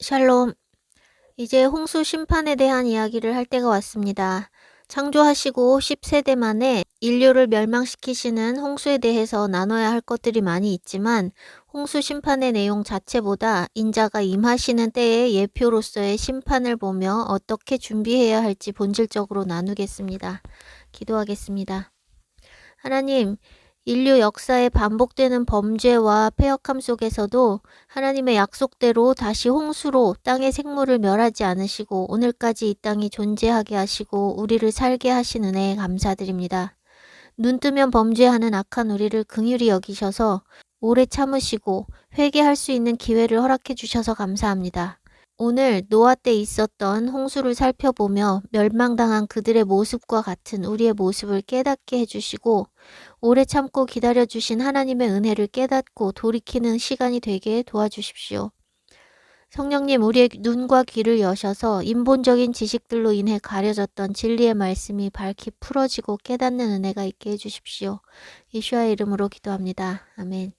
샬롬. 이제 홍수 심판에 대한 이야기를 할 때가 왔습니다. 창조하시고 10세대 만에 인류를 멸망시키시는 홍수에 대해서 나눠야 할 것들이 많이 있지만 홍수 심판의 내용 자체보다 인자가 임하시는 때의 예표로서의 심판을 보며 어떻게 준비해야 할지 본질적으로 나누겠습니다. 기도하겠습니다. 하나님, 인류 역사에 반복되는 범죄와 패역함 속에서도 하나님의 약속대로 다시 홍수로 땅의 생물을 멸하지 않으시고 오늘까지 이 땅이 존재하게 하시고 우리를 살게 하신 은혜에 감사드립니다. 눈 뜨면 범죄하는 악한 우리를 긍휼히 여기셔서 오래 참으시고 회개할 수 있는 기회를 허락해 주셔서 감사합니다. 오늘 노아 때 있었던 홍수를 살펴보며 멸망당한 그들의 모습과 같은 우리의 모습을 깨닫게 해주시고 오래 참고 기다려주신 하나님의 은혜를 깨닫고 돌이키는 시간이 되게 도와주십시오. 성령님, 우리의 눈과 귀를 여셔서 인본적인 지식들로 인해 가려졌던 진리의 말씀이 밝히 풀어지고 깨닫는 은혜가 있게 해주십시오. 예수와의 이름으로 기도합니다. 아멘.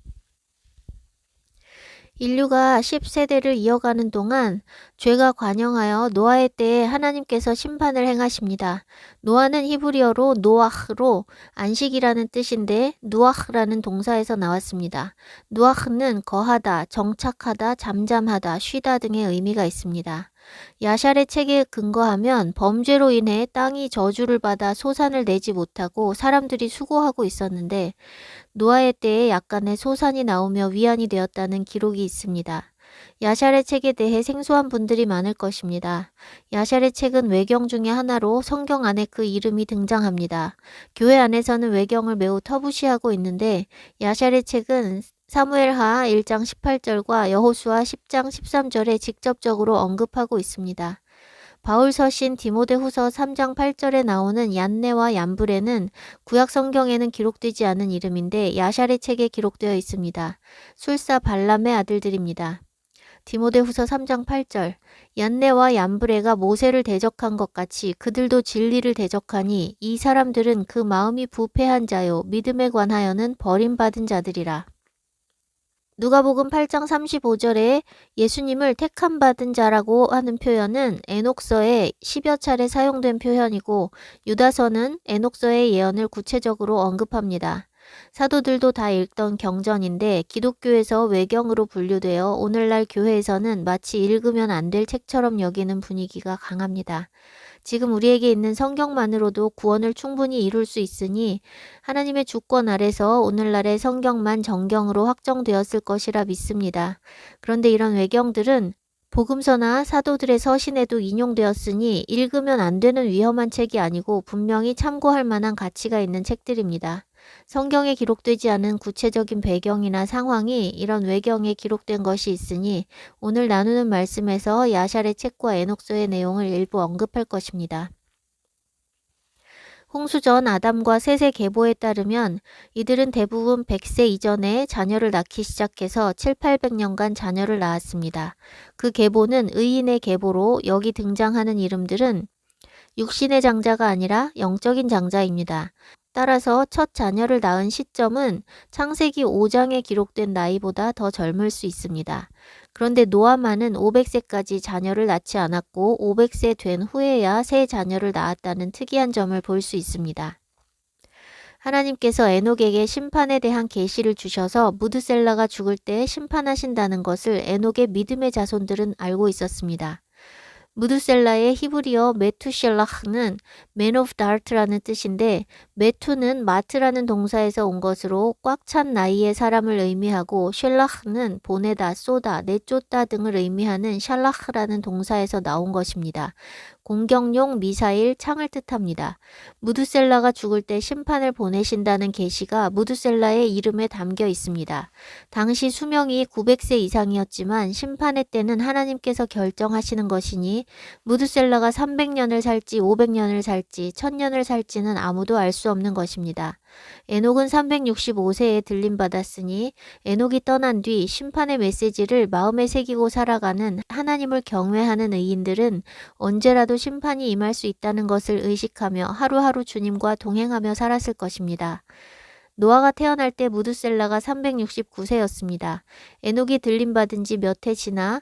인류가 10세대를 이어가는 동안 죄가 관영하여 노아의 때에 하나님께서 심판을 행하십니다. 노아는 히브리어로 노아흐로 안식이라는 뜻인데 누아흐라는 동사에서 나왔습니다. 누아흐는 거하다, 정착하다, 잠잠하다, 쉬다 등의 의미가 있습니다. 야샬의 책에 근거하면 범죄로 인해 땅이 저주를 받아 소산을 내지 못하고 사람들이 수고하고 있었는데 노아의 때에 약간의 소산이 나오며 위안이 되었다는 기록이 있습니다. 야샬의 책에 대해 생소한 분들이 많을 것입니다. 야샬의 책은 외경 중의 하나로 성경 안에 그 이름이 등장합니다. 교회 안에서는 외경을 매우 터부시하고 있는데 야샬의 책은 사무엘하 1장 18절과 여호수아 10장 13절에 직접적으로 언급하고 있습니다. 바울 서신 디모데후서 3장 8절에 나오는 얀네와 얀브레는 구약 성경에는 기록되지 않은 이름인데 야샬의 책에 기록되어 있습니다. 술사 발람의 아들들입니다. 디모데후서 3장 8절 얀네와 얀브레가 모세를 대적한 것 같이 그들도 진리를 대적하니 이 사람들은 그 마음이 부패한 자요 믿음에 관하여는 버림받은 자들이라. 누가복음 8장 35절에 예수님을 택함 받은 자라고 하는 표현은 에녹서에 10여 차례 사용된 표현이고 유다서는 에녹서의 예언을 구체적으로 언급합니다. 사도들도 다 읽던 경전인데 기독교에서 외경으로 분류되어 오늘날 교회에서는 마치 읽으면 안 될 책처럼 여기는 분위기가 강합니다. 지금 우리에게 있는 성경만으로도 구원을 충분히 이룰 수 있으니 하나님의 주권 아래서 오늘날의 성경만 정경으로 확정되었을 것이라 믿습니다. 그런데 이런 외경들은 복음서나 사도들의 서신에도 인용되었으니 읽으면 안 되는 위험한 책이 아니고 분명히 참고할 만한 가치가 있는 책들입니다. 성경에 기록되지 않은 구체적인 배경이나 상황이 이런 외경에 기록된 것이 있으니 오늘 나누는 말씀에서 야샬의 책과 에녹서의 내용을 일부 언급할 것입니다. 홍수 전 아담과 셋의 계보에 따르면 이들은 대부분 100세 이전에 자녀를 낳기 시작해서 700~800년간 자녀를 낳았습니다. 그 계보는 의인의 계보로 여기 등장하는 이름들은 육신의 장자가 아니라 영적인 장자입니다. 따라서 첫 자녀를 낳은 시점은 창세기 5장에 기록된 나이보다 더 젊을 수 있습니다. 그런데 노아만은 500세까지 자녀를 낳지 않았고 500세 된 후에야 새 자녀를 낳았다는 특이한 점을 볼 수 있습니다. 하나님께서 에녹에게 심판에 대한 계시를 주셔서 무드셀라가 죽을 때 심판하신다는 것을 에녹의 믿음의 자손들은 알고 있었습니다. 무드셀라의 히브리어 메투셀라흐는 Man of Dart라는 뜻인데 메투는 마트라는 동사에서 온 것으로 꽉 찬 나이의 사람을 의미하고 쉘라흐는 보내다, 쏘다, 내쫓다 등을 의미하는 샬라흐라는 동사에서 나온 것입니다. 공격용 미사일, 창을 뜻합니다. 무드셀라가 죽을 때 심판을 보내신다는 계시가 무드셀라의 이름에 담겨 있습니다. 당시 수명이 900세 이상이었지만 심판의 때는 하나님께서 결정하시는 것이니 무드셀라가 300년을 살지 500년을 살지 1000년을 살지는 아무도 알 수 없는 것입니다. 에녹은 365세에 들림받았으니 에녹이 떠난 뒤 심판의 메시지를 마음에 새기고 살아가는 하나님을 경외하는 의인들은 언제라도 심판이 임할 수 있다는 것을 의식하며 하루하루 주님과 동행하며 살았을 것입니다. 노아가 태어날 때 무드셀라가 369세였습니다. 에녹이 들림받은 지 몇 해 지나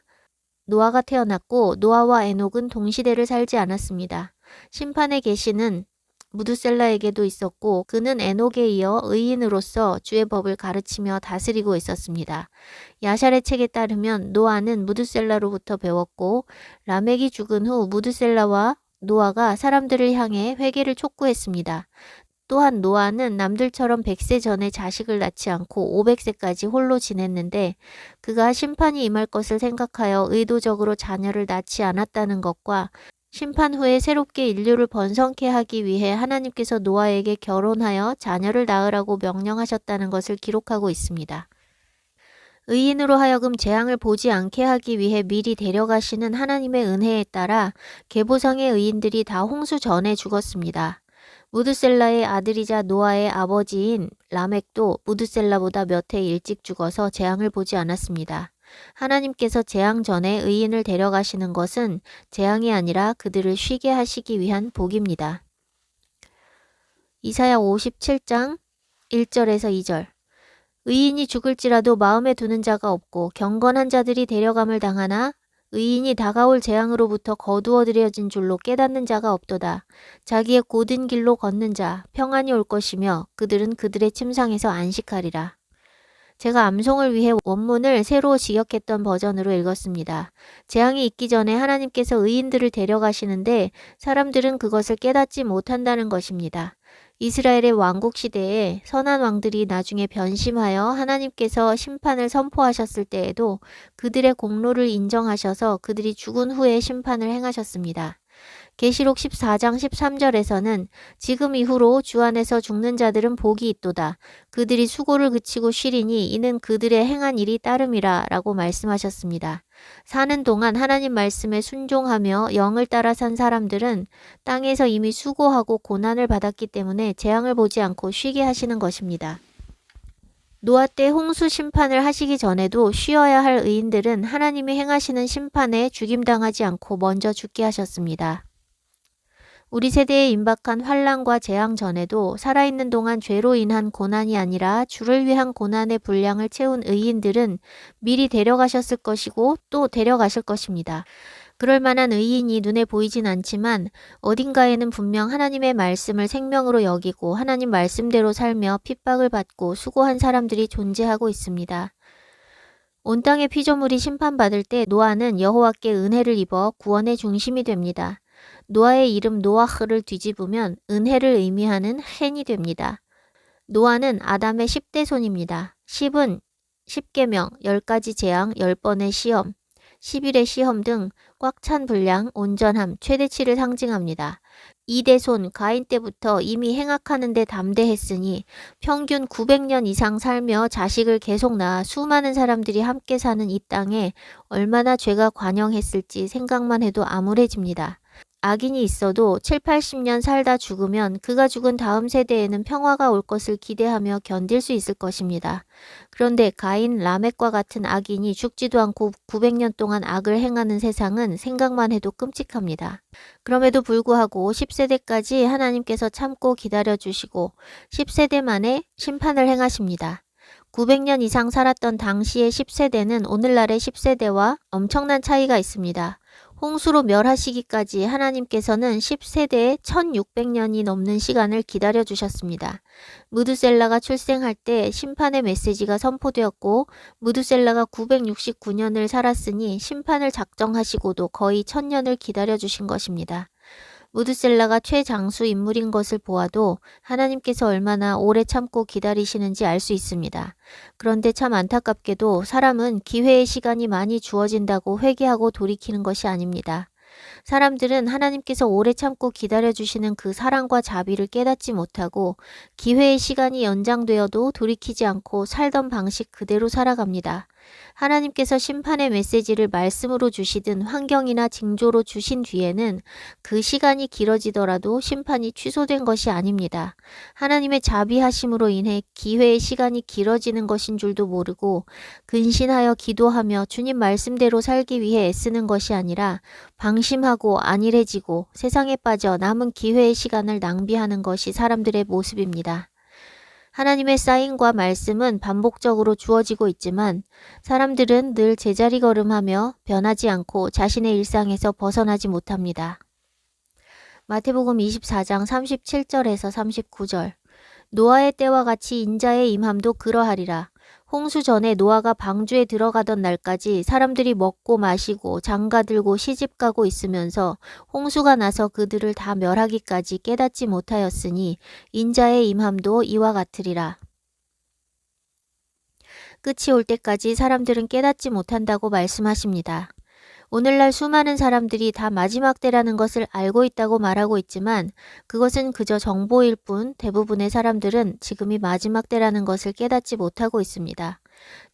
노아가 태어났고 노아와 에녹은 동시대를 살지 않았습니다. 심판의 계시는 무드셀라에게도 있었고 그는 에녹에 이어 의인으로서 주의 법을 가르치며 다스리고 있었습니다. 야샬의 책에 따르면 노아는 무드셀라로부터 배웠고 라멕이 죽은 후 무드셀라와 노아가 사람들을 향해 회개를 촉구했습니다. 또한 노아는 남들처럼 100세 전에 자식을 낳지 않고 500세까지 홀로 지냈는데 그가 심판이 임할 것을 생각하여 의도적으로 자녀를 낳지 않았다는 것과 심판 후에 새롭게 인류를 번성케 하기 위해 하나님께서 노아에게 결혼하여 자녀를 낳으라고 명령하셨다는 것을 기록하고 있습니다. 의인으로 하여금 재앙을 보지 않게 하기 위해 미리 데려가시는 하나님의 은혜에 따라 계보상의 의인들이 다 홍수 전에 죽었습니다. 무드셀라의 아들이자 노아의 아버지인 라멕도 무드셀라보다 몇 해 일찍 죽어서 재앙을 보지 않았습니다. 하나님께서 재앙 전에 의인을 데려가시는 것은 재앙이 아니라 그들을 쉬게 하시기 위한 복입니다. 이사야 57장 1절에서 2절 의인이 죽을지라도 마음에 두는 자가 없고 경건한 자들이 데려감을 당하나 의인이 다가올 재앙으로부터 거두어들여진 줄로 깨닫는 자가 없도다. 자기의 곧은 길로 걷는 자 평안이 올 것이며 그들은 그들의 침상에서 안식하리라. 제가 암송을 위해 원문을 새로 직역했던 버전으로 읽었습니다. 재앙이 있기 전에 하나님께서 의인들을 데려가시는데 사람들은 그것을 깨닫지 못한다는 것입니다. 이스라엘의 왕국 시대에 선한 왕들이 나중에 변심하여 하나님께서 심판을 선포하셨을 때에도 그들의 공로를 인정하셔서 그들이 죽은 후에 심판을 행하셨습니다. 계시록 14장 13절에서는 지금 이후로 주 안에서 죽는 자들은 복이 있도다. 그들이 수고를 그치고 쉬리니 이는 그들의 행한 일이 따름이라 라고 말씀하셨습니다. 사는 동안 하나님 말씀에 순종하며 영을 따라 산 사람들은 땅에서 이미 수고하고 고난을 받았기 때문에 재앙을 보지 않고 쉬게 하시는 것입니다. 노아 때 홍수 심판을 하시기 전에도 쉬어야 할 의인들은 하나님이 행하시는 심판에 죽임당하지 않고 먼저 죽게 하셨습니다. 우리 세대에 임박한 환난과 재앙 전에도 살아있는 동안 죄로 인한 고난이 아니라 주를 위한 고난의 분량을 채운 의인들은 미리 데려가셨을 것이고 또 데려가실 것입니다. 그럴 만한 의인이 눈에 보이진 않지만 어딘가에는 분명 하나님의 말씀을 생명으로 여기고 하나님 말씀대로 살며 핍박을 받고 수고한 사람들이 존재하고 있습니다. 온 땅의 피조물이 심판받을 때 노아는 여호와께 은혜를 입어 구원의 중심이 됩니다. 노아의 이름 노아흐를 뒤집으면 은혜를 의미하는 헨이 됩니다. 노아는 아담의 10대 손입니다. 10은 10계명, 10가지 재앙, 10번의 시험, 10일의 시험 등 꽉 찬 분량, 온전함, 최대치를 상징합니다. 2대 손, 가인 때부터 이미 행악하는 데 담대했으니 평균 900년 이상 살며 자식을 계속 낳아 수많은 사람들이 함께 사는 이 땅에 얼마나 죄가 관영했을지 생각만 해도 암울해집니다. 악인이 있어도 7, 80년 살다 죽으면 그가 죽은 다음 세대에는 평화가 올 것을 기대하며 견딜 수 있을 것입니다. 그런데 가인, 라멕과 같은 악인이 죽지도 않고 900년 동안 악을 행하는 세상은 생각만 해도 끔찍합니다. 그럼에도 불구하고 10세대까지 하나님께서 참고 기다려주시고 10세대 만에 심판을 행하십니다. 900년 이상 살았던 당시의 10세대는 오늘날의 10세대와 엄청난 차이가 있습니다. 홍수로 멸하시기까지 하나님께서는 10세대에 1600년이 넘는 시간을 기다려주셨습니다. 무드셀라가 출생할 때 심판의 메시지가 선포되었고 무드셀라가 969년을 살았으니 심판을 작정하시고도 거의 1000년을 기다려주신 것입니다. 무드셀라가 최장수 인물인 것을 보아도 하나님께서 얼마나 오래 참고 기다리시는지 알 수 있습니다. 그런데 참 안타깝게도 사람은 기회의 시간이 많이 주어진다고 회개하고 돌이키는 것이 아닙니다. 사람들은 하나님께서 오래 참고 기다려주시는 그 사랑과 자비를 깨닫지 못하고 기회의 시간이 연장되어도 돌이키지 않고 살던 방식 그대로 살아갑니다. 하나님께서 심판의 메시지를 말씀으로 주시든 환경이나 징조로 주신 뒤에는 그 시간이 길어지더라도 심판이 취소된 것이 아닙니다. 하나님의 자비하심으로 인해 기회의 시간이 길어지는 것인 줄도 모르고 근신하여 기도하며 주님 말씀대로 살기 위해 애쓰는 것이 아니라 방심하고 안일해지고 세상에 빠져 남은 기회의 시간을 낭비하는 것이 사람들의 모습입니다. 하나님의 사인과 말씀은 반복적으로 주어지고 있지만 사람들은 늘 제자리 걸음하며 변하지 않고 자신의 일상에서 벗어나지 못합니다. 마태복음 24장 37절에서 39절. 노아의 때와 같이 인자의 임함도 그러하리라. 홍수 전에 노아가 방주에 들어가던 날까지 사람들이 먹고 마시고 장가들고 시집가고 있으면서 홍수가 나서 그들을 다 멸하기까지 깨닫지 못하였으니 인자의 임함도 이와 같으리라. 끝이 올 때까지 사람들은 깨닫지 못한다고 말씀하십니다. 오늘날 수많은 사람들이 다 마지막 때라는 것을 알고 있다고 말하고 있지만 그것은 그저 정보일 뿐 대부분의 사람들은 지금이 마지막 때라는 것을 깨닫지 못하고 있습니다.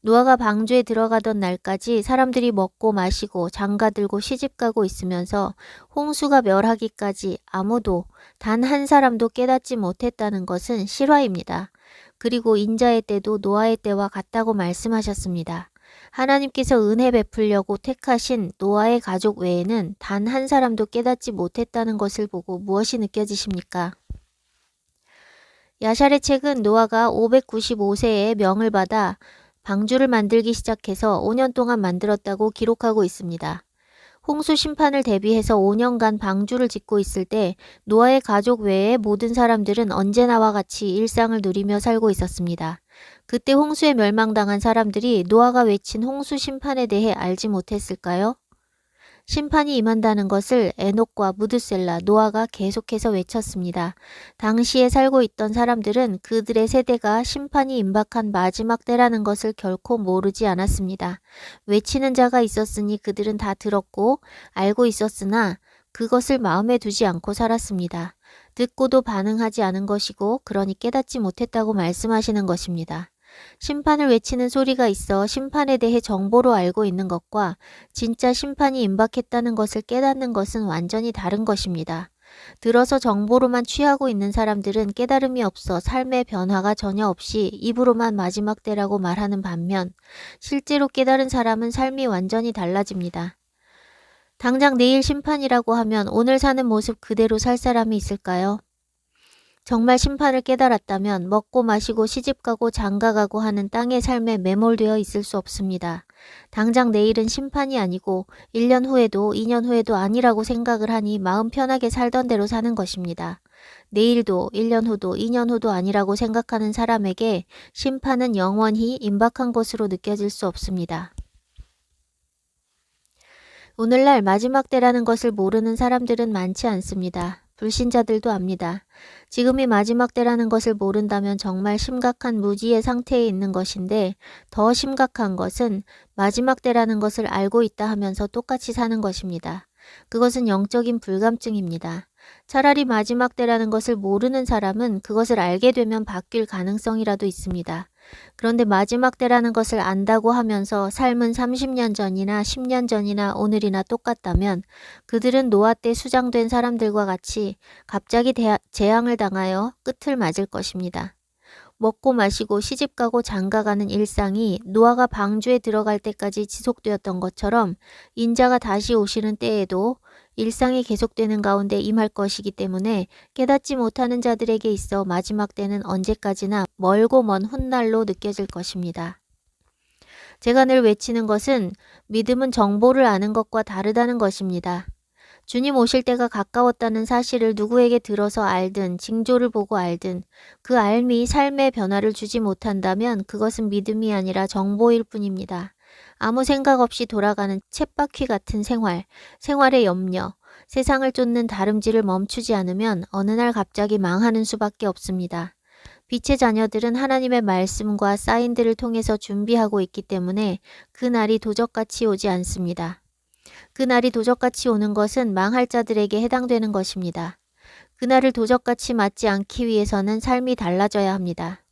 노아가 방주에 들어가던 날까지 사람들이 먹고 마시고 장가들고 시집가고 있으면서 홍수가 멸하기까지 아무도 단 한 사람도 깨닫지 못했다는 것은 실화입니다. 그리고 인자의 때도 노아의 때와 같다고 말씀하셨습니다. 하나님께서 은혜 베풀려고 택하신 노아의 가족 외에는 단 한 사람도 깨닫지 못했다는 것을 보고 무엇이 느껴지십니까? 야샬의 책은 노아가 595세에 명을 받아 방주를 만들기 시작해서 5년 동안 만들었다고 기록하고 있습니다. 홍수 심판을 대비해서 5년간 방주를 짓고 있을 때 노아의 가족 외의 모든 사람들은 언제나와 같이 일상을 누리며 살고 있었습니다. 그때 홍수에 멸망당한 사람들이 노아가 외친 홍수 심판에 대해 알지 못했을까요? 심판이 임한다는 것을 에녹과 무드셀라, 노아가 계속해서 외쳤습니다. 당시에 살고 있던 사람들은 그들의 세대가 심판이 임박한 마지막 때라는 것을 결코 모르지 않았습니다. 외치는 자가 있었으니 그들은 다 들었고 알고 있었으나 그것을 마음에 두지 않고 살았습니다. 듣고도 반응하지 않은 것이고 그러니 깨닫지 못했다고 말씀하시는 것입니다. 심판을 외치는 소리가 있어 심판에 대해 정보로 알고 있는 것과 진짜 심판이 임박했다는 것을 깨닫는 것은 완전히 다른 것입니다. 들어서 정보로만 취하고 있는 사람들은 깨달음이 없어 삶의 변화가 전혀 없이 입으로만 마지막 때라고 말하는 반면 실제로 깨달은 사람은 삶이 완전히 달라집니다. 당장 내일 심판이라고 하면 오늘 사는 모습 그대로 살 사람이 있을까요? 정말 심판을 깨달았다면 먹고 마시고 시집가고 장가가고 하는 땅의 삶에 매몰되어 있을 수 없습니다. 당장 내일은 심판이 아니고 1년 후에도 2년 후에도 아니라고 생각을 하니 마음 편하게 살던 대로 사는 것입니다. 내일도 1년 후도 2년 후도 아니라고 생각하는 사람에게 심판은 영원히 임박한 것으로 느껴질 수 없습니다. 오늘날 마지막 때라는 것을 모르는 사람들은 많지 않습니다. 불신자들도 압니다. 지금이 마지막 때라는 것을 모른다면 정말 심각한 무지의 상태에 있는 것인데 더 심각한 것은 마지막 때라는 것을 알고 있다 하면서 똑같이 사는 것입니다. 그것은 영적인 불감증입니다. 차라리 마지막 때라는 것을 모르는 사람은 그것을 알게 되면 바뀔 가능성이라도 있습니다. 그런데 마지막 때라는 것을 안다고 하면서 삶은 30년 전이나 10년 전이나 오늘이나 똑같다면 그들은 노아 때 수장된 사람들과 같이 갑자기 재앙을 당하여 끝을 맞을 것입니다. 먹고 마시고 시집가고 장가가는 일상이 노아가 방주에 들어갈 때까지 지속되었던 것처럼 인자가 다시 오시는 때에도 일상이 계속되는 가운데 임할 것이기 때문에 깨닫지 못하는 자들에게 있어 마지막 때는 언제까지나 멀고 먼 훗날로 느껴질 것입니다. 제가 늘 외치는 것은 믿음은 정보를 아는 것과 다르다는 것입니다. 주님 오실 때가 가까웠다는 사실을 누구에게 들어서 알든 징조를 보고 알든 그 알미 삶의 변화를 주지 못한다면 그것은 믿음이 아니라 정보일 뿐입니다. 아무 생각 없이 돌아가는 쳇바퀴 같은 생활의 염려, 세상을 쫓는 다름질을 멈추지 않으면 어느 날 갑자기 망하는 수밖에 없습니다. 빛의 자녀들은 하나님의 말씀과 사인들을 통해서 준비하고 있기 때문에 그 날이 도적같이 오지 않습니다. 그날이 도적같이 오는 것은 망할 자들에게 해당되는 것입니다. 그날을 도적같이 맞지 않기 위해서는 삶이 달라져야 합니다.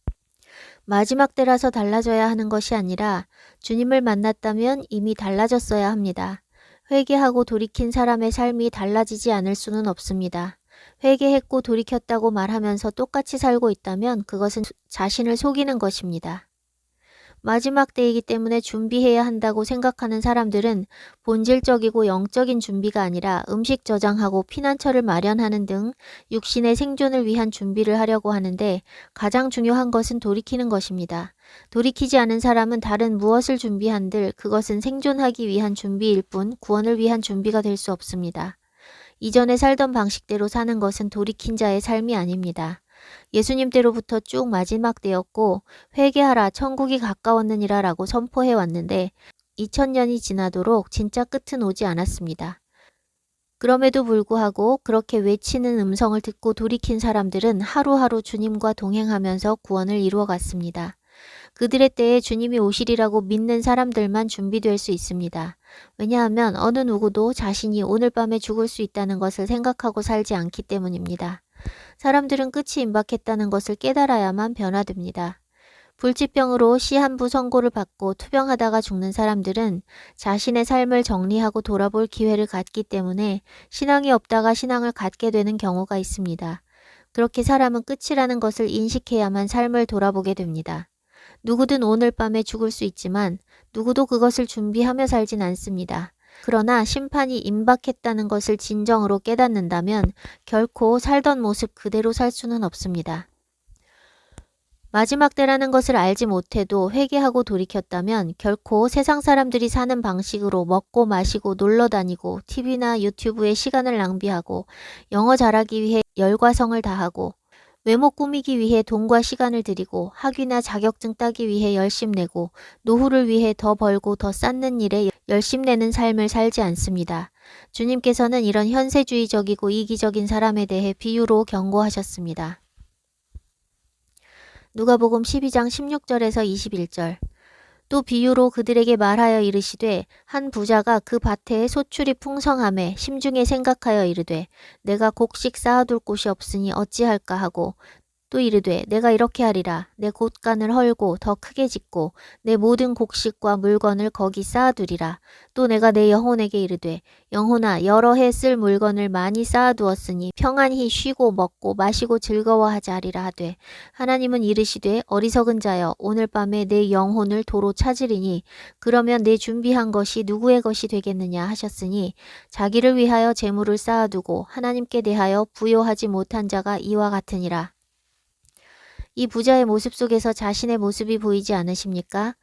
마지막 때라서 달라져야 하는 것이 아니라 주님을 만났다면 이미 달라졌어야 합니다. 회개하고 돌이킨 사람의 삶이 달라지지 않을 수는 없습니다. 회개했고 돌이켰다고 말하면서 똑같이 살고 있다면 그것은 자신을 속이는 것입니다. 마지막 때이기 때문에 준비해야 한다고 생각하는 사람들은 본질적이고 영적인 준비가 아니라 음식 저장하고 피난처를 마련하는 등 육신의 생존을 위한 준비를 하려고 하는데, 가장 중요한 것은 돌이키는 것입니다. 돌이키지 않은 사람은 다른 무엇을 준비한들 그것은 생존하기 위한 준비일 뿐 구원을 위한 준비가 될 수 없습니다. 이전에 살던 방식대로 사는 것은 돌이킨 자의 삶이 아닙니다. 예수님 때로부터 쭉 마지막 때였고 회개하라 천국이 가까웠느니라 라고 선포해 왔는데 2000년이 지나도록 진짜 끝은 오지 않았습니다. 그럼에도 불구하고 그렇게 외치는 음성을 듣고 돌이킨 사람들은 하루하루 주님과 동행하면서 구원을 이루어갔습니다. 그들의 때에 주님이 오시리라고 믿는 사람들만 준비될 수 있습니다. 왜냐하면 어느 누구도 자신이 오늘 밤에 죽을 수 있다는 것을 생각하고 살지 않기 때문입니다. 사람들은 끝이 임박했다는 것을 깨달아야만 변화됩니다. 불치병으로 시한부 선고를 받고 투병하다가 죽는 사람들은 자신의 삶을 정리하고 돌아볼 기회를 갖기 때문에 신앙이 없다가 신앙을 갖게 되는 경우가 있습니다. 그렇게 사람은 끝이라는 것을 인식해야만 삶을 돌아보게 됩니다. 누구든 오늘 밤에 죽을 수 있지만 누구도 그것을 준비하며 살진 않습니다. 그러나 심판이 임박했다는 것을 진정으로 깨닫는다면 결코 살던 모습 그대로 살 수는 없습니다. 마지막 때라는 것을 알지 못해도 회개하고 돌이켰다면 결코 세상 사람들이 사는 방식으로 먹고 마시고 놀러 다니고 TV나 유튜브에 시간을 낭비하고 영어 잘하기 위해 열과성을 다하고 외모 꾸미기 위해 돈과 시간을 들이고 학위나 자격증 따기 위해 열심 내고 노후를 위해 더 벌고 더 쌓는 일에 열심 내는 삶을 살지 않습니다. 주님께서는 이런 현세주의적이고 이기적인 사람에 대해 비유로 경고하셨습니다. 누가복음 12장 16절에서 21절. 또 비유로 그들에게 말하여 이르시되 한 부자가 그 밭에 소출이 풍성하매 심중에 생각하여 이르되 내가 곡식 쌓아둘 곳이 없으니 어찌할까 하고 또 이르되 내가 이렇게 하리라 내 곳간을 헐고 더 크게 짓고 내 모든 곡식과 물건을 거기 쌓아두리라. 또 내가 내 영혼에게 이르되 영혼아 여러 해 쓸 물건을 많이 쌓아두었으니 평안히 쉬고 먹고 마시고 즐거워하자 하리라 하되 하나님은 이르시되 어리석은 자여 오늘 밤에 내 영혼을 도로 찾으리니 그러면 내 준비한 것이 누구의 것이 되겠느냐 하셨으니 자기를 위하여 재물을 쌓아두고 하나님께 대하여 부요하지 못한 자가 이와 같으니라. 이 부자의 모습 속에서 자신의 모습이 보이지 않으십니까?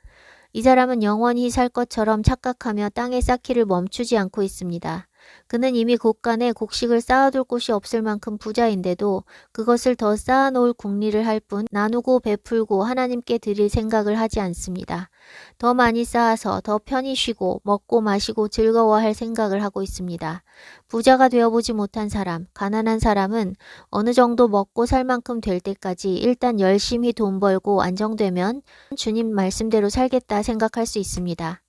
이 사람은 영원히 살 것처럼 착각하며 땅에 쌓기를 멈추지 않고 있습니다. 그는 이미 곳간에 곡식을 쌓아둘 곳이 없을 만큼 부자인데도 그것을 더 쌓아놓을 궁리를 할 뿐 나누고 베풀고 하나님께 드릴 생각을 하지 않습니다. 더 많이 쌓아서 더 편히 쉬고 먹고 마시고 즐거워할 생각을 하고 있습니다. 부자가 되어보지 못한 사람, 가난한 사람은 어느 정도 먹고 살 만큼 될 때까지 일단 열심히 돈 벌고 안정되면 주님 말씀대로 살겠다 생각할 수 있습니다.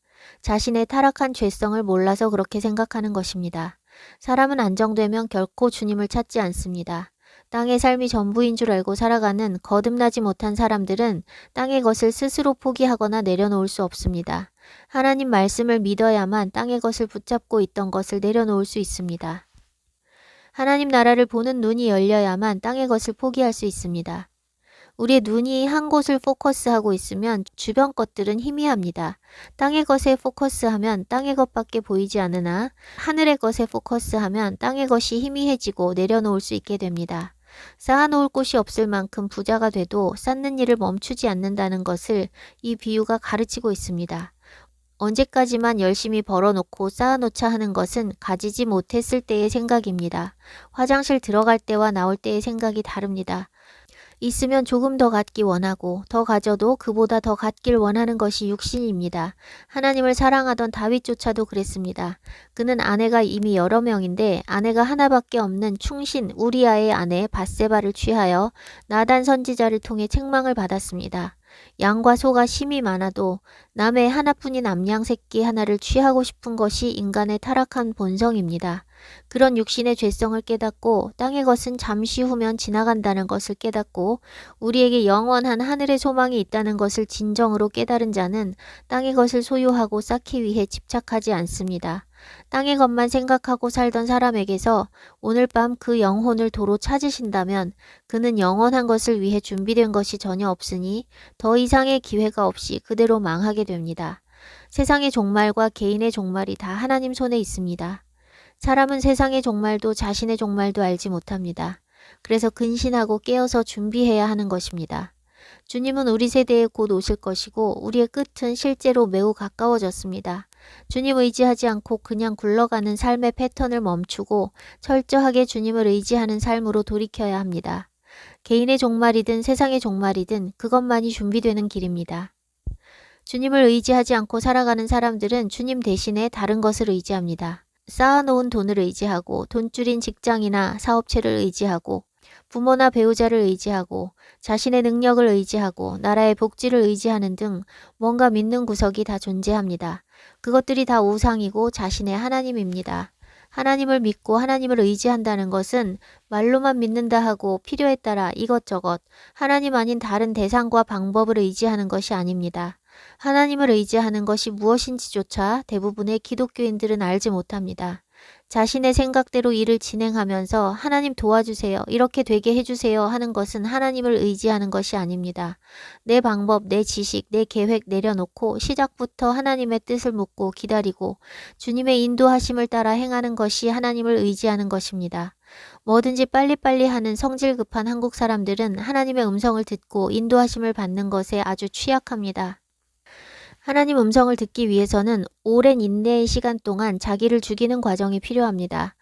자신의 타락한 죄성을 몰라서 그렇게 생각하는 것입니다. 사람은 안정되면 결코 주님을 찾지 않습니다. 땅의 삶이 전부인 줄 알고 살아가는 거듭나지 못한 사람들은 땅의 것을 스스로 포기하거나 내려놓을 수 없습니다. 하나님 말씀을 믿어야만 땅의 것을 붙잡고 있던 것을 내려놓을 수 있습니다. 하나님 나라를 보는 눈이 열려야만 땅의 것을 포기할 수 있습니다. 우리의 눈이 한 곳을 포커스하고 있으면 주변 것들은 희미합니다. 땅의 것에 포커스하면 땅의 것밖에 보이지 않으나 하늘의 것에 포커스하면 땅의 것이 희미해지고 내려놓을 수 있게 됩니다. 쌓아놓을 곳이 없을 만큼 부자가 돼도 쌓는 일을 멈추지 않는다는 것을 이 비유가 가르치고 있습니다. 언제까지만 열심히 벌어놓고 쌓아놓자 하는 것은 가지지 못했을 때의 생각입니다. 화장실 들어갈 때와 나올 때의 생각이 다릅니다. 있으면 조금 더 갖기 원하고 더 가져도 그보다 더 갖길 원하는 것이 육신입니다. 하나님을 사랑하던 다윗조차도 그랬습니다. 그는 아내가 이미 여러 명인데 아내가 하나밖에 없는 충신 우리아의 아내 밧세바를 취하여 나단 선지자를 통해 책망을 받았습니다. 양과 소가 심이 많아도 남의 하나뿐인 암양 새끼 하나를 취하고 싶은 것이 인간의 타락한 본성입니다. 그런 육신의 죄성을 깨닫고 땅의 것은 잠시 후면 지나간다는 것을 깨닫고 우리에게 영원한 하늘의 소망이 있다는 것을 진정으로 깨달은 자는 땅의 것을 소유하고 쌓기 위해 집착하지 않습니다. 땅의 것만 생각하고 살던 사람에게서 오늘 밤 그 영혼을 도로 찾으신다면 그는 영원한 것을 위해 준비된 것이 전혀 없으니 더 이상의 기회가 없이 그대로 망하게 됩니다. 세상의 종말과 개인의 종말이 다 하나님 손에 있습니다. 사람은 세상의 종말도 자신의 종말도 알지 못합니다. 그래서 근신하고 깨어서 준비해야 하는 것입니다. 주님은 우리 세대에 곧 오실 것이고 우리의 끝은 실제로 매우 가까워졌습니다. 주님 의지하지 않고 그냥 굴러가는 삶의 패턴을 멈추고 철저하게 주님을 의지하는 삶으로 돌이켜야 합니다. 개인의 종말이든 세상의 종말이든 그것만이 준비되는 길입니다. 주님을 의지하지 않고 살아가는 사람들은 주님 대신에 다른 것을 의지합니다. 쌓아놓은 돈을 의지하고 돈줄인 직장이나 사업체를 의지하고 부모나 배우자를 의지하고 자신의 능력을 의지하고 나라의 복지를 의지하는 등 뭔가 믿는 구석이 다 존재합니다. 그것들이 다 우상이고 자신의 하나님입니다. 하나님을 믿고 하나님을 의지한다는 것은 말로만 믿는다 하고 필요에 따라 이것저것 하나님 아닌 다른 대상과 방법을 의지하는 것이 아닙니다. 하나님을 의지하는 것이 무엇인지조차 대부분의 기독교인들은 알지 못합니다. 자신의 생각대로 일을 진행하면서 하나님 도와주세요, 이렇게 되게 해주세요 하는 것은 하나님을 의지하는 것이 아닙니다. 내 방법, 내 지식, 내 계획 내려놓고 시작부터 하나님의 뜻을 묻고 기다리고 주님의 인도하심을 따라 행하는 것이 하나님을 의지하는 것입니다. 뭐든지 빨리빨리 하는 성질 급한 한국 사람들은 하나님의 음성을 듣고 인도하심을 받는 것에 아주 취약합니다. 하나님 음성을 듣기 위해서는 오랜 인내의 시간 동안 자기를 죽이는 과정이 필요합니다.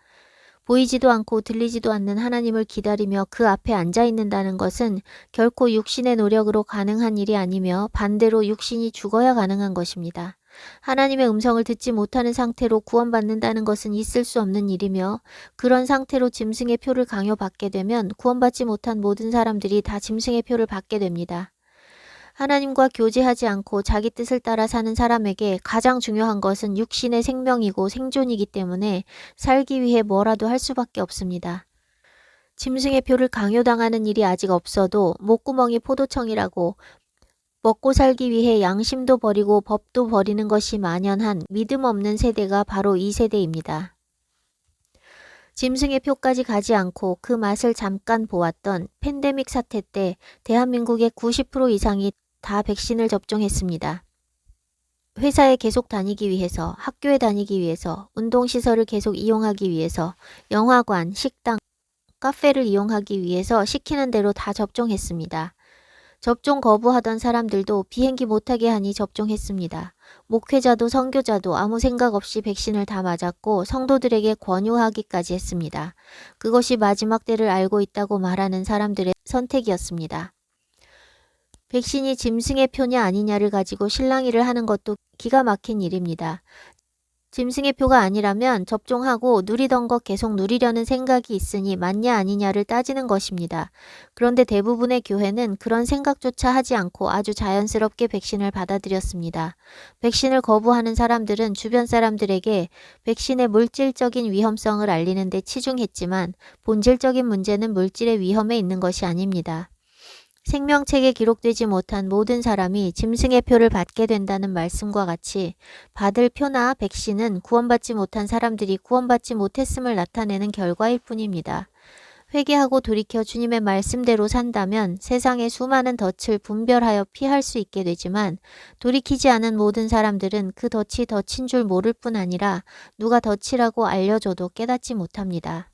보이지도 않고 들리지도 않는 하나님을 기다리며 그 앞에 앉아 있는다는 것은 결코 육신의 노력으로 가능한 일이 아니며 반대로 육신이 죽어야 가능한 것입니다. 하나님의 음성을 듣지 못하는 상태로 구원받는다는 것은 있을 수 없는 일이며 그런 상태로 짐승의 표를 강요받게 되면 구원받지 못한 모든 사람들이 다 짐승의 표를 받게 됩니다. 하나님과 교제하지 않고 자기 뜻을 따라 사는 사람에게 가장 중요한 것은 육신의 생명이고 생존이기 때문에 살기 위해 뭐라도 할 수밖에 없습니다. 짐승의 표를 강요당하는 일이 아직 없어도 목구멍이 포도청이라고 먹고 살기 위해 양심도 버리고 법도 버리는 것이 만연한 믿음 없는 세대가 바로 이 세대입니다. 짐승의 표까지 가지 않고 그 맛을 잠깐 보았던 팬데믹 사태 때 대한민국의 90% 이상이 다 백신을 접종했습니다. 회사에 계속 다니기 위해서, 학교에 다니기 위해서, 운동시설을 계속 이용하기 위해서, 영화관, 식당, 카페를 이용하기 위해서 시키는 대로 다 접종했습니다. 접종 거부하던 사람들도 비행기 못하게 하니 접종했습니다. 목회자도 선교자도 아무 생각 없이 백신을 다 맞았고 성도들에게 권유하기까지 했습니다. 그것이 마지막 때를 알고 있다고 말하는 사람들의 선택이었습니다. 백신이 짐승의 표냐 아니냐를 가지고 실랑이를 하는 것도 기가 막힌 일입니다. 짐승의 표가 아니라면 접종하고 누리던 것 계속 누리려는 생각이 있으니 맞냐 아니냐를 따지는 것입니다. 그런데 대부분의 교회는 그런 생각조차 하지 않고 아주 자연스럽게 백신을 받아들였습니다. 백신을 거부하는 사람들은 주변 사람들에게 백신의 물질적인 위험성을 알리는 데 치중했지만 본질적인 문제는 물질의 위험에 있는 것이 아닙니다. 생명책에 기록되지 못한 모든 사람이 짐승의 표를 받게 된다는 말씀과 같이 받을 표나 백신은 구원받지 못한 사람들이 구원받지 못했음을 나타내는 결과일 뿐입니다. 회개하고 돌이켜 주님의 말씀대로 산다면 세상의 수많은 덫을 분별하여 피할 수 있게 되지만 돌이키지 않은 모든 사람들은 그 덫이 덫인 줄 모를 뿐 아니라 누가 덫이라고 알려줘도 깨닫지 못합니다.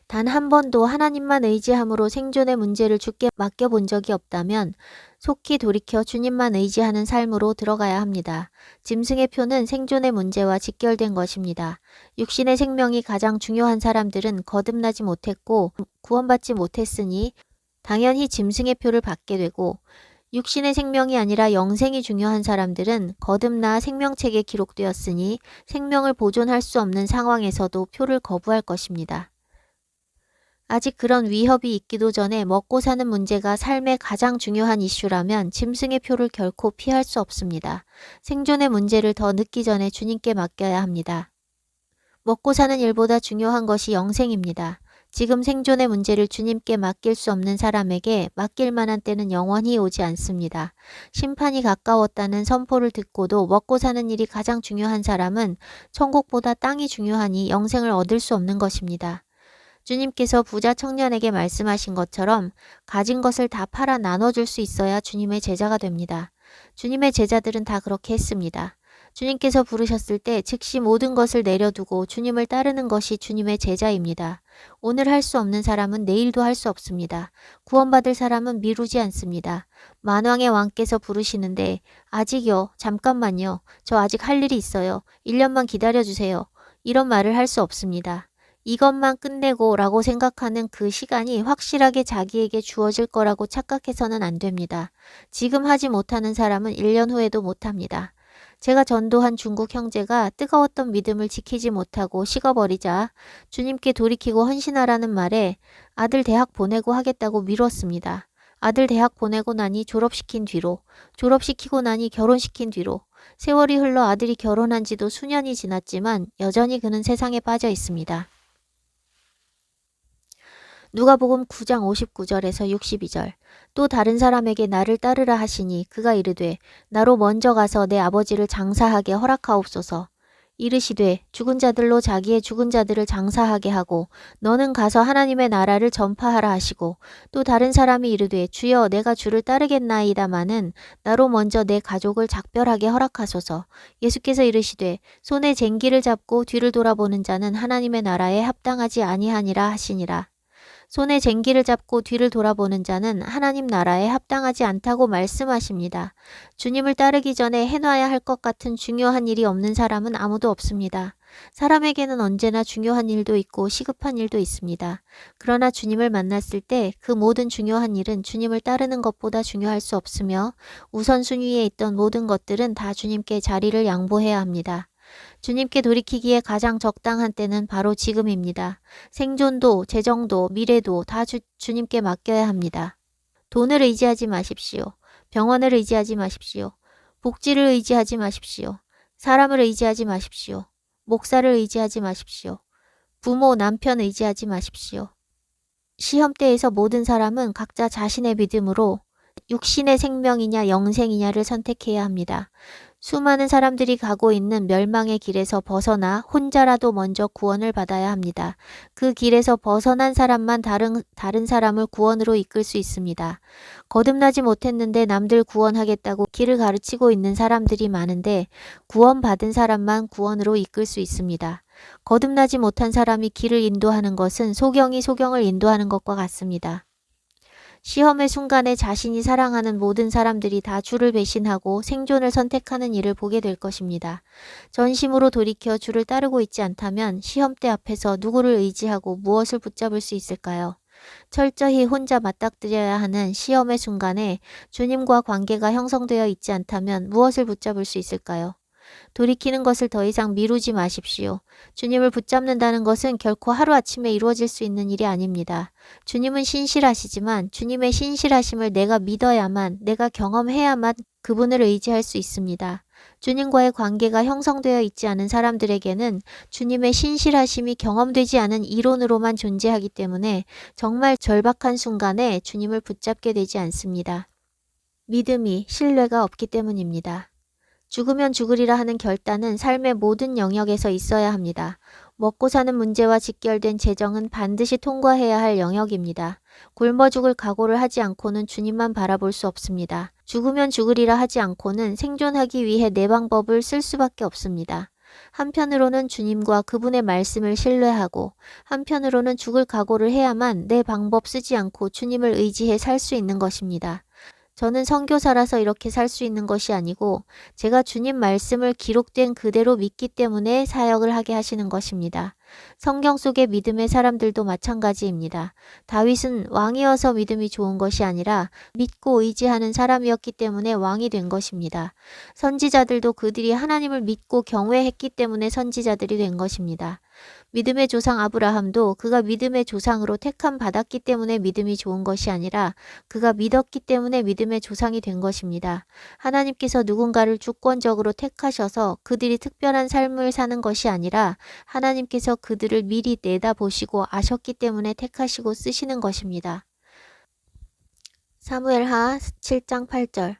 단 한 번도 하나님만 의지함으로 생존의 문제를 주께 맡겨본 적이 없다면 속히 돌이켜 주님만 의지하는 삶으로 들어가야 합니다. 짐승의 표는 생존의 문제와 직결된 것입니다. 육신의 생명이 가장 중요한 사람들은 거듭나지 못했고 구원받지 못했으니 당연히 짐승의 표를 받게 되고 육신의 생명이 아니라 영생이 중요한 사람들은 거듭나 생명책에 기록되었으니 생명을 보존할 수 없는 상황에서도 표를 거부할 것입니다. 아직 그런 위협이 있기도 전에 먹고 사는 문제가 삶의 가장 중요한 이슈라면 짐승의 표를 결코 피할 수 없습니다. 생존의 문제를 더 늦기 전에 주님께 맡겨야 합니다. 먹고 사는 일보다 중요한 것이 영생입니다. 지금 생존의 문제를 주님께 맡길 수 없는 사람에게 맡길 만한 때는 영원히 오지 않습니다. 심판이 가까웠다는 선포를 듣고도 먹고 사는 일이 가장 중요한 사람은 천국보다 땅이 중요하니 영생을 얻을 수 없는 것입니다. 주님께서 부자 청년에게 말씀하신 것처럼 가진 것을 다 팔아 나눠줄 수 있어야 주님의 제자가 됩니다. 주님의 제자들은 다 그렇게 했습니다. 주님께서 부르셨을 때 즉시 모든 것을 내려두고 주님을 따르는 것이 주님의 제자입니다. 오늘 할 수 없는 사람은 내일도 할 수 없습니다. 구원받을 사람은 미루지 않습니다. 만왕의 왕께서 부르시는데 아직요, 잠깐만요, 저 아직 할 일이 있어요, 1년만 기다려주세요, 이런 말을 할 수 없습니다. 이것만 끝내고 라고 생각하는 그 시간이 확실하게 자기에게 주어질 거라고 착각해서는 안 됩니다. 지금 하지 못하는 사람은 1년 후에도 못합니다. 제가 전도한 중국 형제가 뜨거웠던 믿음을 지키지 못하고 식어버리자 주님께 돌이키고 헌신하라는 말에 아들 대학 보내고 하겠다고 미뤘습니다. 아들 대학 보내고 나니 졸업시킨 뒤로, 졸업시키고 나니 결혼시킨 뒤로, 세월이 흘러 아들이 결혼한 지도 수년이 지났지만 여전히 그는 세상에 빠져 있습니다. 누가복음 9장 59절에서 62절. 또 다른 사람에게 나를 따르라 하시니 그가 이르되 나로 먼저 가서 내 아버지를 장사하게 허락하옵소서. 이르시되 죽은 자들로 자기의 죽은 자들을 장사하게 하고 너는 가서 하나님의 나라를 전파하라 하시고, 또 다른 사람이 이르되 주여 내가 주를 따르겠나이다마는 나로 먼저 내 가족을 작별하게 허락하소서. 예수께서 이르시되 손에 쟁기를 잡고 뒤를 돌아보는 자는 하나님의 나라에 합당하지 아니하니라 하시니라. 손에 쟁기를 잡고 뒤를 돌아보는 자는 하나님 나라에 합당하지 않다고 말씀하십니다. 주님을 따르기 전에 해놔야 할 것 같은 중요한 일이 없는 사람은 아무도 없습니다. 사람에게는 언제나 중요한 일도 있고 시급한 일도 있습니다. 그러나 주님을 만났을 때 그 모든 중요한 일은 주님을 따르는 것보다 중요할 수 없으며 우선순위에 있던 모든 것들은 다 주님께 자리를 양보해야 합니다. 주님께 돌이키기에 가장 적당한 때는 바로 지금입니다. 생존도, 재정도, 미래도 다 주님께 맡겨야 합니다. 돈을 의지하지 마십시오. 병원을 의지하지 마십시오. 복지를 의지하지 마십시오. 사람을 의지하지 마십시오. 목사를 의지하지 마십시오. 부모, 남편 의지하지 마십시오. 시험대에서 모든 사람은 각자 자신의 믿음으로 육신의 생명이냐 영생이냐를 선택해야 합니다. 수많은 사람들이 가고 있는 멸망의 길에서 벗어나 혼자라도 먼저 구원을 받아야 합니다. 그 길에서 벗어난 사람만 다른 사람을 구원으로 이끌 수 있습니다. 거듭나지 못했는데 남들 구원하겠다고 길을 가르치고 있는 사람들이 많은데 구원받은 사람만 구원으로 이끌 수 있습니다. 거듭나지 못한 사람이 길을 인도하는 것은 소경이 소경을 인도하는 것과 같습니다. 시험의 순간에 자신이 사랑하는 모든 사람들이 다 주를 배신하고 생존을 선택하는 일을 보게 될 것입니다. 전심으로 돌이켜 주를 따르고 있지 않다면 시험대 앞에서 누구를 의지하고 무엇을 붙잡을 수 있을까요? 철저히 혼자 맞닥뜨려야 하는 시험의 순간에 주님과 관계가 형성되어 있지 않다면 무엇을 붙잡을 수 있을까요? 돌이키는 것을 더 이상 미루지 마십시오. 주님을 붙잡는다는 것은 결코 하루아침에 이루어질 수 있는 일이 아닙니다. 주님은 신실하시지만 주님의 신실하심을 내가 믿어야만, 내가 경험해야만 그분을 의지할 수 있습니다. 주님과의 관계가 형성되어 있지 않은 사람들에게는 주님의 신실하심이 경험되지 않은 이론으로만 존재하기 때문에 정말 절박한 순간에 주님을 붙잡게 되지 않습니다. 믿음이, 신뢰가 없기 때문입니다. 죽으면 죽으리라 하는 결단은 삶의 모든 영역에서 있어야 합니다. 먹고 사는 문제와 직결된 재정은 반드시 통과해야 할 영역입니다. 굶어 죽을 각오를 하지 않고는 주님만 바라볼 수 없습니다. 죽으면 죽으리라 하지 않고는 생존하기 위해 내 방법을 쓸 수밖에 없습니다. 한편으로는 주님과 그분의 말씀을 신뢰하고 한편으로는 죽을 각오를 해야만 내 방법 쓰지 않고 주님을 의지해 살 수 있는 것입니다. 저는 선교사라서 이렇게 살 수 있는 것이 아니고 제가 주님 말씀을 기록된 그대로 믿기 때문에 사역을 하게 하시는 것입니다. 성경 속의 믿음의 사람들도 마찬가지입니다. 다윗은 왕이어서 믿음이 좋은 것이 아니라 믿고 의지하는 사람이었기 때문에 왕이 된 것입니다. 선지자들도 그들이 하나님을 믿고 경외했기 때문에 선지자들이 된 것입니다. 믿음의 조상 아브라함도 그가 믿음의 조상으로 택함 받았기 때문에 믿음이 좋은 것이 아니라 그가 믿었기 때문에 믿음의 조상이 된 것입니다. 하나님께서 누군가를 주권적으로 택하셔서 그들이 특별한 삶을 사는 것이 아니라 하나님께서 그들을 미리 내다보시고 아셨기 때문에 택하시고 쓰시는 것입니다. 사무엘하 7장 8절.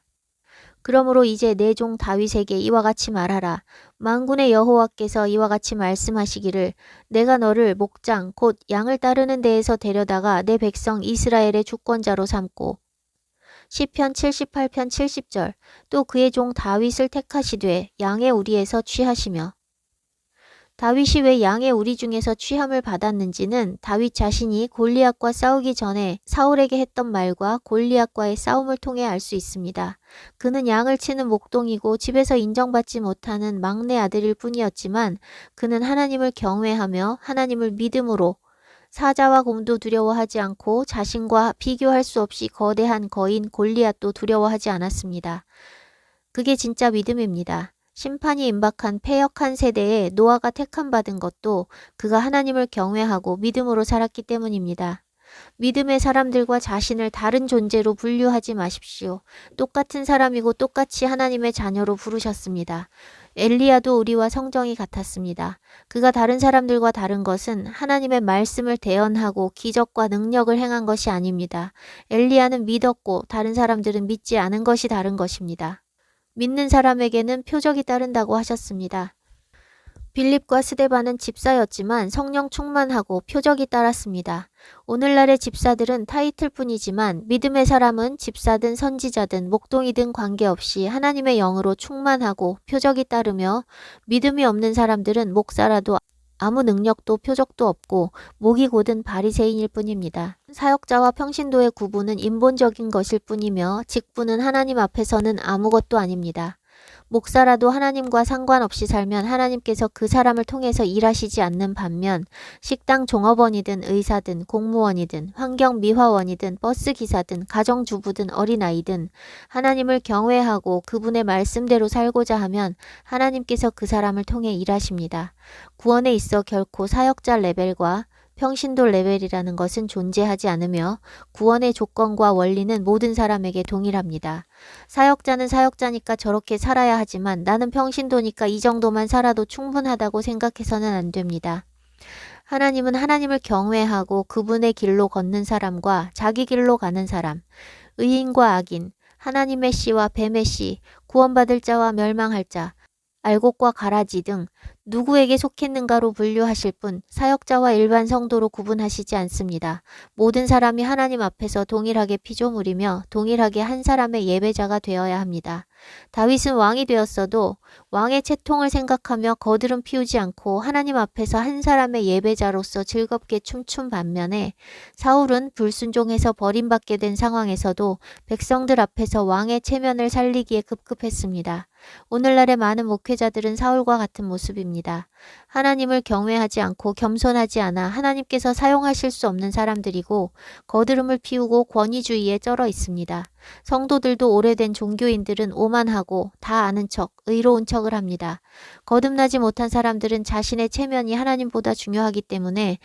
그러므로 이제 내 종 다윗에게 이와 같이 말하라. 만군의 여호와께서 이와 같이 말씀하시기를 내가 너를 목장 곧 양을 따르는 데에서 데려다가 내 백성 이스라엘의 주권자로 삼고 시편 78편 70절. 또 그의 종 다윗을 택하시되 양의 우리에서 취하시며. 다윗이 왜 양의 우리 중에서 취함을 받았는지는 다윗 자신이 골리앗과 싸우기 전에 사울에게 했던 말과 골리앗과의 싸움을 통해 알 수 있습니다. 그는 양을 치는 목동이고 집에서 인정받지 못하는 막내 아들일 뿐이었지만 그는 하나님을 경외하며 하나님을 믿음으로 사자와 곰도 두려워하지 않고 자신과 비교할 수 없이 거대한 거인 골리앗도 두려워하지 않았습니다. 그게 진짜 믿음입니다. 심판이 임박한 패역한 세대에 노아가 택함받은 것도 그가 하나님을 경외하고 믿음으로 살았기 때문입니다. 믿음의 사람들과 자신을 다른 존재로 분류하지 마십시오. 똑같은 사람이고 똑같이 하나님의 자녀로 부르셨습니다. 엘리야도 우리와 성정이 같았습니다. 그가 다른 사람들과 다른 것은 하나님의 말씀을 대언하고 기적과 능력을 행한 것이 아닙니다. 엘리야는 믿었고 다른 사람들은 믿지 않은 것이 다른 것입니다. 믿는 사람에게는 표적이 따른다고 하셨습니다. 빌립과 스데반은 집사였지만 성령 충만하고 표적이 따랐습니다. 오늘날의 집사들은 타이틀뿐이지만 믿음의 사람은 집사든 선지자든 목동이든 관계없이 하나님의 영으로 충만하고 표적이 따르며 믿음이 없는 사람들은 목사라도 아무 능력도 표적도 없고 목이 곧은 바리새인일 뿐입니다. 사역자와 평신도의 구분은 인본적인 것일 뿐이며 직분은 하나님 앞에서는 아무것도 아닙니다. 목사라도 하나님과 상관없이 살면 하나님께서 그 사람을 통해서 일하시지 않는 반면 식당 종업원이든 의사든 공무원이든 환경미화원이든 버스기사든 가정주부든 어린아이든 하나님을 경외하고 그분의 말씀대로 살고자 하면 하나님께서 그 사람을 통해 일하십니다. 구원에 있어 결코 사역자 레벨과 평신도 레벨이라는 것은 존재하지 않으며 구원의 조건과 원리는 모든 사람에게 동일합니다. 사역자는 사역자니까 저렇게 살아야 하지만 나는 평신도니까 이 정도만 살아도 충분하다고 생각해서는 안 됩니다. 하나님은 하나님을 경외하고 그분의 길로 걷는 사람과 자기 길로 가는 사람, 의인과 악인, 하나님의 씨와 뱀의 씨, 구원받을 자와 멸망할 자, 알곡과 가라지 등 누구에게 속했는가로 분류하실 뿐 사역자와 일반 성도로 구분하시지 않습니다. 모든 사람이 하나님 앞에서 동일하게 피조물이며 동일하게 한 사람의 예배자가 되어야 합니다. 다윗은 왕이 되었어도 왕의 채통을 생각하며 거드름 피우지 않고 하나님 앞에서 한 사람의 예배자로서 즐겁게 춤춘 반면에 사울은 불순종해서 버림받게 된 상황에서도 백성들 앞에서 왕의 체면을 살리기에 급급했습니다. 오늘날의 많은 목회자들은 사울과 같은 모습입니다. 하나님을 경외하지 않고 겸손하지 않아 하나님께서 사용하실 수 없는 사람들이고 거드름을 피우고 권위주의에 쩔어 있습니다. 성도들도 오래된 종교인들은 오만하고 다 아는 척, 의로운 척을 합니다. 거듭나지 못한 사람들은 자신의 체면이 하나님보다 중요하기 때문에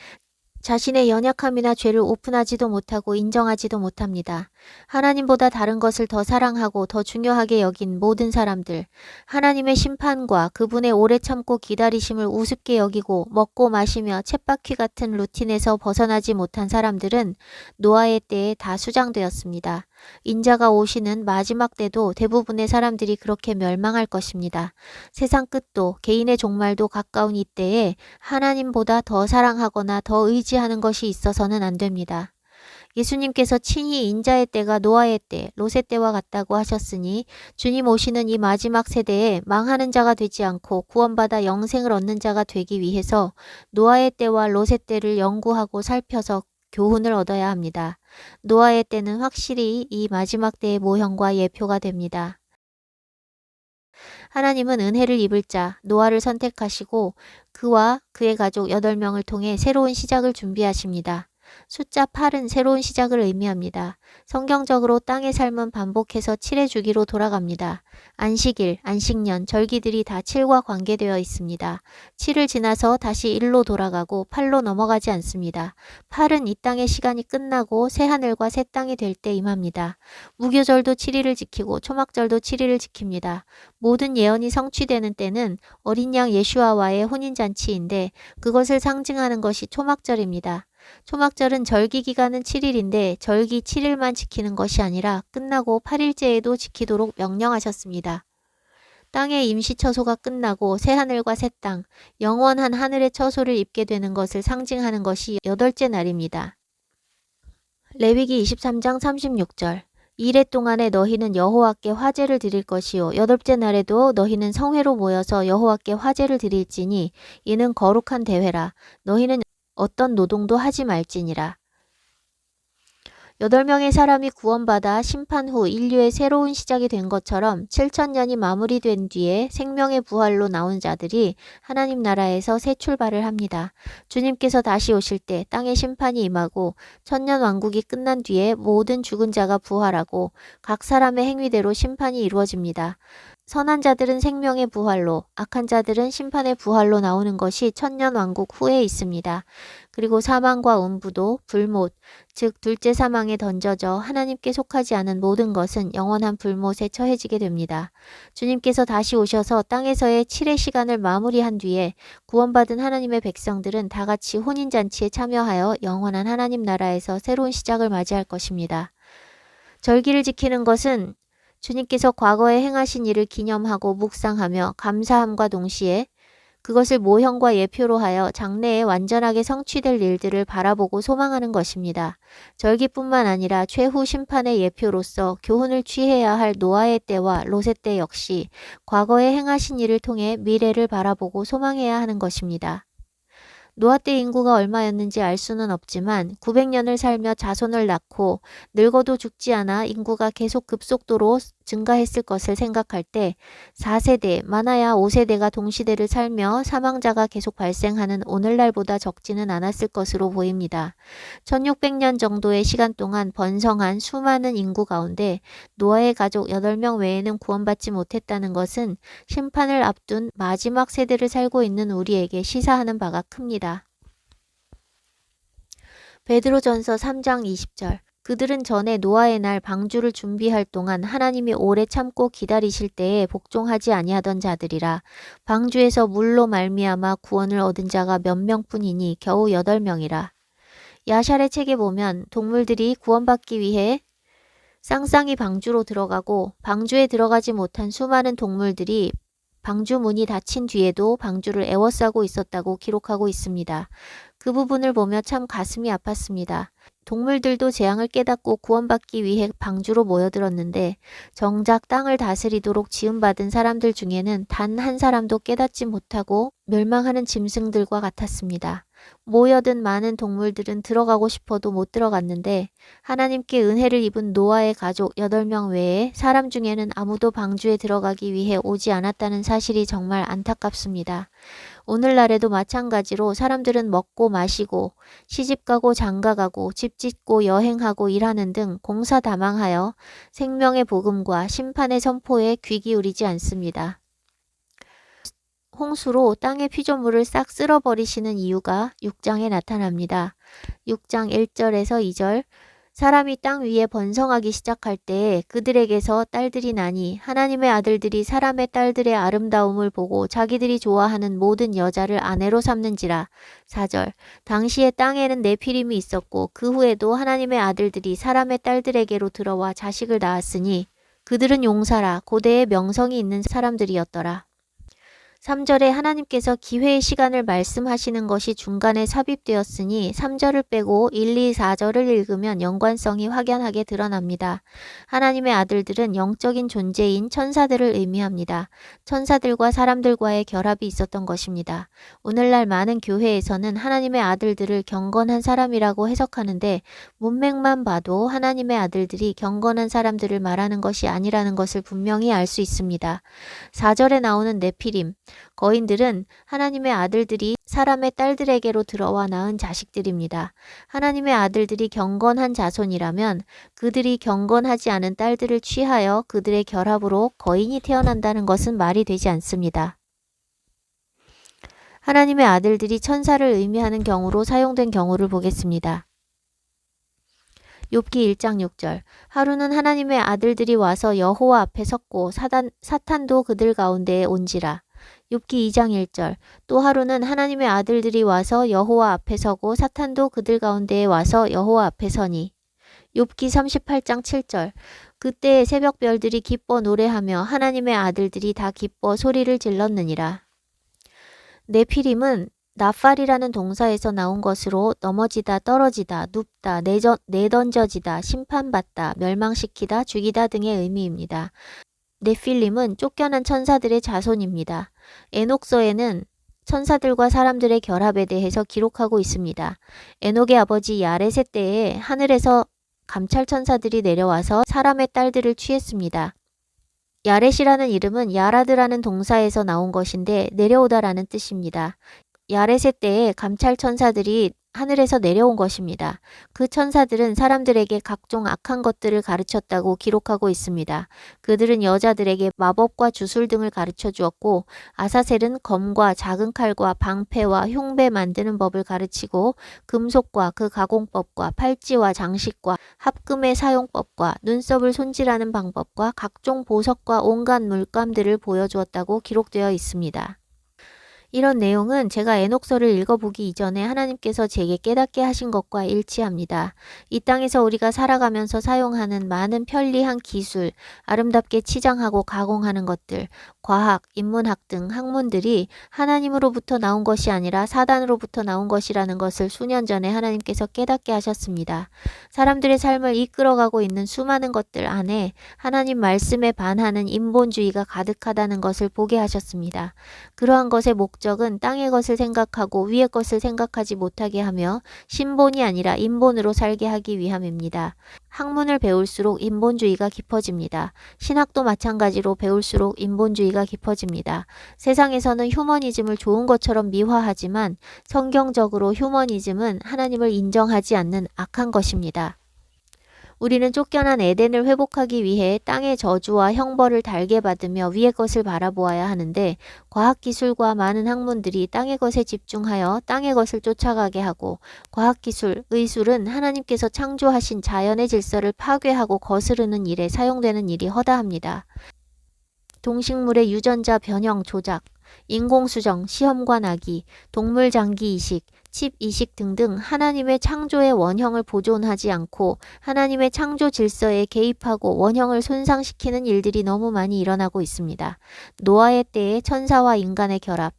자신의 연약함이나 죄를 오픈하지도 못하고 인정하지도 못합니다. 하나님보다 다른 것을 더 사랑하고 더 중요하게 여긴 모든 사람들, 하나님의 심판과 그분의 오래 참고 기다리심을 우습게 여기고 먹고 마시며 쳇바퀴 같은 루틴에서 벗어나지 못한 사람들은 노아의 때에 다 수장되었습니다. 인자가 오시는 마지막 때도 대부분의 사람들이 그렇게 멸망할 것입니다. 세상 끝도 개인의 종말도 가까운 이때에 하나님보다 더 사랑하거나 더 의지하는 것이 있어서는 안 됩니다. 예수님께서 친히 인자의 때가 노아의 때, 롯의 때와 같다고 하셨으니 주님 오시는 이 마지막 세대에 망하는 자가 되지 않고 구원받아 영생을 얻는 자가 되기 위해서 노아의 때와 롯의 때를 연구하고 살펴서 교훈을 얻어야 합니다. 노아의 때는 확실히 이 마지막 때의 모형과 예표가 됩니다. 하나님은 은혜를 입을 자 노아를 선택하시고 그와 그의 가족 8명을 통해 새로운 시작을 준비하십니다. 숫자 8은 새로운 시작을 의미합니다. 성경적으로 땅의 삶은 반복해서 7의 주기로 돌아갑니다. 안식일, 안식년, 절기들이 다 7과 관계되어 있습니다. 7을 지나서 다시 1로 돌아가고 8로 넘어가지 않습니다. 8은 이 땅의 시간이 끝나고 새 하늘과 새 땅이 될 때 임합니다. 무교절도 7일을 지키고 초막절도 7일을 지킵니다. 모든 예언이 성취되는 때는 어린 양 예슈아와의 혼인잔치인데 그것을 상징하는 것이 초막절입니다. 초막절은 절기 기간은 7일인데 절기 7일만 지키는 것이 아니라 끝나고 8일째에도 지키도록 명령하셨습니다. 땅의 임시 처소가 끝나고 새 하늘과 새 땅, 영원한 하늘의 처소를 입게 되는 것을 상징하는 것이 8째 날입니다. 레위기 23장 36절 이레 동안에 너희는 여호와께 화제를 드릴 것이요 8째 날에도 너희는 성회로 모여서 여호와께 화제를 드릴지니 이는 거룩한 대회라 너희는 어떤 노동도 하지 말지니라. 8명의 사람이 구원받아 심판 후 인류의 새로운 시작이 된 것처럼 7천년이 마무리된 뒤에 생명의 부활로 나온 자들이 하나님 나라에서 새 출발을 합니다. 주님께서 다시 오실 때 땅의 심판이 임하고 천년 왕국이 끝난 뒤에 모든 죽은 자가 부활하고 각 사람의 행위대로 심판이 이루어집니다. 선한 자들은 생명의 부활로, 악한 자들은 심판의 부활로 나오는 것이 천년 왕국 후에 있습니다. 그리고 사망과 음부도 불못, 즉 둘째 사망에 던져져 하나님께 속하지 않은 모든 것은 영원한 불못에 처해지게 됩니다. 주님께서 다시 오셔서 땅에서의 7의 시간을 마무리한 뒤에 구원받은 하나님의 백성들은 다 같이 혼인잔치에 참여하여 영원한 하나님 나라에서 새로운 시작을 맞이할 것입니다. 절기를 지키는 것은 주님께서 과거에 행하신 일을 기념하고 묵상하며 감사함과 동시에 그것을 모형과 예표로 하여 장래에 완전하게 성취될 일들을 바라보고 소망하는 것입니다. 절기뿐만 아니라 최후 심판의 예표로서 교훈을 취해야 할 노아의 때와 롯의 때 역시 과거에 행하신 일을 통해 미래를 바라보고 소망해야 하는 것입니다. 노아 때 인구가 얼마였는지 알 수는 없지만 900년을 살며 자손을 낳고 늙어도 죽지 않아 인구가 계속 급속도로 증가했을 것을 생각할 때 4세대, 많아야 5세대가 동시대를 살며 사망자가 계속 발생하는 오늘날보다 적지는 않았을 것으로 보입니다. 1600년 정도의 시간 동안 번성한 수많은 인구 가운데 노아의 가족 8명 외에는 구원받지 못했다는 것은 심판을 앞둔 마지막 세대를 살고 있는 우리에게 시사하는 바가 큽니다. 베드로전서 3장 20절 그들은 전에 노아의 날 방주를 준비할 동안 하나님이 오래 참고 기다리실 때에 복종하지 아니하던 자들이라. 방주에서 물로 말미암아 구원을 얻은 자가 몇 명뿐이니 겨우 8명이라. 야샬의 책에 보면 동물들이 구원받기 위해 쌍쌍이 방주로 들어가고 방주에 들어가지 못한 수많은 동물들이 방주 문이 닫힌 뒤에도 방주를 에워싸고 있었다고 기록하고 있습니다. 그 부분을 보며 참 가슴이 아팠습니다. 동물들도 재앙을 깨닫고 구원받기 위해 방주로 모여들었는데 정작 땅을 다스리도록 지음받은 사람들 중에는 단 한 사람도 깨닫지 못하고 멸망하는 짐승들과 같았습니다. 모여든 많은 동물들은 들어가고 싶어도 못 들어갔는데 하나님께 은혜를 입은 노아의 가족 8명 외에 사람 중에는 아무도 방주에 들어가기 위해 오지 않았다는 사실이 정말 안타깝습니다. 오늘날에도 마찬가지로 사람들은 먹고 마시고 시집가고 장가가고 집 짓고 여행하고 일하는 등 공사다망하여 생명의 복음과 심판의 선포에 귀 기울이지 않습니다. 홍수로 땅의 피조물을 싹 쓸어버리시는 이유가 6장에 나타납니다. 6장 1절에서 2절 사람이 땅 위에 번성하기 시작할 때 그들에게서 딸들이 나니 하나님의 아들들이 사람의 딸들의 아름다움을 보고 자기들이 좋아하는 모든 여자를 아내로 삼는지라. 4절 당시에 땅에는 네피림이 있었고 그 후에도 하나님의 아들들이 사람의 딸들에게로 들어와 자식을 낳았으니 그들은 용사라 고대의 명성이 있는 사람들이었더라. 3절에 하나님께서 기회의 시간을 말씀하시는 것이 중간에 삽입되었으니 3절을 빼고 1, 2, 4절을 읽으면 연관성이 확연하게 드러납니다. 하나님의 아들들은 영적인 존재인 천사들을 의미합니다. 천사들과 사람들과의 결합이 있었던 것입니다. 오늘날 많은 교회에서는 하나님의 아들들을 경건한 사람이라고 해석하는데 문맥만 봐도 하나님의 아들들이 경건한 사람들을 말하는 것이 아니라는 것을 분명히 알 수 있습니다. 4절에 나오는 네피림, 거인들은 하나님의 아들들이 사람의 딸들에게로 들어와 낳은 자식들입니다. 하나님의 아들들이 경건한 자손이라면 그들이 경건하지 않은 딸들을 취하여 그들의 결합으로 거인이 태어난다는 것은 말이 되지 않습니다. 하나님의 아들들이 천사를 의미하는 경우로 사용된 경우를 보겠습니다. 욥기 1장 6절. 하루는 하나님의 아들들이 와서 여호와 앞에 섰고 사탄도 그들 가운데에 온지라. 욥기 2장 1절. 또 하루는 하나님의 아들들이 와서 여호와 앞에 서고 사탄도 그들 가운데에 와서 여호와 앞에 서니. 욥기 38장 7절. 그때 새벽별들이 기뻐 노래하며 하나님의 아들들이 다 기뻐 소리를 질렀느니라. 네피림은 나팔이라는 동사에서 나온 것으로 넘어지다, 떨어지다, 눕다, 내던져지다, 심판받다, 멸망시키다, 죽이다 등의 의미입니다. 네필림은 쫓겨난 천사들의 자손입니다. 에녹서에는 천사들과 사람들의 결합에 대해서 기록하고 있습니다. 에녹의 아버지 야렛의 때에 하늘에서 감찰 천사들이 내려와서 사람의 딸들을 취했습니다. 야렛이라는 이름은 야라드라는 동사에서 나온 것인데 내려오다라는 뜻입니다. 야렛의 때에 감찰 천사들이 하늘에서 내려온 것입니다. 그 천사들은 사람들에게 각종 악한 것들을 가르쳤다고 기록하고 있습니다. 그들은 여자들에게 마법과 주술 등을 가르쳐 주었고 아사셀은 검과 작은 칼과 방패와 흉배 만드는 법을 가르치고 금속과 그 가공법과 팔찌와 장식과 합금의 사용법과 눈썹을 손질하는 방법과 각종 보석과 온갖 물감들을 보여주었다고 기록되어 있습니다. 이런 내용은 제가 에녹서를 읽어보기 이전에 하나님께서 제게 깨닫게 하신 것과 일치합니다. 이 땅에서 우리가 살아가면서 사용하는 많은 편리한 기술, 아름답게 치장하고 가공하는 것들, 과학, 인문학 등 학문들이 하나님으로부터 나온 것이 아니라 사단으로부터 나온 것이라는 것을 수년 전에 하나님께서 깨닫게 하셨습니다. 사람들의 삶을 이끌어가고 있는 수많은 것들 안에 하나님 말씀에 반하는 인본주의가 가득하다는 것을 보게 하셨습니다. 그러한 것의 목적은 땅의 것을 생각하고 위의 것을 생각하지 못하게 하며 신본이 아니라 인본으로 살게 하기 위함입니다. 학문을 배울수록 인본주의가 깊어집니다. 신학도 마찬가지로 배울수록 인본주의가 깊어집니다. 세상에서는 휴머니즘을 좋은 것처럼 미화하지만 성경적으로 휴머니즘은 하나님을 인정하지 않는 악한 것입니다. 우리는 쫓겨난 에덴을 회복하기 위해 땅의 저주와 형벌을 달게 받으며 위의 것을 바라보아야 하는데 과학기술과 많은 학문들이 땅의 것에 집중하여 땅의 것을 쫓아가게 하고 과학기술, 의술은 하나님께서 창조하신 자연의 질서를 파괴하고 거스르는 일에 사용되는 일이 허다합니다. 동식물의 유전자 변형 조작, 인공수정, 시험과 나기, 동물 장기 이식, 칩 이식 등등 하나님의 창조의 원형을 보존하지 않고 하나님의 창조 질서에 개입하고 원형을 손상시키는 일들이 너무 많이 일어나고 있습니다. 노아의 때에 천사와 인간의 결합,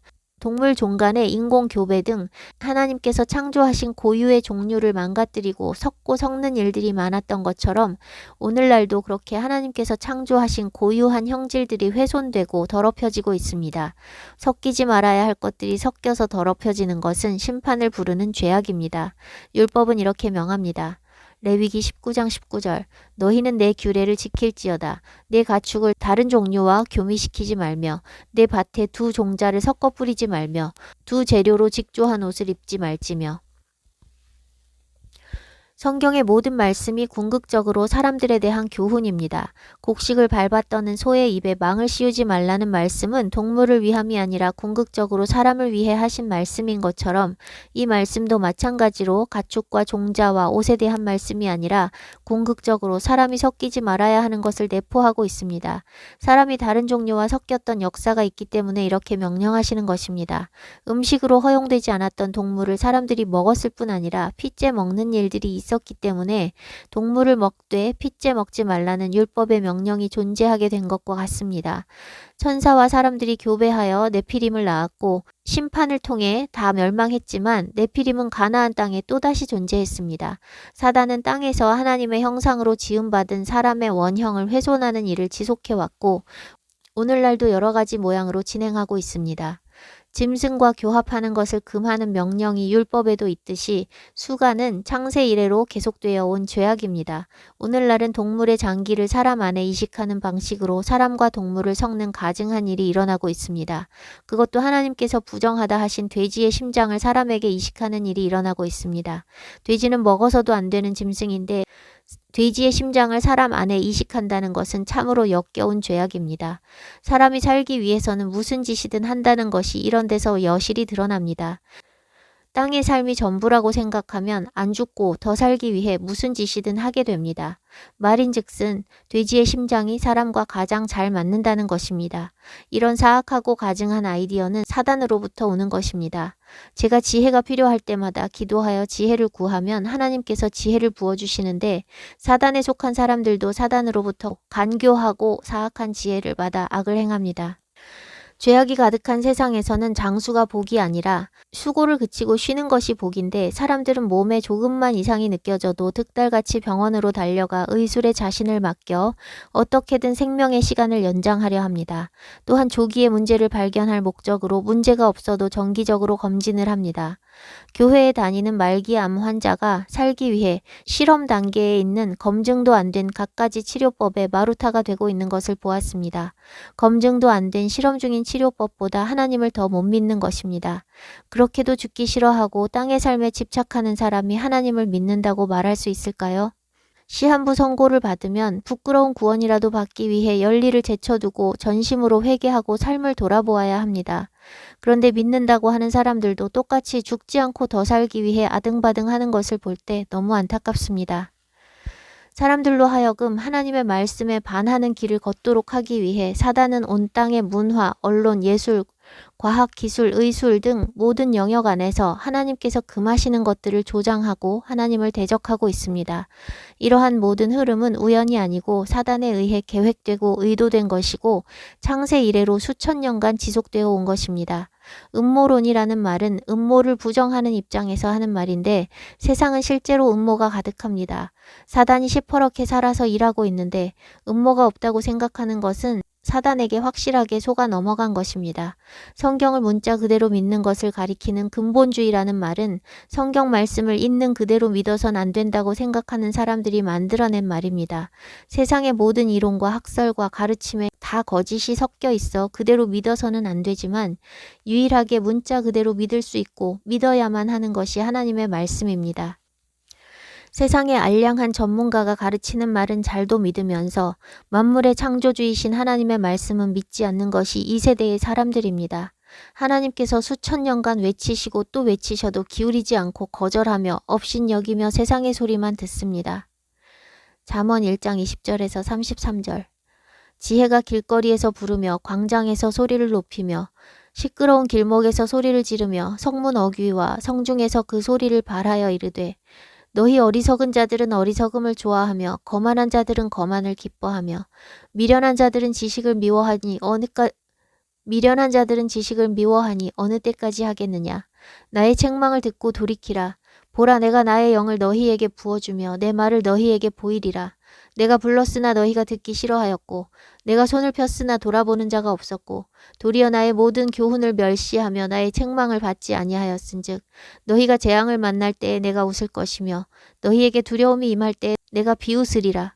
동물 종간의 인공 교배 등 하나님께서 창조하신 고유의 종류를 망가뜨리고 섞고 섞는 일들이 많았던 것처럼 오늘날도 그렇게 하나님께서 창조하신 고유한 형질들이 훼손되고 더럽혀지고 있습니다. 섞이지 말아야 할 것들이 섞여서 더럽혀지는 것은 심판을 부르는 죄악입니다. 율법은 이렇게 명합니다. 레위기 19장 19절. 너희는 내 규례를 지킬지어다. 내 가축을 다른 종류와 교미시키지 말며 내 밭에 두 종자를 섞어 뿌리지 말며 두 재료로 직조한 옷을 입지 말지며. 성경의 모든 말씀이 궁극적으로 사람들에 대한 교훈입니다. 곡식을 밟아 떠는 소의 입에 망을 씌우지 말라는 말씀은 동물을 위함이 아니라 궁극적으로 사람을 위해 하신 말씀인 것처럼 이 말씀도 마찬가지로 가축과 종자와 옷에 대한 말씀이 아니라 궁극적으로 사람이 섞이지 말아야 하는 것을 내포하고 있습니다. 사람이 다른 종류와 섞였던 역사가 있기 때문에 이렇게 명령하시는 것입니다. 음식으로 허용되지 않았던 동물을 사람들이 먹었을 뿐 아니라 피째 먹는 일들이 있었습니다. 있었기 때문에 동물을 먹되 핏째 먹지 말라는 율법의 명령이 존재하게 된 것과 같습니다. 천사와 사람들이 교배하여 네피림을 낳았고 심판을 통해 다 멸망했지만 네피림은 가나안 땅에 또다시 존재했습니다. 사단은 땅에서 하나님의 형상으로 지음받은 사람의 원형을 훼손하는 일을 지속해왔고 오늘날도 여러 가지 모양으로 진행하고 있습니다. 짐승과 교합하는 것을 금하는 명령이 율법에도 있듯이 수가는 창세 이래로 계속되어 온 죄악입니다. 오늘날은 동물의 장기를 사람 안에 이식하는 방식으로 사람과 동물을 섞는 가증한 일이 일어나고 있습니다. 그것도 하나님께서 부정하다 하신 돼지의 심장을 사람에게 이식하는 일이 일어나고 있습니다. 돼지는 먹어서도 안 되는 짐승인데 돼지의 심장을 사람 안에 이식한다는 것은 참으로 역겨운 죄악입니다. 사람이 살기 위해서는 무슨 짓이든 한다는 것이 이런 데서 여실히 드러납니다. 땅의 삶이 전부라고 생각하면 안 죽고 더 살기 위해 무슨 짓이든 하게 됩니다. 말인즉슨 돼지의 심장이 사람과 가장 잘 맞는다는 것입니다. 이런 사악하고 가증한 아이디어는 사단으로부터 오는 것입니다. 제가 지혜가 필요할 때마다 기도하여 지혜를 구하면 하나님께서 지혜를 부어주시는데 사단에 속한 사람들도 사단으로부터 간교하고 사악한 지혜를 받아 악을 행합니다. 죄악이 가득한 세상에서는 장수가 복이 아니라 수고를 그치고 쉬는 것이 복인데 사람들은 몸에 조금만 이상이 느껴져도 득달같이 병원으로 달려가 의술에 자신을 맡겨 어떻게든 생명의 시간을 연장하려 합니다. 또한 조기에 문제를 발견할 목적으로 문제가 없어도 정기적으로 검진을 합니다. 교회에 다니는 말기암 환자가 살기 위해 실험 단계에 있는 검증도 안 된 갖가지 치료법에 마루타가 되고 있는 것을 보았습니다. 검증도 안 된 실험 중인 치료법보다 하나님을 더 못 믿는 것입니다. 그렇게도 죽기 싫어하고 땅의 삶에 집착하는 사람이 하나님을 믿는다고 말할 수 있을까요? 시한부 선고를 받으면 부끄러운 구원이라도 받기 위해 열리를 제쳐두고 전심으로 회개하고 삶을 돌아보아야 합니다. 그런데 믿는다고 하는 사람들도 똑같이 죽지 않고 더 살기 위해 아등바등하는 것을 볼 때 너무 안타깝습니다. 사람들로 하여금 하나님의 말씀에 반하는 길을 걷도록 하기 위해 사단은 온 땅의 문화, 언론, 예술, 과학, 기술, 의술 등 모든 영역 안에서 하나님께서 금하시는 것들을 조장하고 하나님을 대적하고 있습니다. 이러한 모든 흐름은 우연이 아니고 사단에 의해 계획되고 의도된 것이고 창세 이래로 수천 년간 지속되어 온 것입니다. 음모론이라는 말은 음모를 부정하는 입장에서 하는 말인데 세상은 실제로 음모가 가득합니다. 사단이 시퍼렇게 살아서 일하고 있는데 음모가 없다고 생각하는 것은 사단에게 확실하게 속아 넘어간 것입니다. 성경을 문자 그대로 믿는 것을 가리키는 근본주의라는 말은 성경 말씀을 있는 그대로 믿어선 안 된다고 생각하는 사람들이 만들어낸 말입니다. 세상의 모든 이론과 학설과 가르침에 다 거짓이 섞여 있어 그대로 믿어서는 안 되지만 유일하게 문자 그대로 믿을 수 있고 믿어야만 하는 것이 하나님의 말씀입니다. 세상의 알량한 전문가가 가르치는 말은 잘도 믿으면서 만물의 창조주이신 하나님의 말씀은 믿지 않는 것이 이 세대의 사람들입니다. 하나님께서 수천 년간 외치시고 또 외치셔도 기울이지 않고 거절하며 업신여기며 세상의 소리만 듣습니다. 잠언 1장 20절에서 33절. 지혜가 길거리에서 부르며 광장에서 소리를 높이며 시끄러운 길목에서 소리를 지르며 성문 어귀와 성중에서 그 소리를 발하여 이르되 너희 어리석은 자들은 어리석음을 좋아하며 거만한 자들은 거만을 기뻐하며 미련한 자들은 지식을 미워하니 어느 때까지 하겠느냐. 나의 책망을 듣고 돌이키라. 보라, 내가 나의 영을 너희에게 부어주며 내 말을 너희에게 보이리라. 내가 불렀으나 너희가 듣기 싫어하였고 내가 손을 폈으나 돌아보는 자가 없었고 도리어 나의 모든 교훈을 멸시하며 나의 책망을 받지 아니하였은즉 너희가 재앙을 만날 때에 내가 웃을 것이며 너희에게 두려움이 임할 때에 내가 비웃으리라.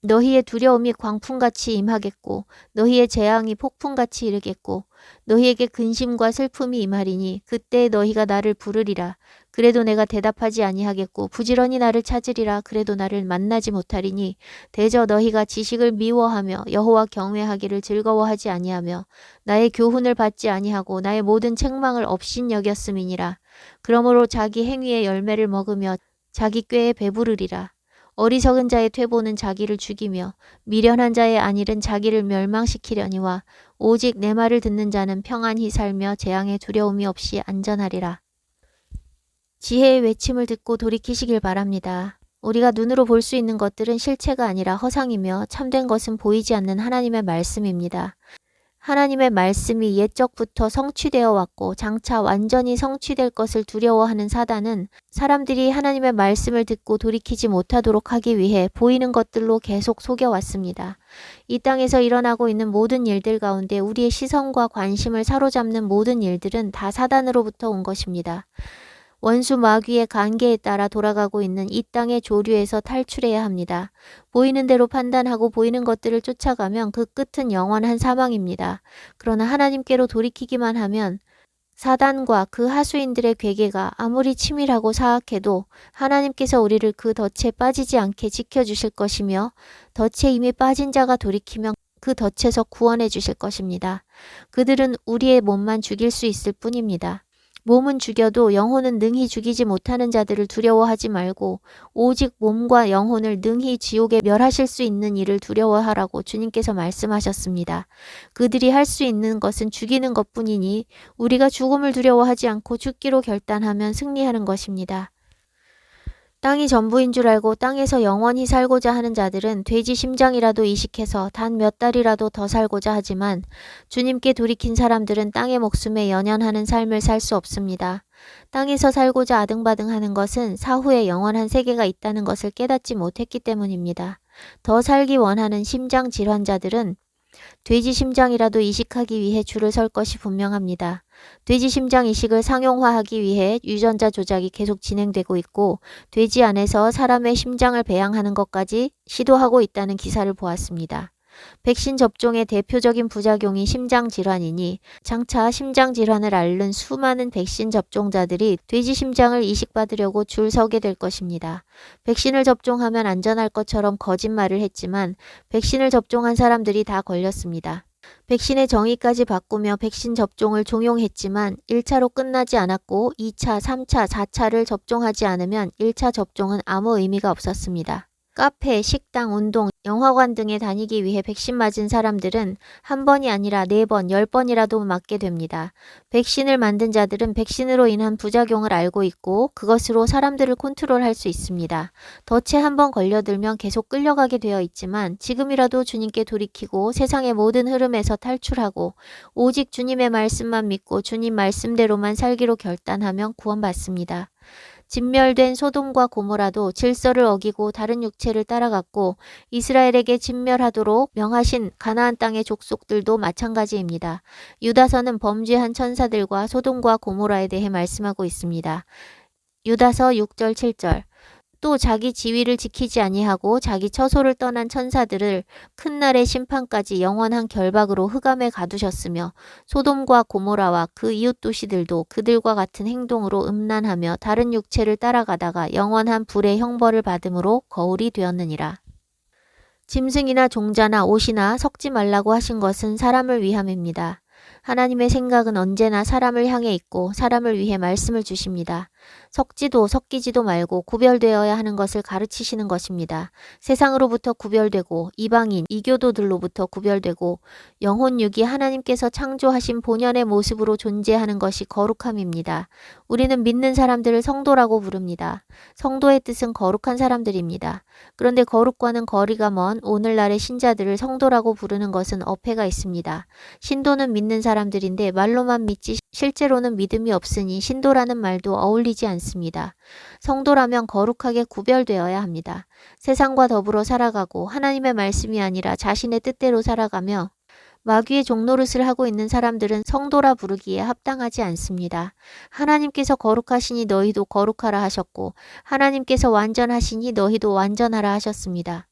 너희의 두려움이 광풍같이 임하겠고 너희의 재앙이 폭풍같이 이르겠고 너희에게 근심과 슬픔이 임하리니 그때 너희가 나를 부르리라. 그래도 내가 대답하지 아니하겠고 부지런히 나를 찾으리라. 그래도 나를 만나지 못하리니 대저 너희가 지식을 미워하며 여호와 경외하기를 즐거워하지 아니하며 나의 교훈을 받지 아니하고 나의 모든 책망을 업신여겼음이니라. 그러므로 자기 행위의 열매를 먹으며 자기 꾀에 배부르리라. 어리석은 자의 퇴보는 자기를 죽이며 미련한 자의 안일은 자기를 멸망시키려니와 오직 내 말을 듣는 자는 평안히 살며 재앙의 두려움이 없이 안전하리라. 지혜의 외침을 듣고 돌이키시길 바랍니다. 우리가 눈으로 볼 수 있는 것들은 실체가 아니라 허상이며 참된 것은 보이지 않는 하나님의 말씀입니다. 하나님의 말씀이 옛적부터 성취되어 왔고 장차 완전히 성취될 것을 두려워하는 사단은 사람들이 하나님의 말씀을 듣고 돌이키지 못하도록 하기 위해 보이는 것들로 계속 속여왔습니다. 이 땅에서 일어나고 있는 모든 일들 가운데 우리의 시선과 관심을 사로잡는 모든 일들은 다 사단으로부터 온 것입니다. 원수 마귀의 관계에 따라 돌아가고 있는 이 땅의 조류에서 탈출해야 합니다. 보이는 대로 판단하고 보이는 것들을 쫓아가면 그 끝은 영원한 사망입니다. 그러나 하나님께로 돌이키기만 하면 사단과 그 하수인들의 괴계가 아무리 치밀하고 사악해도 하나님께서 우리를 그 덫에 빠지지 않게 지켜주실 것이며 덫에 이미 빠진 자가 돌이키면 그 덫에서 구원해 주실 것입니다. 그들은 우리의 몸만 죽일 수 있을 뿐입니다. 몸은 죽여도 영혼은 능히 죽이지 못하는 자들을 두려워하지 말고 오직 몸과 영혼을 능히 지옥에 멸하실 수 있는 이를 두려워하라고 주님께서 말씀하셨습니다. 그들이 할 수 있는 것은 죽이는 것뿐이니 우리가 죽음을 두려워하지 않고 죽기로 결단하면 승리하는 것입니다. 땅이 전부인 줄 알고 땅에서 영원히 살고자 하는 자들은 돼지 심장이라도 이식해서 단 몇 달이라도 더 살고자 하지만 주님께 돌이킨 사람들은 땅의 목숨에 연연하는 삶을 살 수 없습니다. 땅에서 살고자 아등바등하는 것은 사후에 영원한 세계가 있다는 것을 깨닫지 못했기 때문입니다. 더 살기 원하는 심장 질환자들은 돼지 심장이라도 이식하기 위해 줄을 설 것이 분명합니다. 돼지 심장 이식을 상용화하기 위해 유전자 조작이 계속 진행되고 있고 돼지 안에서 사람의 심장을 배양하는 것까지 시도하고 있다는 기사를 보았습니다. 백신 접종의 대표적인 부작용이 심장질환이니 장차 심장질환을 앓는 수많은 백신 접종자들이 돼지 심장을 이식받으려고 줄 서게 될 것입니다. 백신을 접종하면 안전할 것처럼 거짓말을 했지만 백신을 접종한 사람들이 다 걸렸습니다. 백신의 정의까지 바꾸며 백신 접종을 종용했지만 1차로 끝나지 않았고 2차, 3차, 4차를 접종하지 않으면 1차 접종은 아무 의미가 없었습니다. 카페, 식당, 운동, 영화관 등에 다니기 위해 백신 맞은 사람들은 한 번이 아니라 4번, 10번이라도 맞게 됩니다. 백신을 만든 자들은 백신으로 인한 부작용을 알고 있고 그것으로 사람들을 컨트롤할 수 있습니다. 덫에 한 번 걸려들면 계속 끌려가게 되어 있지만 지금이라도 주님께 돌이키고 세상의 모든 흐름에서 탈출하고 오직 주님의 말씀만 믿고 주님 말씀대로만 살기로 결단하면 구원받습니다. 진멸된 소돔과 고모라도 질서를 어기고 다른 육체를 따라갔고 이스라엘에게 진멸하도록 명하신 가나안 땅의 족속들도 마찬가지입니다. 유다서는 범죄한 천사들과 소돔과 고모라에 대해 말씀하고 있습니다. 유다서 6절 7절 또 자기 지위를 지키지 아니하고 자기 처소를 떠난 천사들을 큰 날의 심판까지 영원한 결박으로 흑암에 가두셨으며 소돔과 고모라와 그 이웃 도시들도 그들과 같은 행동으로 음란하며 다른 육체를 따라가다가 영원한 불의 형벌을 받음으로 거울이 되었느니라. 짐승이나 종자나 옷이나 섞지 말라고 하신 것은 사람을 위함입니다. 하나님의 생각은 언제나 사람을 향해 있고 사람을 위해 말씀을 주십니다. 섞지도 섞이지도 말고 구별되어야 하는 것을 가르치시는 것입니다. 세상으로부터 구별되고 이방인, 이교도들로부터 구별되고 영혼육이 하나님께서 창조하신 본연의 모습으로 존재하는 것이 거룩함입니다. 우리는 믿는 사람들을 성도라고 부릅니다. 성도의 뜻은 거룩한 사람들입니다. 그런데 거룩과는 거리가 먼 오늘날의 신자들을 성도라고 부르는 것은 어폐가 있습니다. 신도는 믿는 사람들인데 말로만 믿지 실제로는 믿음이 없으니 신도라는 말도 어울리지 않습니다. 성도라면 거룩하게 구별되어야 합니다. 세상과 더불어 살아가고 하나님의 말씀이 아니라 자신의 뜻대로 살아가며 마귀의 종노릇을 하고 있는 사람들은 성도라 부르기에 합당하지 않습니다. 하나님께서 거룩하시니 너희도 거룩하라 하셨고 하나님께서 완전하시니 너희도 완전하라 하셨습니다.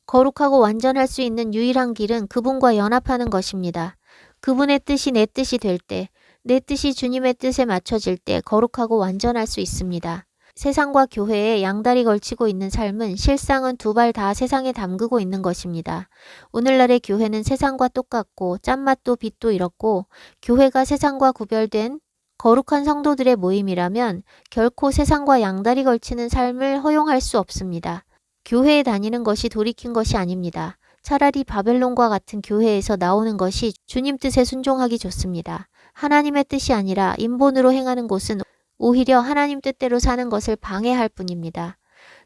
거룩하고 완전할 수 있는 유일한 길은 그분과 연합하는 것입니다. 그분의 뜻이 내 뜻이 될 때, 내 뜻이 주님의 뜻에 맞춰질 때 거룩하고 완전할 수 있습니다. 세상과 교회에 양다리 걸치고 있는 삶은 실상은 두 발 다 세상에 담그고 있는 것입니다. 오늘날의 교회는 세상과 똑같고 짠맛도 빛도 잃었고 교회가 세상과 구별된 거룩한 성도들의 모임이라면 결코 세상과 양다리 걸치는 삶을 허용할 수 없습니다. 교회에 다니는 것이 돌이킨 것이 아닙니다. 차라리 바벨론과 같은 교회에서 나오는 것이 주님 뜻에 순종하기 좋습니다. 하나님의 뜻이 아니라 인본으로 행하는 곳은 오히려 하나님 뜻대로 사는 것을 방해할 뿐입니다.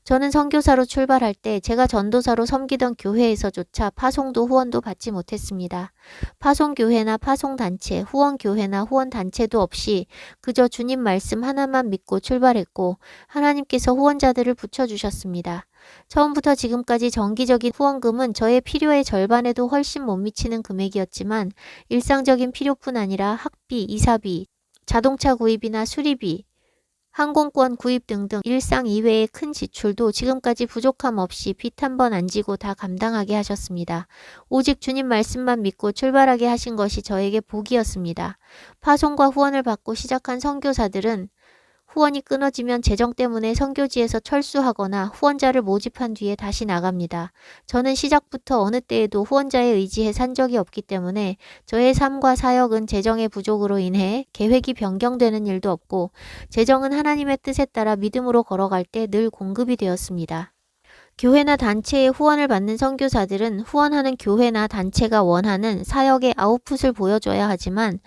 저는 선교사로 출발할 때 제가 전도사로 섬기던 교회에서조차 파송도 후원도 받지 못했습니다. 파송교회나 파송단체, 후원교회나 후원단체도 없이 그저 주님 말씀 하나만 믿고 출발했고 하나님께서 후원자들을 붙여주셨습니다. 처음부터 지금까지 정기적인 후원금은 저의 필요의 절반에도 훨씬 못 미치는 금액이었지만 일상적인 필요뿐 아니라 학비, 이사비, 자동차 구입이나 수리비, 항공권 구입 등등 일상 이외의 큰 지출도 지금까지 부족함 없이 빚 한 번 안 지고 다 감당하게 하셨습니다. 오직 주님 말씀만 믿고 출발하게 하신 것이 저에게 복이었습니다. 파송과 후원을 받고 시작한 선교사들은 후원이 끊어지면 재정 때문에 선교지에서 철수하거나 후원자를 모집한 뒤에 다시 나갑니다. 저는 시작부터 어느 때에도 후원자에 의지해 산 적이 없기 때문에 저의 삶과 사역은 재정의 부족으로 인해 계획이 변경되는 일도 없고 재정은 하나님의 뜻에 따라 믿음으로 걸어갈 때 늘 공급이 되었습니다. 교회나 단체의 후원을 받는 선교사들은 후원하는 교회나 단체가 원하는 사역의 아웃풋을 보여줘야 하지만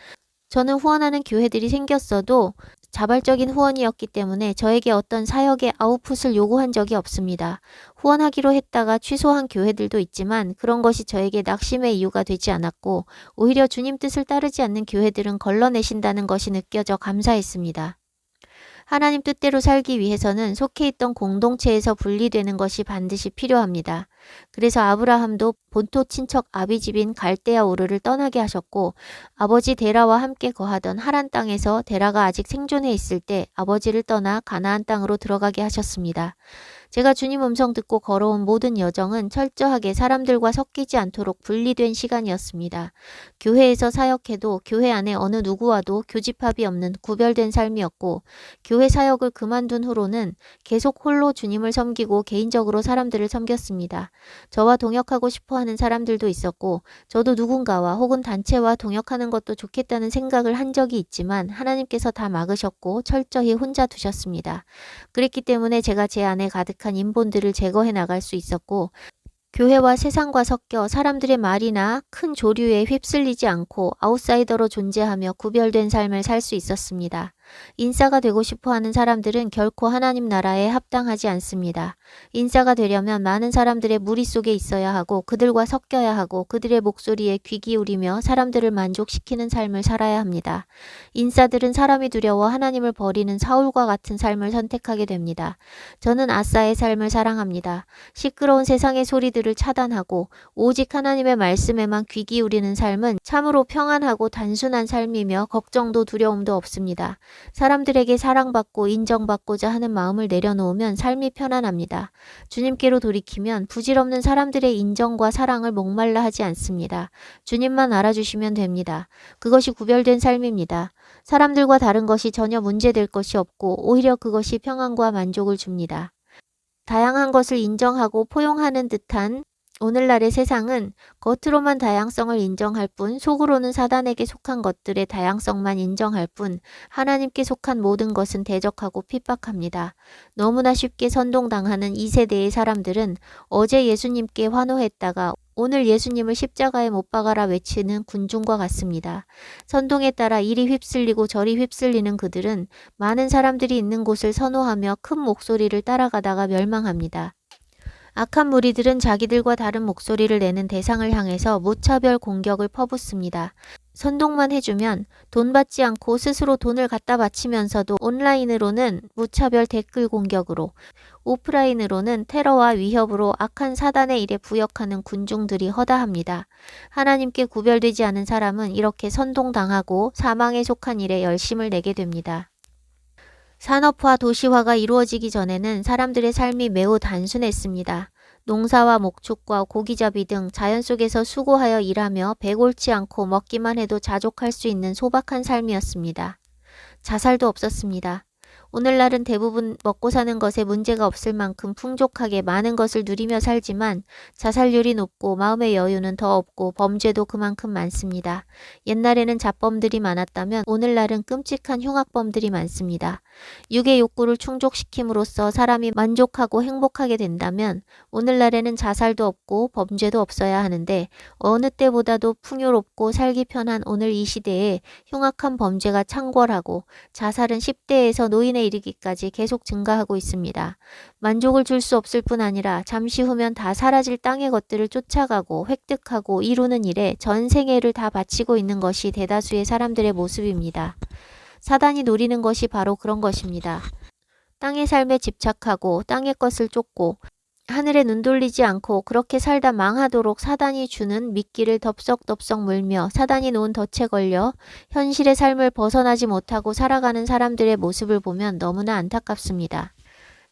저는 후원하는 교회들이 생겼어도 자발적인 후원이었기 때문에 저에게 어떤 사역의 아웃풋을 요구한 적이 없습니다. 후원하기로 했다가 취소한 교회들도 있지만 그런 것이 저에게 낙심의 이유가 되지 않았고 오히려 주님 뜻을 따르지 않는 교회들은 걸러내신다는 것이 느껴져 감사했습니다. 하나님 뜻대로 살기 위해서는 속해 있던 공동체에서 분리되는 것이 반드시 필요합니다. 그래서 아브라함도 본토 친척 아비집인 갈대아 우르를 떠나게 하셨고 아버지 데라와 함께 거하던 하란 땅에서 데라가 아직 생존해 있을 때 아버지를 떠나 가나안 땅으로 들어가게 하셨습니다. 제가 주님 음성 듣고 걸어온 모든 여정은 철저하게 사람들과 섞이지 않도록 분리된 시간이었습니다. 교회에서 사역해도 교회 안에 어느 누구와도 교집합이 없는 구별된 삶이었고 교회 사역을 그만둔 후로는 계속 홀로 주님을 섬기고 개인적으로 사람들을 섬겼습니다. 저와 동역하고 싶어하는 사람들도 있었고 저도 누군가와 혹은 단체와 동역하는 것도 좋겠다는 생각을 한 적이 있지만 하나님께서 다 막으셨고 철저히 혼자 두셨습니다. 그랬기 때문에 제가 제 안에 가득한 인본들을 제거해 나갈 수 있었고 교회와 세상과 섞여 사람들의 말이나 큰 조류에 휩쓸리지 않고 아웃사이더로 존재하며 구별된 삶을 살 수 있었습니다. 인싸가 되고 싶어하는 사람들은 결코 하나님 나라에 합당하지 않습니다. 인싸가 되려면 많은 사람들의 무리 속에 있어야 하고 그들과 섞여야 하고 그들의 목소리에 귀 기울이며 사람들을 만족시키는 삶을 살아야 합니다. 인싸들은 사람이 두려워 하나님을 버리는 사울과 같은 삶을 선택하게 됩니다. 저는 아싸의 삶을 사랑합니다. 시끄러운 세상의 소리들을 차단하고 오직 하나님의 말씀에만 귀 기울이는 삶은 참으로 평안하고 단순한 삶이며 걱정도 두려움도 없습니다. 사람들에게 사랑받고 인정받고자 하는 마음을 내려놓으면 삶이 편안합니다. 주님께로 돌이키면 부질없는 사람들의 인정과 사랑을 목말라 하지 않습니다. 주님만 알아주시면 됩니다. 그것이 구별된 삶입니다. 사람들과 다른 것이 전혀 문제될 것이 없고 오히려 그것이 평안과 만족을 줍니다. 다양한 것을 인정하고 포용하는 듯한 오늘날의 세상은 겉으로만 다양성을 인정할 뿐 속으로는 사단에게 속한 것들의 다양성만 인정할 뿐 하나님께 속한 모든 것은 대적하고 핍박합니다. 너무나 쉽게 선동당하는 이 세대의 사람들은 어제 예수님께 환호했다가 오늘 예수님을 십자가에 못 박아라 외치는 군중과 같습니다. 선동에 따라 이리 휩쓸리고 저리 휩쓸리는 그들은 많은 사람들이 있는 곳을 선호하며 큰 목소리를 따라가다가 멸망합니다. 악한 무리들은 자기들과 다른 목소리를 내는 대상을 향해서 무차별 공격을 퍼붓습니다. 선동만 해주면 돈 받지 않고 스스로 돈을 갖다 바치면서도 온라인으로는 무차별 댓글 공격으로 오프라인으로는 테러와 위협으로 악한 사단의 일에 부역하는 군중들이 허다합니다. 하나님께 구별되지 않은 사람은 이렇게 선동당하고 사망에 속한 일에 열심을 내게 됩니다. 산업화, 도시화가 이루어지기 전에는 사람들의 삶이 매우 단순했습니다. 농사와 목축과 고기잡이 등 자연 속에서 수고하여 일하며 배 골치 않고 먹기만 해도 자족할 수 있는 소박한 삶이었습니다. 자살도 없었습니다. 오늘날은 대부분 먹고 사는 것에 문제가 없을 만큼 풍족하게 많은 것을 누리며 살지만 자살률이 높고 마음의 여유는 더 없고 범죄도 그만큼 많습니다. 옛날에는 잡범들이 많았다면 오늘날은 끔찍한 흉악범들이 많습니다. 육의 욕구를 충족시킴으로써 사람이 만족하고 행복하게 된다면 오늘날에는 자살도 없고 범죄도 없어야 하는데 어느 때보다도 풍요롭고 살기 편한 오늘 이 시대에 흉악한 범죄가 창궐하고 자살은 10대에서 노인에 이르기까지 계속 증가하고 있습니다. 만족을 줄 수 없을 뿐 아니라 잠시 후면 다 사라질 땅의 것들을 쫓아가고 획득하고 이루는 일에 전 생애를 다 바치고 있는 것이 대다수의 사람들의 모습입니다. 사단이 노리는 것이 바로 그런 것입니다. 땅의 삶에 집착하고 땅의 것을 쫓고 하늘에 눈 돌리지 않고 그렇게 살다 망하도록 사단이 주는 미끼를 덥석덥석 물며 사단이 놓은 덫에 걸려 현실의 삶을 벗어나지 못하고 살아가는 사람들의 모습을 보면 너무나 안타깝습니다.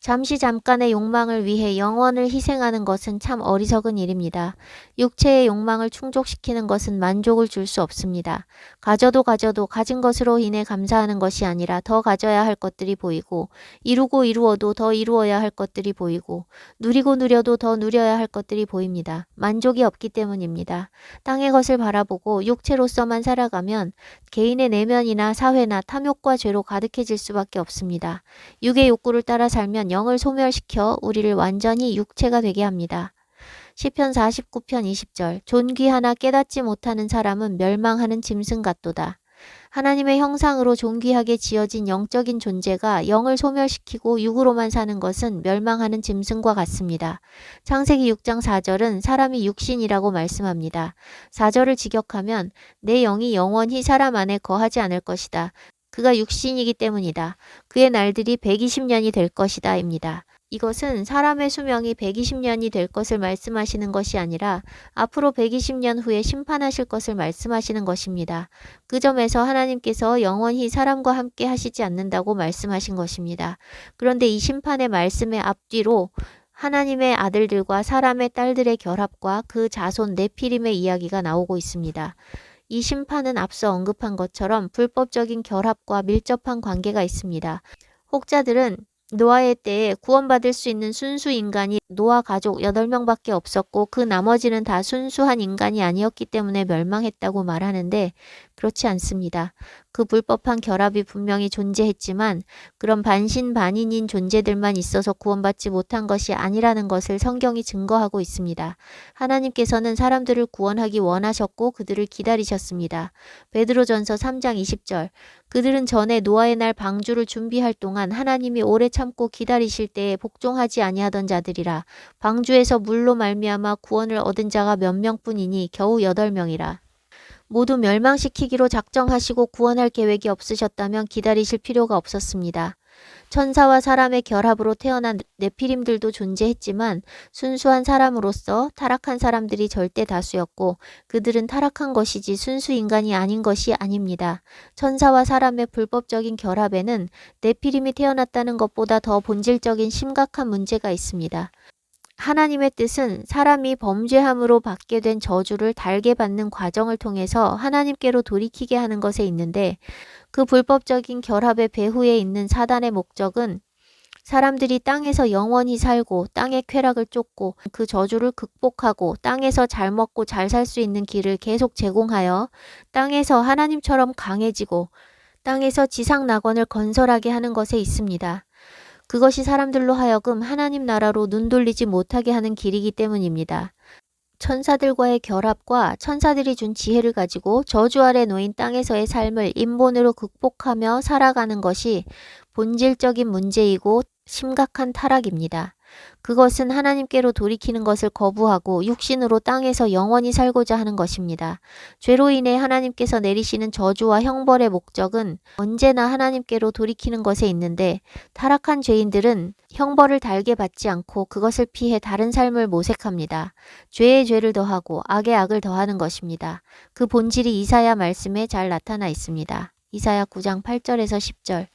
잠깐의 욕망을 위해 영혼을 희생하는 것은 참 어리석은 일입니다. 육체의 욕망을 충족시키는 것은 만족을 줄 수 없습니다. 가져도 가진 것으로 인해 감사하는 것이 아니라 더 가져야 할 것들이 보이고 이루고 이루어도 더 이루어야 할 것들이 보이고 누리고 누려도 더 누려야 할 것들이 보입니다. 만족이 없기 때문입니다. 땅의 것을 바라보고 육체로서만 살아가면 개인의 내면이나 사회나 탐욕과 죄로 가득해질 수밖에 없습니다. 육의 욕구를 따라 살면 영을 소멸시켜 우리를 완전히 육체가 되게 합니다. 시편 49편 20절 존귀하나 깨닫지 못하는 사람은 멸망하는 짐승 같도다. 하나님의 형상으로 존귀하게 지어진 영적인 존재가 영을 소멸시키고 육으로만 사는 것은 멸망하는 짐승과 같습니다. 창세기 6장 4절은 사람이 육신이라고 말씀합니다. 4절을 직역하면 내 영이 영원히 사람 안에 거하지 않을 것이다. 그가 육신이기 때문이다. 그의 날들이 120년이 될 것이다 입니다. 이것은 사람의 수명이 120년이 될 것을 말씀하시는 것이 아니라 앞으로 120년 후에 심판하실 것을 말씀하시는 것입니다. 그 점에서 하나님께서 영원히 사람과 함께 하시지 않는다고 말씀하신 것입니다. 그런데 이 심판의 말씀의 앞뒤로 하나님의 아들들과 사람의 딸들의 결합과 그 자손 네피림의 이야기가 나오고 있습니다. 이 심판은 앞서 언급한 것처럼 불법적인 결합과 밀접한 관계가 있습니다. 혹자들은 노아의 때에 구원받을 수 있는 순수 인간이 노아 가족 8명밖에 없었고 그 나머지는 다 순수한 인간이 아니었기 때문에 멸망했다고 말하는데 그렇지 않습니다. 그 불법한 결합이 분명히 존재했지만 그런 반신반인인 존재들만 있어서 구원받지 못한 것이 아니라는 것을 성경이 증거하고 있습니다. 하나님께서는 사람들을 구원하기 원하셨고 그들을 기다리셨습니다. 베드로전서 3장 20절 그들은 전에 노아의 날 방주를 준비할 동안 하나님이 오래 참고 기다리실 때에 복종하지 아니하던 자들이라 방주에서 물로 말미암아 구원을 얻은 자가 몇 명뿐이니 겨우 8명이라. 모두 멸망시키기로 작정하시고 구원할 계획이 없으셨다면 기다리실 필요가 없었습니다. 천사와 사람의 결합으로 태어난 네피림들도 존재했지만 순수한 사람으로서 타락한 사람들이 절대 다수였고 그들은 타락한 것이지 순수 인간이 아닌 것이 아닙니다. 천사와 사람의 불법적인 결합에는 네피림이 태어났다는 것보다 더 본질적인 심각한 문제가 있습니다. 하나님의 뜻은 사람이 범죄함으로 받게 된 저주를 달게 받는 과정을 통해서 하나님께로 돌이키게 하는 것에 있는데 그 불법적인 결합의 배후에 있는 사단의 목적은 사람들이 땅에서 영원히 살고 땅의 쾌락을 쫓고 그 저주를 극복하고 땅에서 잘 먹고 잘 살 수 있는 길을 계속 제공하여 땅에서 하나님처럼 강해지고 땅에서 지상 낙원을 건설하게 하는 것에 있습니다. 그것이 사람들로 하여금 하나님 나라로 눈 돌리지 못하게 하는 길이기 때문입니다. 천사들과의 결합과 천사들이 준 지혜를 가지고 저주 아래 놓인 땅에서의 삶을 인본으로 극복하며 살아가는 것이 본질적인 문제이고 심각한 타락입니다. 그것은 하나님께로 돌이키는 것을 거부하고 육신으로 땅에서 영원히 살고자 하는 것입니다. 죄로 인해 하나님께서 내리시는 저주와 형벌의 목적은 언제나 하나님께로 돌이키는 것에 있는데 타락한 죄인들은 형벌을 달게 받지 않고 그것을 피해 다른 삶을 모색합니다. 죄에 죄를 더하고 악에 악을 더하는 것입니다. 그 본질이 이사야 말씀에 잘 나타나 있습니다. 이사야 9장 8절에서 10절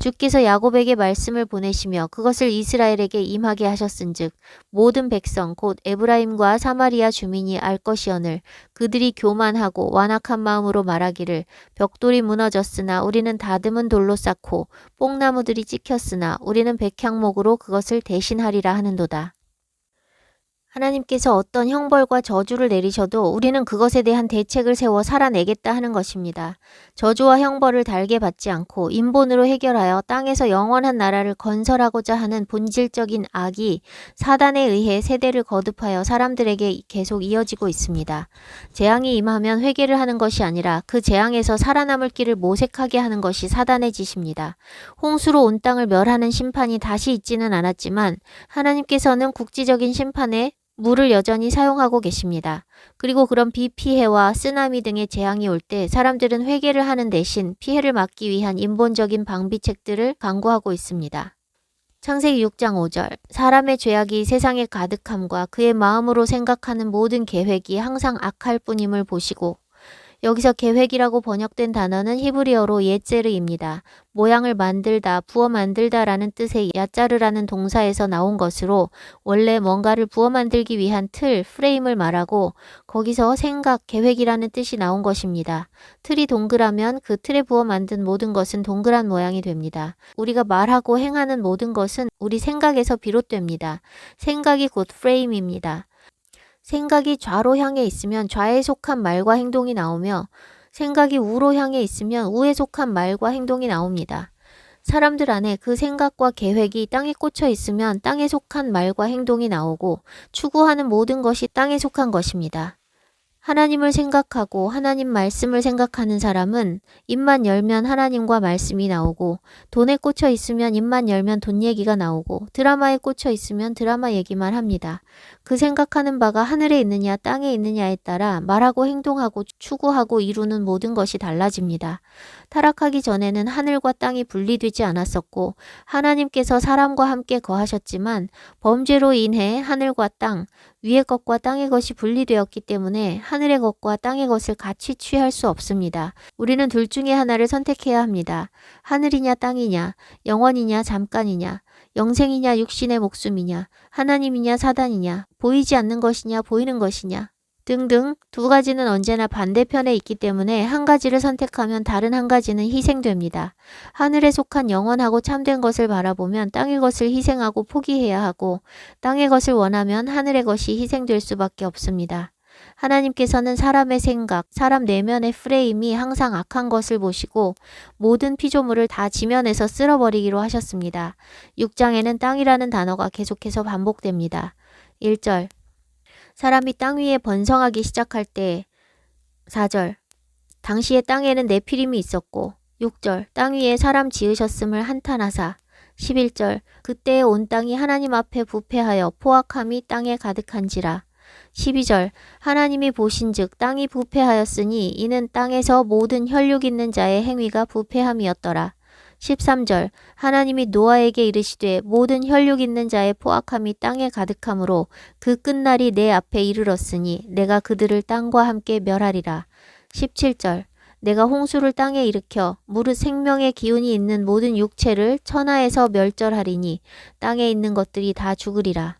주께서 야곱에게 말씀을 보내시며 그것을 이스라엘에게 임하게 하셨은즉 모든 백성 곧 에브라임과 사마리아 주민이 알 것이오늘 그들이 교만하고 완악한 마음으로 말하기를 벽돌이 무너졌으나 우리는 다듬은 돌로 쌓고 뽕나무들이 찍혔으나 우리는 백향목으로 그것을 대신하리라 하는도다. 하나님께서 어떤 형벌과 저주를 내리셔도 우리는 그것에 대한 대책을 세워 살아내겠다 하는 것입니다. 저주와 형벌을 달게 받지 않고 인본으로 해결하여 땅에서 영원한 나라를 건설하고자 하는 본질적인 악이 사단에 의해 세대를 거듭하여 사람들에게 계속 이어지고 있습니다. 재앙이 임하면 회개를 하는 것이 아니라 그 재앙에서 살아남을 길을 모색하게 하는 것이 사단의 짓입니다. 홍수로 온 땅을 멸하는 심판이 다시 있지는 않았지만 하나님께서는 국지적인 심판에 물을 여전히 사용하고 계십니다. 그리고 그런 비 피해와 쓰나미 등의 재앙이 올 때 사람들은 회개를 하는 대신 피해를 막기 위한 인본적인 방비책들을 강구하고 있습니다. 창세기 6장 5절 사람의 죄악이 세상에 가득함과 그의 마음으로 생각하는 모든 계획이 항상 악할 뿐임을 보시고 여기서 계획이라고 번역된 단어는 히브리어로 예제르입니다. 모양을 만들다, 부어 만들다라는 뜻의 야짜르라는 동사에서 나온 것으로 원래 뭔가를 부어 만들기 위한 틀, 프레임을 말하고 거기서 생각, 계획이라는 뜻이 나온 것입니다. 틀이 동그라면 그 틀에 부어 만든 모든 것은 동그란 모양이 됩니다. 우리가 말하고 행하는 모든 것은 우리 생각에서 비롯됩니다. 생각이 곧 프레임입니다. 생각이 좌로 향해 있으면 좌에 속한 말과 행동이 나오며 생각이 우로 향해 있으면 우에 속한 말과 행동이 나옵니다. 사람들 안에 그 생각과 계획이 땅에 꽂혀 있으면 땅에 속한 말과 행동이 나오고 추구하는 모든 것이 땅에 속한 것입니다. 하나님을 생각하고 하나님 말씀을 생각하는 사람은 입만 열면 하나님과 말씀이 나오고 돈에 꽂혀 있으면 입만 열면 돈 얘기가 나오고 드라마에 꽂혀 있으면 드라마 얘기만 합니다. 그 생각하는 바가 하늘에 있느냐 땅에 있느냐에 따라 말하고 행동하고 추구하고 이루는 모든 것이 달라집니다. 타락하기 전에는 하늘과 땅이 분리되지 않았었고 하나님께서 사람과 함께 거하셨지만 범죄로 인해 하늘과 땅, 위의 것과 땅의 것이 분리되었기 때문에 하늘의 것과 땅의 것을 같이 취할 수 없습니다. 우리는 둘 중에 하나를 선택해야 합니다. 하늘이냐 땅이냐, 영원이냐 잠깐이냐, 영생이냐 육신의 목숨이냐, 하나님이냐 사단이냐, 보이지 않는 것이냐 보이는 것이냐 등등 두 가지는 언제나 반대편에 있기 때문에 한 가지를 선택하면 다른 한 가지는 희생됩니다. 하늘에 속한 영원하고 참된 것을 바라보면 땅의 것을 희생하고 포기해야 하고 땅의 것을 원하면 하늘의 것이 희생될 수밖에 없습니다. 하나님께서는 사람의 생각, 사람 내면의 프레임이 항상 악한 것을 보시고 모든 피조물을 다 지면에서 쓸어버리기로 하셨습니다. 6장에는 땅이라는 단어가 계속해서 반복됩니다. 1절 사람이 땅 위에 번성하기 시작할 때 4절 당시에 땅에는 네피림이 있었고 6절 땅 위에 사람 지으셨음을 한탄하사 11절 그때에 온 땅이 하나님 앞에 부패하여 포악함이 땅에 가득한지라 12절 하나님이 보신즉 땅이 부패하였으니 이는 땅에서 모든 혈육 있는 자의 행위가 부패함이었더라. 13절 하나님이 노아에게 이르시되 모든 혈육 있는 자의 포악함이 땅에 가득하므로 그 끝날이 내 앞에 이르렀으니 내가 그들을 땅과 함께 멸하리라. 17절 내가 홍수를 땅에 일으켜 무릇 생명의 기운이 있는 모든 육체를 천하에서 멸절하리니 땅에 있는 것들이 다 죽으리라.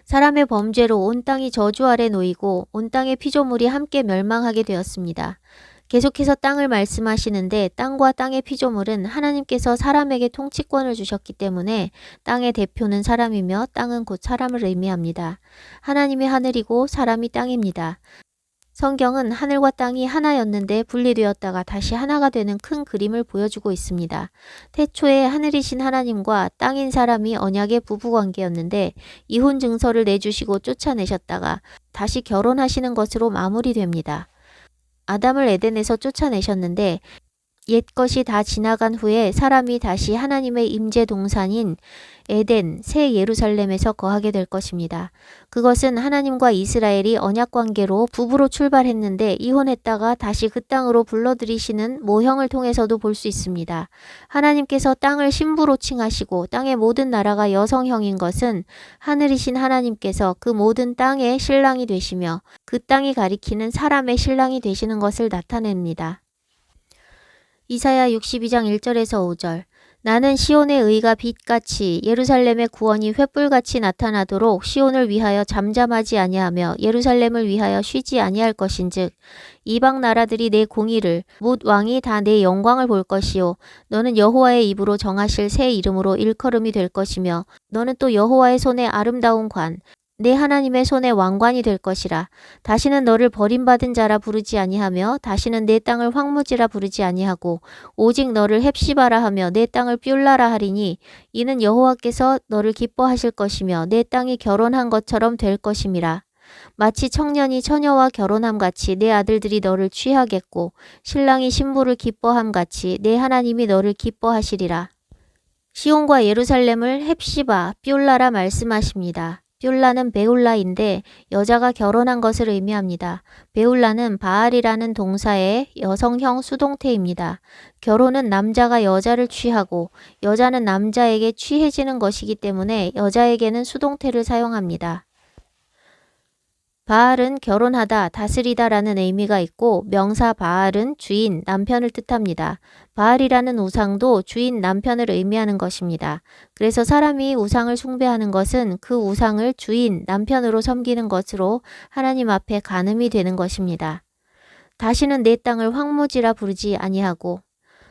사람의 범죄로 온 땅이 저주 아래 놓이고 온 땅의 피조물이 함께 멸망하게 되었습니다. 계속해서 땅을 말씀하시는데 땅과 땅의 피조물은 하나님께서 사람에게 통치권을 주셨기 때문에 땅의 대표는 사람이며 땅은 곧 사람을 의미합니다. 하나님이 하늘이고 사람이 땅입니다. 성경은 하늘과 땅이 하나였는데 분리되었다가 다시 하나가 되는 큰 그림을 보여주고 있습니다. 태초에 하늘이신 하나님과 땅인 사람이 언약의 부부관계였는데 이혼 증서를 내주시고 쫓아내셨다가 다시 결혼하시는 것으로 마무리됩니다. 아담을 에덴에서 쫓아내셨는데 옛것이 다 지나간 후에 사람이 다시 하나님의 임재 동산인 에덴, 새 예루살렘에서 거하게 될 것입니다. 그것은 하나님과 이스라엘이 언약관계로 부부로 출발했는데 이혼했다가 다시 그 땅으로 불러들이시는 모형을 통해서도 볼 수 있습니다. 하나님께서 땅을 신부로 칭하시고 땅의 모든 나라가 여성형인 것은 하늘이신 하나님께서 그 모든 땅의 신랑이 되시며 그 땅이 가리키는 사람의 신랑이 되시는 것을 나타냅니다. 이사야 62장 1절에서 5절. 나는 시온의 의가 빛같이 예루살렘의 구원이 횃불같이 나타나도록 시온을 위하여 잠잠하지 아니하며 예루살렘을 위하여 쉬지 아니할 것인즉 이방 나라들이 내 공의를 뭇 왕이 다 내 영광을 볼 것이요 너는 여호와의 입으로 정하실 새 이름으로 일컬음이 될 것이며 너는 또 여호와의 손에 아름다운 관 내 하나님의 손에 왕관이 될 것이라. 다시는 너를 버림받은 자라 부르지 아니하며 다시는 내 땅을 황무지라 부르지 아니하고 오직 너를 헵시바라 하며 내 땅을 뷸라라 하리니 이는 여호와께서 너를 기뻐하실 것이며 내 땅이 결혼한 것처럼 될 것임이라. 마치 청년이 처녀와 결혼함 같이 내 아들들이 너를 취하겠고 신랑이 신부를 기뻐함 같이 내 하나님이 너를 기뻐하시리라. 시온과 예루살렘을 헵시바, 뷸라라 말씀하십니다. 뷸라는 베울라인데 여자가 결혼한 것을 의미합니다. 베울라는 바알이라는 동사의 여성형 수동태입니다. 결혼은 남자가 여자를 취하고 여자는 남자에게 취해지는 것이기 때문에 여자에게는 수동태를 사용합니다. 바알은 결혼하다, 다스리다 라는 의미가 있고 명사 바알은 주인, 남편을 뜻합니다. 바알이라는 우상도 주인, 남편을 의미하는 것입니다. 그래서 사람이 우상을 숭배하는 것은 그 우상을 주인, 남편으로 섬기는 것으로 하나님 앞에 간음이 되는 것입니다. 다시는 내 땅을 황무지라 부르지 아니하고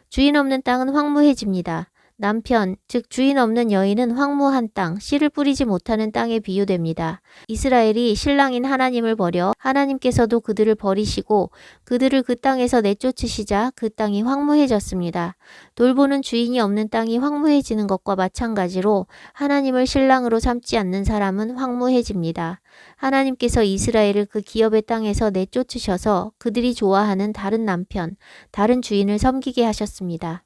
주인 없는 땅은 황무해집니다. 남편, 즉 주인 없는 여인은 황무한 땅, 씨를 뿌리지 못하는 땅에 비유됩니다. 이스라엘이 신랑인 하나님을 버려 하나님께서도 그들을 버리시고 그들을 그 땅에서 내쫓으시자 그 땅이 황무해졌습니다. 돌보는 주인이 없는 땅이 황무해지는 것과 마찬가지로 하나님을 신랑으로 삼지 않는 사람은 황무해집니다. 하나님께서 이스라엘을 그 기업의 땅에서 내쫓으셔서 그들이 좋아하는 다른 남편, 다른 주인을 섬기게 하셨습니다.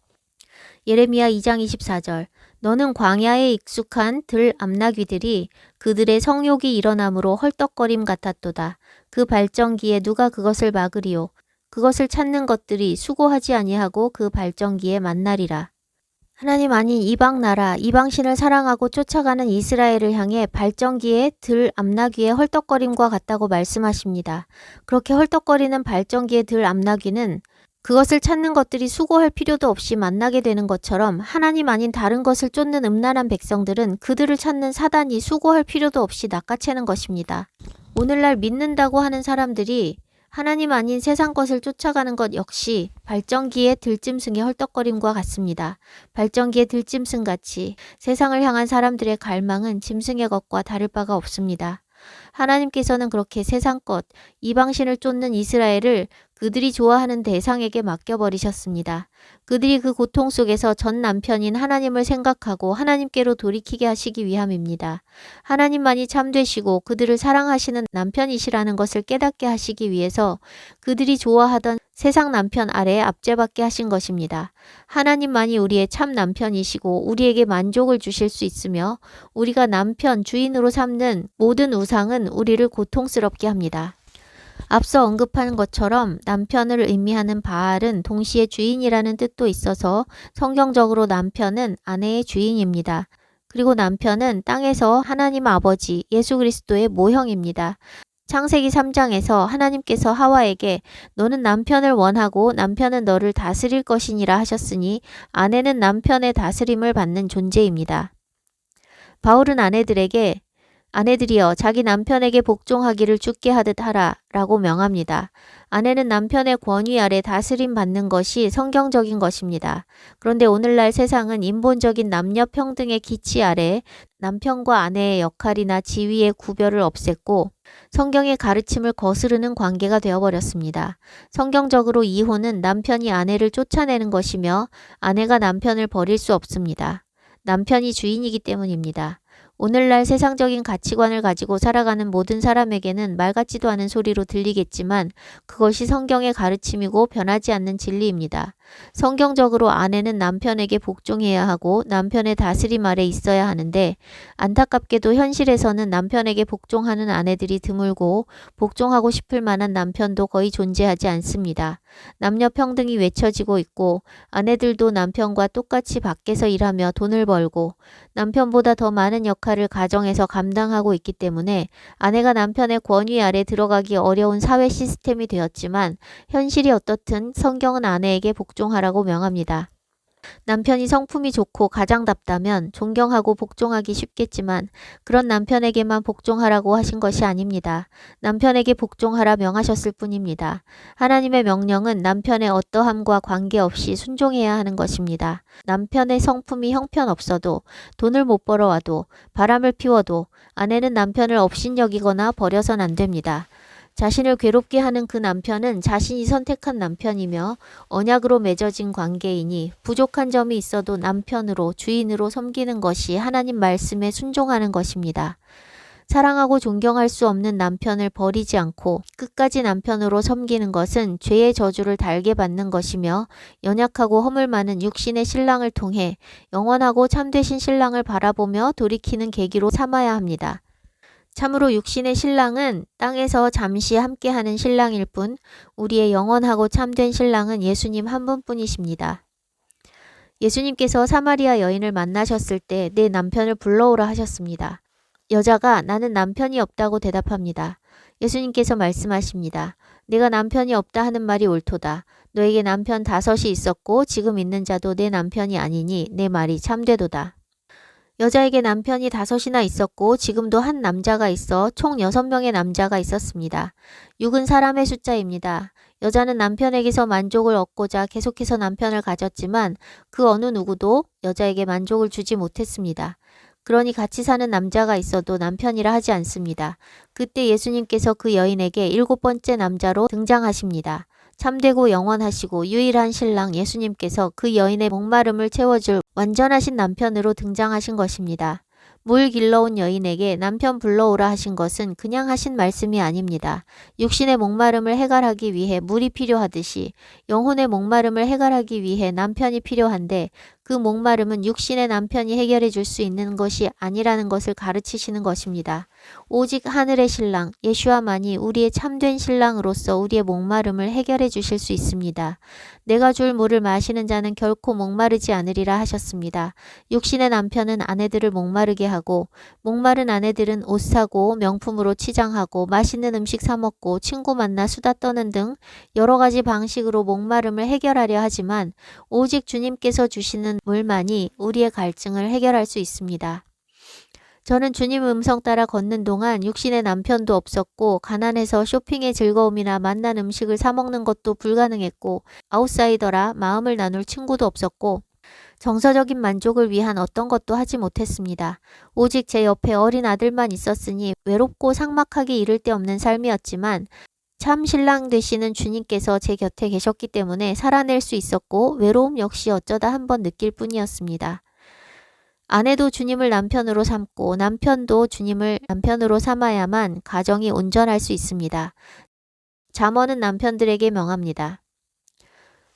예레미야 2장 24절. 너는 광야에 익숙한 들 암나귀들이 그들의 성욕이 일어남으로 헐떡거림 같았도다. 그 발정기에 누가 그것을 막으리요. 그것을 찾는 것들이 수고하지 아니하고 그 발정기에 만나리라. 하나님 아닌 이방 나라, 이방신을 사랑하고 쫓아가는 이스라엘을 향해 발정기에 들 암나귀의 헐떡거림과 같다고 말씀하십니다. 그렇게 헐떡거리는 발정기의 들 암나귀는 그것을 찾는 것들이 수고할 필요도 없이 만나게 되는 것처럼 하나님 아닌 다른 것을 쫓는 음란한 백성들은 그들을 찾는 사단이 수고할 필요도 없이 낚아채는 것입니다. 오늘날 믿는다고 하는 사람들이 하나님 아닌 세상 것을 쫓아가는 것 역시 발정기의 들짐승의 헐떡거림과 같습니다. 발정기의 들짐승같이 세상을 향한 사람들의 갈망은 짐승의 것과 다를 바가 없습니다. 하나님께서는 그렇게 세상 것, 이방신을 쫓는 이스라엘을 그들이 좋아하는 대상에게 맡겨버리셨습니다. 그들이 그 고통 속에서 전 남편인 하나님을 생각하고 하나님께로 돌이키게 하시기 위함입니다. 하나님만이 참되시고 그들을 사랑하시는 남편이시라는 것을 깨닫게 하시기 위해서 그들이 좋아하던 세상 남편 아래에 압제받게 하신 것입니다. 하나님만이 우리의 참 남편이시고 우리에게 만족을 주실 수 있으며 우리가 남편, 주인으로 삼는 모든 우상은 우리를 고통스럽게 합니다. 앞서 언급한 것처럼 남편을 의미하는 바알은 동시에 주인이라는 뜻도 있어서 성경적으로 남편은 아내의 주인입니다. 그리고 남편은 땅에서 하나님 아버지 예수 그리스도의 모형입니다. 창세기 3장에서 하나님께서 하와에게 너는 남편을 원하고 남편은 너를 다스릴 것이니라 하셨으니 아내는 남편의 다스림을 받는 존재입니다. 바울은 아내들이여 자기 남편에게 복종하기를 주께 하듯 하라 라고 명합니다. 아내는 남편의 권위 아래 다스림 받는 것이 성경적인 것입니다. 그런데 오늘날 세상은 인본적인 남녀 평등의 기치 아래 남편과 아내의 역할이나 지위의 구별을 없앴고 성경의 가르침을 거스르는 관계가 되어버렸습니다. 성경적으로 이혼은 남편이 아내를 쫓아내는 것이며 아내가 남편을 버릴 수 없습니다. 남편이 주인이기 때문입니다. 오늘날 세상적인 가치관을 가지고 살아가는 모든 사람에게는 말 같지도 않은 소리로 들리겠지만 그것이 성경의 가르침이고 변하지 않는 진리입니다. 성경적으로 아내는 남편에게 복종해야 하고 남편의 다스림 아래 있어야 하는데 안타깝게도 현실에서는 남편에게 복종하는 아내들이 드물고 복종하고 싶을 만한 남편도 거의 존재하지 않습니다. 남녀 평등이 외쳐지고 있고 아내들도 남편과 똑같이 밖에서 일하며 돈을 벌고 남편보다 더 많은 역할을 가정에서 감당하고 있기 때문에 아내가 남편의 권위 아래 들어가기 어려운 사회 시스템이 되었지만 현실이 어떻든 성경은 아내에게 복종하라고 복종하라고 명합니다. 남편이 성품이 좋고 가장답다면 존경하고 복종하기 쉽겠지만 그런 남편에게만 복종하라고 하신 것이 아닙니다. 남편에게 복종하라 명하셨을 뿐입니다. 하나님의 명령은 남편의 어떠함과 관계없이 순종해야 하는 것입니다. 남편의 성품이 형편없어도 돈을 못 벌어와도 바람을 피워도 아내는 남편을 업신여기거나 버려선 안 됩니다. 자신을 괴롭게 하는 그 남편은 자신이 선택한 남편이며 언약으로 맺어진 관계이니 부족한 점이 있어도 남편으로 주인으로 섬기는 것이 하나님 말씀에 순종하는 것입니다. 사랑하고 존경할 수 없는 남편을 버리지 않고 끝까지 남편으로 섬기는 것은 죄의 저주를 달게 받는 것이며 연약하고 허물 많은 육신의 신랑을 통해 영원하고 참되신 신랑을 바라보며 돌이키는 계기로 삼아야 합니다. 참으로 육신의 신랑은 땅에서 잠시 함께하는 신랑일 뿐 우리의 영원하고 참된 신랑은 예수님 한 분뿐이십니다. 예수님께서 사마리아 여인을 만나셨을 때 내 남편을 불러오라 하셨습니다. 여자가 나는 남편이 없다고 대답합니다. 예수님께서 말씀하십니다. 내가 남편이 없다 하는 말이 옳도다. 너에게 남편 5이 있었고 지금 있는 자도 내 남편이 아니니 내 말이 참되도다. 여자에게 남편이 5이나 있었고 지금도 한 남자가 있어 총 6명의 남자가 있었습니다. 6은 사람의 숫자입니다. 여자는 남편에게서 만족을 얻고자 계속해서 남편을 가졌지만 그 어느 누구도 여자에게 만족을 주지 못했습니다. 그러니 같이 사는 남자가 있어도 남편이라 하지 않습니다. 그때 예수님께서 그 여인에게 7번째 남자로 등장하십니다. 참되고 영원하시고 유일한 신랑 예수님께서 그 여인의 목마름을 채워줄 완전하신 남편으로 등장하신 것입니다. 물 길러온 여인에게 남편 불러오라 하신 것은 그냥 하신 말씀이 아닙니다. 육신의 목마름을 해결하기 위해 물이 필요하듯이 영혼의 목마름을 해결하기 위해 남편이 필요한데 그 목마름은 육신의 남편이 해결해 줄 수 있는 것이 아니라는 것을 가르치시는 것입니다. 오직 하늘의 신랑 예수와만이 우리의 참된 신랑으로서 우리의 목마름을 해결해 주실 수 있습니다. 내가 줄 물을 마시는 자는 결코 목마르지 않으리라 하셨습니다. 육신의 남편은 아내들을 목마르게 하고 목마른 아내들은 옷 사고 명품으로 치장하고 맛있는 음식 사 먹고 친구 만나 수다 떠는 등 여러 가지 방식으로 목마름을 해결하려 하지만 오직 주님께서 주시는 물만이 우리의 갈증을 해결할 수 있습니다. 저는 주님 음성 따라 걷는 동안 육신의 남편도 없었고 가난해서 쇼핑의 즐거움이나 맛난 음식을 사 먹는 것도 불가능했고 아웃사이더라 마음을 나눌 친구도 없었고 정서적인 만족을 위한 어떤 것도 하지 못했습니다. 오직 제 옆에 어린 아들만 있었으니 외롭고 삭막하게 이를 데 없는 삶이었지만 참 신랑 되시는 주님께서 제 곁에 계셨기 때문에 살아낼 수 있었고 외로움 역시 어쩌다 한번 느낄 뿐이었습니다. 아내도 주님을 남편으로 삼고 남편도 주님을 남편으로 삼아야만 가정이 온전할 수 있습니다. 잠언은 남편들에게 명합니다.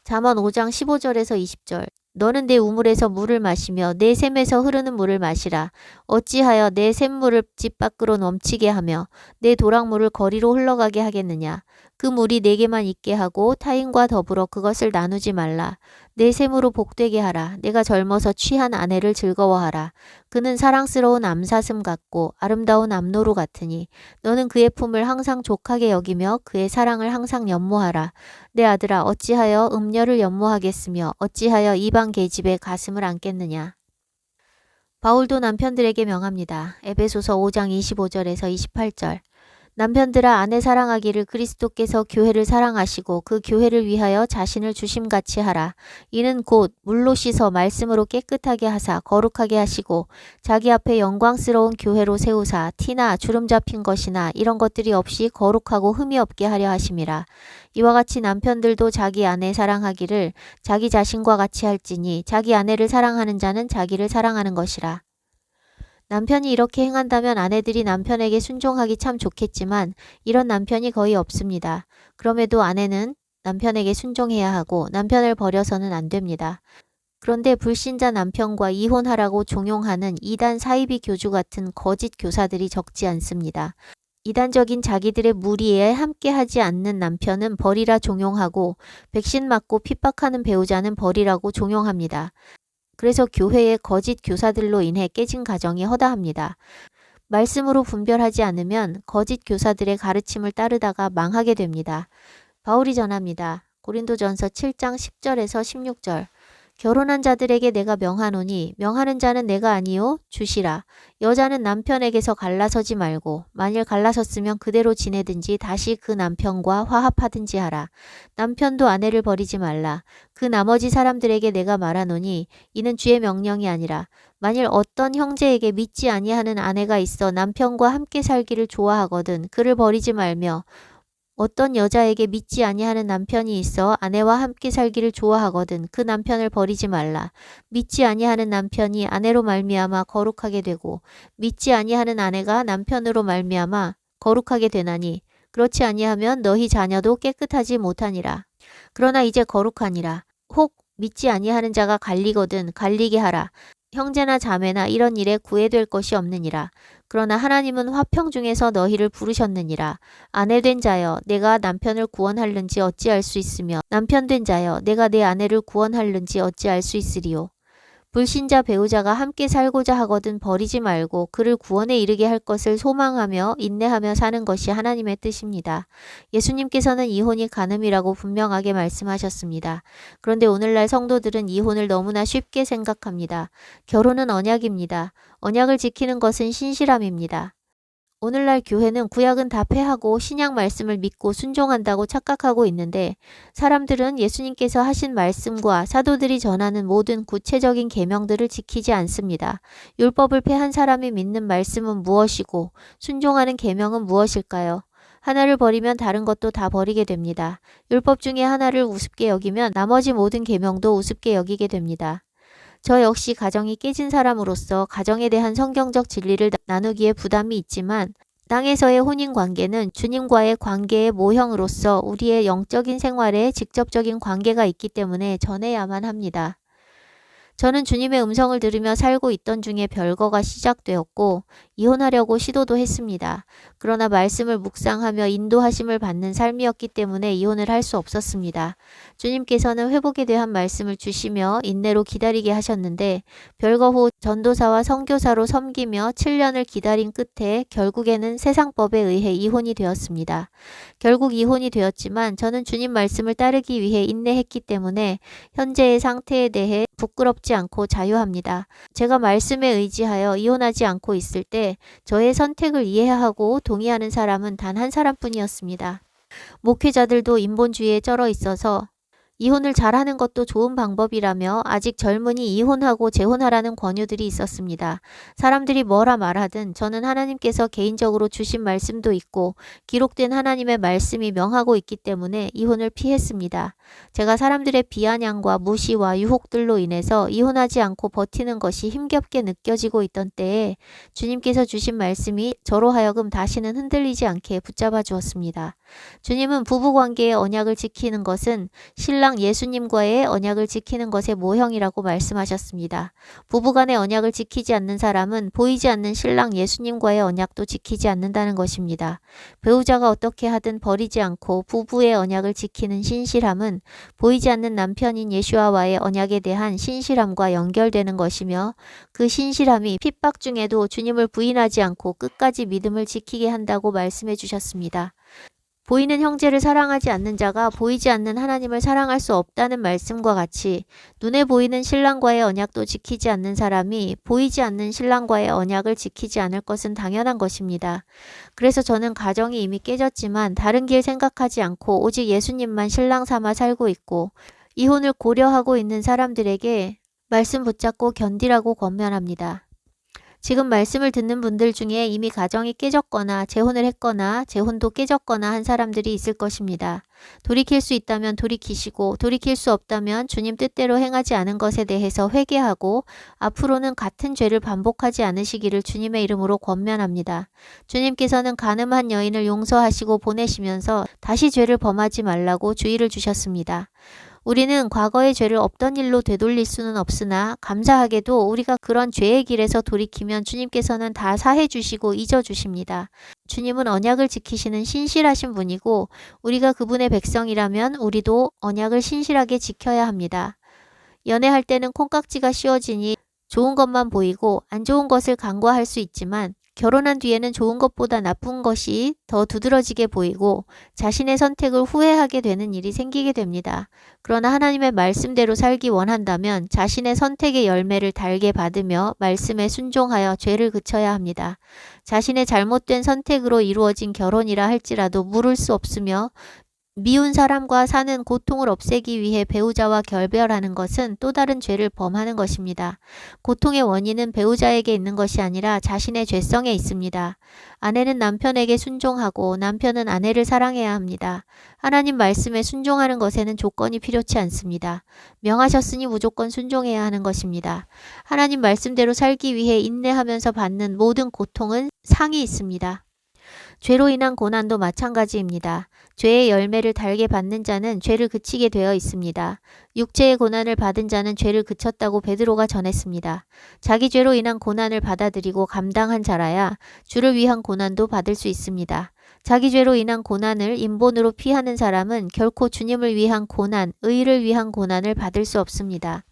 잠언 5장 15절에서 20절 너는 내 우물에서 물을 마시며 내 샘에서 흐르는 물을 마시라. 어찌하여 내 샘물을 집 밖으로 넘치게 하며 내 도랑물을 거리로 흘러가게 하겠느냐. 그 물이 내게만 있게 하고 타인과 더불어 그것을 나누지 말라. 내 샘으로 복되게 하라. 내가 젊어서 취한 아내를 즐거워하라. 그는 사랑스러운 암사슴 같고 아름다운 암노루 같으니 너는 그의 품을 항상 족하게 여기며 그의 사랑을 항상 연모하라. 내 아들아 어찌하여 음녀를 연모하겠으며 어찌하여 이방 계집의 가슴을 안겠느냐. 바울도 남편들에게 명합니다. 에베소서 5장 25절에서 28절 남편들아 아내 사랑하기를 그리스도께서 교회를 사랑하시고 그 교회를 위하여 자신을 주심같이 하라. 이는 곧 물로 씻어 말씀으로 깨끗하게 하사 거룩하게 하시고 자기 앞에 영광스러운 교회로 세우사 티나 주름 잡힌 것이나 이런 것들이 없이 거룩하고 흠이 없게 하려 하심이라. 이와 같이 남편들도 자기 아내 사랑하기를 자기 자신과 같이 할지니 자기 아내를 사랑하는 자는 자기를 사랑하는 것이라. 남편이 이렇게 행한다면 아내들이 남편에게 순종하기 참 좋겠지만 이런 남편이 거의 없습니다. 그럼에도 아내는 남편에게 순종해야 하고 남편을 버려서는 안 됩니다. 그런데 불신자 남편과 이혼하라고 종용하는 이단 사이비 교주 같은 거짓 교사들이 적지 않습니다. 이단적인 자기들의 무리에 함께하지 않는 남편은 버리라 종용하고 백신 맞고 핍박하는 배우자는 버리라고 종용합니다. 그래서 교회의 거짓 교사들로 인해 깨진 가정이 허다합니다. 말씀으로 분별하지 않으면 거짓 교사들의 가르침을 따르다가 망하게 됩니다. 바울이 전합니다. 고린도전서 7장 10절에서 16절. 결혼한 자들에게 내가 명하노니 명하는 자는 내가 아니요 주시라. 여자는 남편에게서 갈라서지 말고 만일 갈라섰으면 그대로 지내든지 다시 그 남편과 화합하든지 하라. 남편도 아내를 버리지 말라. 그 나머지 사람들에게 내가 말하노니 이는 주의 명령이 아니라 만일 어떤 형제에게 믿지 아니하는 아내가 있어 남편과 함께 살기를 좋아하거든 그를 버리지 말며 어떤 여자에게 믿지 아니하는 남편이 있어 아내와 함께 살기를 좋아하거든 그 남편을 버리지 말라. 믿지 아니하는 남편이 아내로 말미암아 거룩하게 되고 믿지 아니하는 아내가 남편으로 말미암아 거룩하게 되나니 그렇지 아니하면 너희 자녀도 깨끗하지 못하니라. 그러나 이제 거룩하니라. 혹 믿지 아니하는 자가 갈리거든 갈리게 하라. 형제나 자매나 이런 일에 구애될 것이 없느니라. 그러나 하나님은 화평 중에서 너희를 부르셨느니라. 아내 된 자여 내가 남편을 구원할는지 어찌할 수 있으며 남편 된 자여 내가 내 아내를 구원할는지 어찌할 수 있으리요. 불신자 배우자가 함께 살고자 하거든 버리지 말고 그를 구원에 이르게 할 것을 소망하며 인내하며 사는 것이 하나님의 뜻입니다. 예수님께서는 이혼이 간음이라고 분명하게 말씀하셨습니다. 그런데 오늘날 성도들은 이혼을 너무나 쉽게 생각합니다. 결혼은 언약입니다. 언약을 지키는 것은 신실함입니다. 오늘날 교회는 구약은 다 폐하고 신약 말씀을 믿고 순종한다고 착각하고 있는데 사람들은 예수님께서 하신 말씀과 사도들이 전하는 모든 구체적인 계명들을 지키지 않습니다. 율법을 폐한 사람이 믿는 말씀은 무엇이고 순종하는 계명은 무엇일까요? 하나를 버리면 다른 것도 다 버리게 됩니다. 율법 중에 하나를 우습게 여기면 나머지 모든 계명도 우습게 여기게 됩니다. 저 역시 가정이 깨진 사람으로서 가정에 대한 성경적 진리를 나누기에 부담이 있지만 땅에서의 혼인관계는 주님과의 관계의 모형으로서 우리의 영적인 생활에 직접적인 관계가 있기 때문에 전해야만 합니다. 저는 주님의 음성을 들으며 살고 있던 중에 별거가 시작되었고 이혼하려고 시도도 했습니다. 그러나 말씀을 묵상하며 인도하심을 받는 삶이었기 때문에 이혼을 할 수 없었습니다. 주님께서는 회복에 대한 말씀을 주시며 인내로 기다리게 하셨는데 별거 후 전도사와 선교사로 섬기며 7년을 기다린 끝에 결국에는 세상법에 의해 이혼이 되었습니다. 결국 이혼이 되었지만 저는 주님 말씀을 따르기 위해 인내했기 때문에 현재의 상태에 대해 부끄럽지 않고 자유합니다. 제가 말씀에 의지하여 이혼하지 않고 있을 때 저의 선택을 이해하고 동의하는 사람은 단 한 사람뿐이었습니다. 목회자들도 인본주의에 쩔어 있어서 이혼을 잘하는 것도 좋은 방법이라며 아직 젊으니 이혼하고 재혼하라는 권유들이 있었습니다. 사람들이 뭐라 말하든 저는 하나님께서 개인적으로 주신 말씀도 있고 기록된 하나님의 말씀이 명하고 있기 때문에 이혼을 피했습니다. 제가 사람들의 비아냥과 무시와 유혹들로 인해서 이혼하지 않고 버티는 것이 힘겹게 느껴지고 있던 때에 주님께서 주신 말씀이 저로 하여금 다시는 흔들리지 않게 붙잡아 주었습니다. 주님은 부부관계의 언약을 지키는 것은 신랑 예수님과의 언약을 지키는 것의 모형이라고 말씀하셨습니다. 부부간의 언약을 지키지 않는 사람은 보이지 않는 신랑 예수님과의 언약도 지키지 않는다는 것입니다. 배우자가 어떻게 하든 버리지 않고 부부의 언약을 지키는 신실함은 보이지 않는 남편인 예수와의 언약에 대한 신실함과 연결되는 것이며 그 신실함이 핍박 중에도 주님을 부인하지 않고 끝까지 믿음을 지키게 한다고 말씀해 주셨습니다. 보이는 형제를 사랑하지 않는 자가 보이지 않는 하나님을 사랑할 수 없다는 말씀과 같이 눈에 보이는 신랑과의 언약도 지키지 않는 사람이 보이지 않는 신랑과의 언약을 지키지 않을 것은 당연한 것입니다. 그래서 저는 가정이 이미 깨졌지만 다른 길 생각하지 않고 오직 예수님만 신랑 삼아 살고 있고 이혼을 고려하고 있는 사람들에게 말씀 붙잡고 견디라고 권면합니다. 지금 말씀을 듣는 분들 중에 이미 가정이 깨졌거나 재혼을 했거나 재혼도 깨졌거나 한 사람들이 있을 것입니다. 돌이킬 수 있다면 돌이키시고 돌이킬 수 없다면 주님 뜻대로 행하지 않은 것에 대해서 회개하고 앞으로는 같은 죄를 반복하지 않으시기를 주님의 이름으로 권면합니다. 주님께서는 간음한 여인을 용서하시고 보내시면서 다시 죄를 범하지 말라고 주의를 주셨습니다. 우리는 과거의 죄를 없던 일로 되돌릴 수는 없으나 감사하게도 우리가 그런 죄의 길에서 돌이키면 주님께서는 다 사해 주시고 잊어 주십니다. 주님은 언약을 지키시는 신실하신 분이고 우리가 그분의 백성이라면 우리도 언약을 신실하게 지켜야 합니다. 연애할 때는 콩깍지가 씌워지니 좋은 것만 보이고 안 좋은 것을 간과할 수 있지만 결혼한 뒤에는 좋은 것보다 나쁜 것이 더 두드러지게 보이고 자신의 선택을 후회하게 되는 일이 생기게 됩니다. 그러나 하나님의 말씀대로 살기 원한다면 자신의 선택의 열매를 달게 받으며 말씀에 순종하여 죄를 그쳐야 합니다. 자신의 잘못된 선택으로 이루어진 결혼이라 할지라도 물을 수 없으며 미운 사람과 사는 고통을 없애기 위해 배우자와 결별하는 것은 또 다른 죄를 범하는 것입니다. 고통의 원인은 배우자에게 있는 것이 아니라 자신의 죄성에 있습니다. 아내는 남편에게 순종하고 남편은 아내를 사랑해야 합니다. 하나님 말씀에 순종하는 것에는 조건이 필요치 않습니다. 명하셨으니 무조건 순종해야 하는 것입니다. 하나님 말씀대로 살기 위해 인내하면서 받는 모든 고통은 상이 있습니다. 죄로 인한 고난도 마찬가지입니다. 죄의 열매를 달게 받는 자는 죄를 그치게 되어 있습니다. 육체의 고난을 받은 자는 죄를 그쳤다고 베드로가 전했습니다. 자기 죄로 인한 고난을 받아들이고 감당한 자라야 주를 위한 고난도 받을 수 있습니다. 자기 죄로 인한 고난을 인본으로 피하는 사람은 결코 주님을 위한 고난, 의를 위한 고난을 받을 수 없습니다.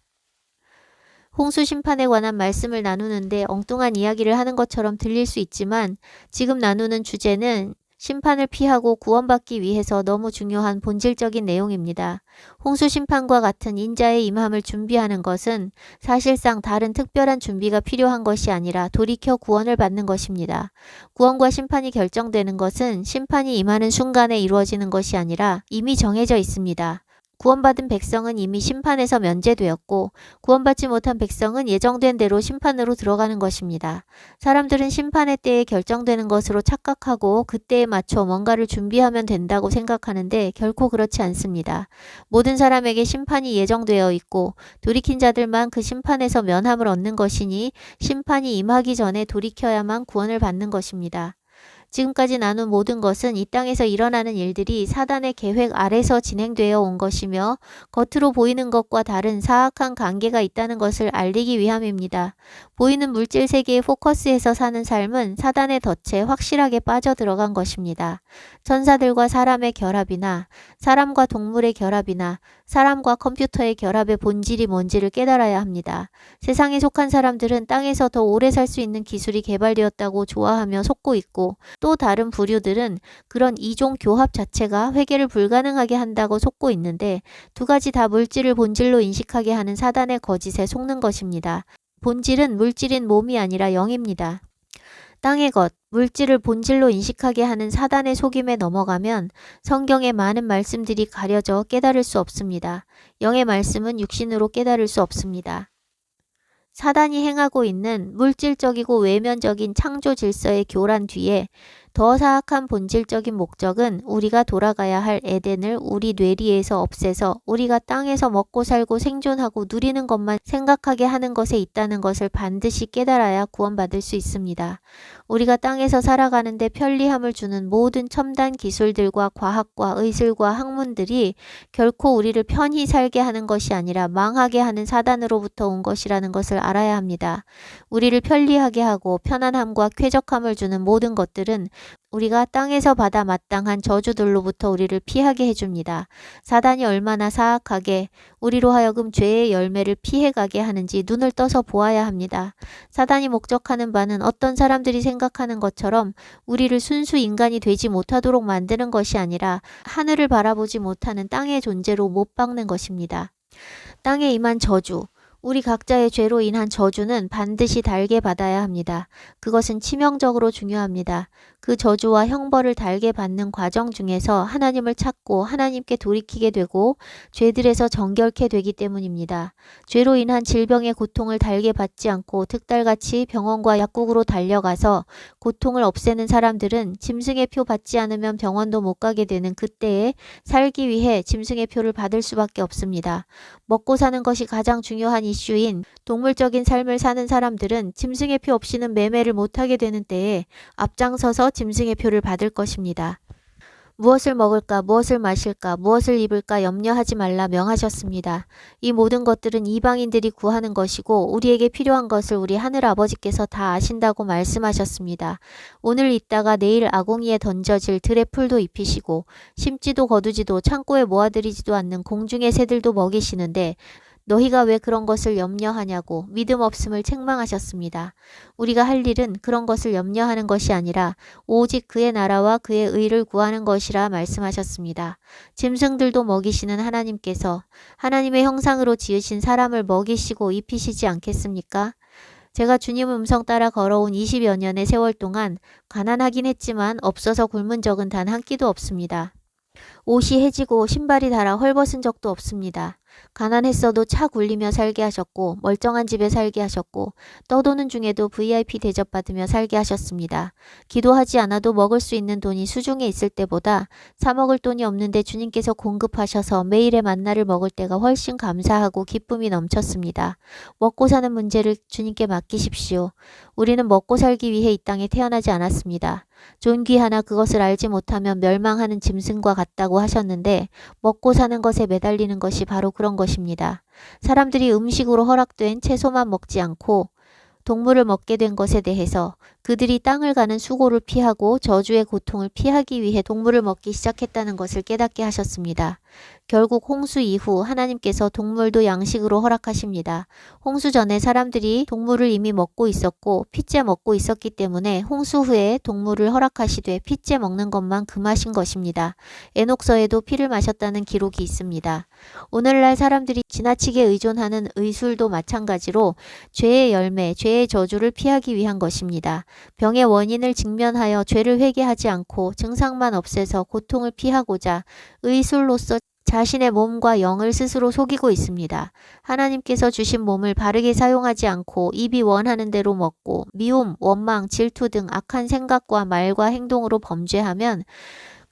홍수 심판에 관한 말씀을 나누는데 엉뚱한 이야기를 하는 것처럼 들릴 수 있지만 지금 나누는 주제는 심판을 피하고 구원받기 위해서 너무 중요한 본질적인 내용입니다. 홍수 심판과 같은 인자의 임함을 준비하는 것은 사실상 다른 특별한 준비가 필요한 것이 아니라 돌이켜 구원을 받는 것입니다. 구원과 심판이 결정되는 것은 심판이 임하는 순간에 이루어지는 것이 아니라 이미 정해져 있습니다. 구원받은 백성은 이미 심판에서 면제되었고 구원받지 못한 백성은 예정된 대로 심판으로 들어가는 것입니다. 사람들은 심판의 때에 결정되는 것으로 착각하고 그때에 맞춰 뭔가를 준비하면 된다고 생각하는데 결코 그렇지 않습니다. 모든 사람에게 심판이 예정되어 있고 돌이킨 자들만 그 심판에서 면함을 얻는 것이니 심판이 임하기 전에 돌이켜야만 구원을 받는 것입니다. 지금까지 나눈 모든 것은 이 땅에서 일어나는 일들이 사단의 계획 아래서 진행되어 온 것이며 겉으로 보이는 것과 다른 사악한 관계가 있다는 것을 알리기 위함입니다. 보이는 물질 세계의 포커스에서 사는 삶은 사단의 덫에 확실하게 빠져들어간 것입니다. 천사들과 사람의 결합이나 사람과 동물의 결합이나 사람과 컴퓨터의 결합의 본질이 뭔지를 깨달아야 합니다. 세상에 속한 사람들은 땅에서 더 오래 살 수 있는 기술이 개발되었다고 좋아하며 속고 있고 또 다른 부류들은 그런 이종 교합 자체가 회개를 불가능하게 한다고 속고 있는데 두 가지 다 물질을 본질로 인식하게 하는 사단의 거짓에 속는 것입니다. 본질은 물질인 몸이 아니라 영입니다. 땅의 것, 물질을 본질로 인식하게 하는 사단의 속임에 넘어가면 성경의 많은 말씀들이 가려져 깨달을 수 없습니다. 영의 말씀은 육신으로 깨달을 수 없습니다. 사단이 행하고 있는 물질적이고 외면적인 창조 질서의 교란 뒤에 더 사악한 본질적인 목적은 우리가 돌아가야 할 에덴을 우리 뇌리에서 없애서 우리가 땅에서 먹고 살고 생존하고 누리는 것만 생각하게 하는 것에 있다는 것을 반드시 깨달아야 구원받을 수 있습니다. 우리가 땅에서 살아가는데 편리함을 주는 모든 첨단 기술들과 과학과 의술과 학문들이 결코 우리를 편히 살게 하는 것이 아니라 망하게 하는 사단으로부터 온 것이라는 것을 알아야 합니다. 우리를 편리하게 하고 편안함과 쾌적함을 주는 모든 것들은 우리가 땅에서 받아 마땅한 저주들로부터 우리를 피하게 해줍니다. 사단이 얼마나 사악하게 우리로 하여금 죄의 열매를 피해가게 하는지 눈을 떠서 보아야 합니다. 사단이 목적하는 바는 어떤 사람들이 생각하는 것처럼 우리를 순수 인간이 되지 못하도록 만드는 것이 아니라 하늘을 바라보지 못하는 땅의 존재로 못 박는 것입니다. 땅에 임한 저주, 우리 각자의 죄로 인한 저주는 반드시 달게 받아야 합니다. 그것은 치명적으로 중요합니다. 그 저주와 형벌을 달게 받는 과정 중에서 하나님을 찾고 하나님께 돌이키게 되고 죄들에서 정결케 되기 때문입니다. 죄로 인한 질병의 고통을 달게 받지 않고 득달같이 병원과 약국으로 달려가서 고통을 없애는 사람들은 짐승의 표 받지 않으면 병원도 못 가게 되는 그때에 살기 위해 짐승의 표를 받을 수밖에 없습니다. 먹고 사는 것이 가장 중요한 이슈인 동물적인 삶을 사는 사람들은 짐승의 표 없이는 매매를 못하게 되는 때에 앞장서서 짐승의 표를 받을 것입니다. 무엇을 먹을까, 무엇을 마실까, 무엇을 입을까 염려하지 말라 명하셨습니다. 이 모든 것들은 이방인들이 구하는 것이고 우리에게 필요한 것을 우리 하늘 아버지께서 다 아신다고 말씀하셨습니다. 오늘 있다가 내일 아궁이에 던져질 들의 풀도 입히시고 심지도 거두지도 창고에 모아들이지도 않는 공중의 새들도 먹이시는데 너희가 왜 그런 것을 염려하냐고 믿음 없음을 책망하셨습니다. 우리가 할 일은 그런 것을 염려하는 것이 아니라 오직 그의 나라와 그의 의를 구하는 것이라 말씀하셨습니다. 짐승들도 먹이시는 하나님께서 하나님의 형상으로 지으신 사람을 먹이시고 입히시지 않겠습니까? 제가 주님 음성 따라 걸어온 20여 년의 세월 동안 가난하긴 했지만 없어서 굶은 적은 단 한 끼도 없습니다. 옷이 해지고 신발이 닳아 헐벗은 적도 없습니다. 가난했어도 차 굴리며 살게 하셨고 멀쩡한 집에 살게 하셨고 떠도는 중에도 VIP 대접받으며 살게 하셨습니다. 기도하지 않아도 먹을 수 있는 돈이 수중에 있을 때보다 사 먹을 돈이 없는데 주님께서 공급하셔서 매일의 만나를 먹을 때가 훨씬 감사하고 기쁨이 넘쳤습니다. 먹고 사는 문제를 주님께 맡기십시오. 우리는 먹고 살기 위해 이 땅에 태어나지 않았습니다. 존귀 하나 그것을 알지 못하면 멸망하는 짐승과 같다고 하셨는데 먹고 사는 것에 매달리는 것이 바로 그런 것입니다. 사람들이 음식으로 허락된 채소만 먹지 않고 동물을 먹게 된 것에 대해서 그들이 땅을 가는 수고를 피하고 저주의 고통을 피하기 위해 동물을 먹기 시작했다는 것을 깨닫게 하셨습니다. 결국 홍수 이후 하나님께서 동물도 양식으로 허락하십니다. 홍수 전에 사람들이 동물을 이미 먹고 있었고 핏째 먹고 있었기 때문에 홍수 후에 동물을 허락하시되 핏째 먹는 것만 금하신 것입니다. 에녹서에도 피를 마셨다는 기록이 있습니다. 오늘날 사람들이 지나치게 의존하는 의술도 마찬가지로 죄의 열매, 죄의 저주를 피하기 위한 것입니다. 병의 원인을 직면하여 죄를 회개하지 않고 증상만 없애서 고통을 피하고자 의술로서 자신의 몸과 영을 스스로 속이고 있습니다. 하나님께서 주신 몸을 바르게 사용하지 않고 입이 원하는 대로 먹고 미움, 원망, 질투 등 악한 생각과 말과 행동으로 범죄하면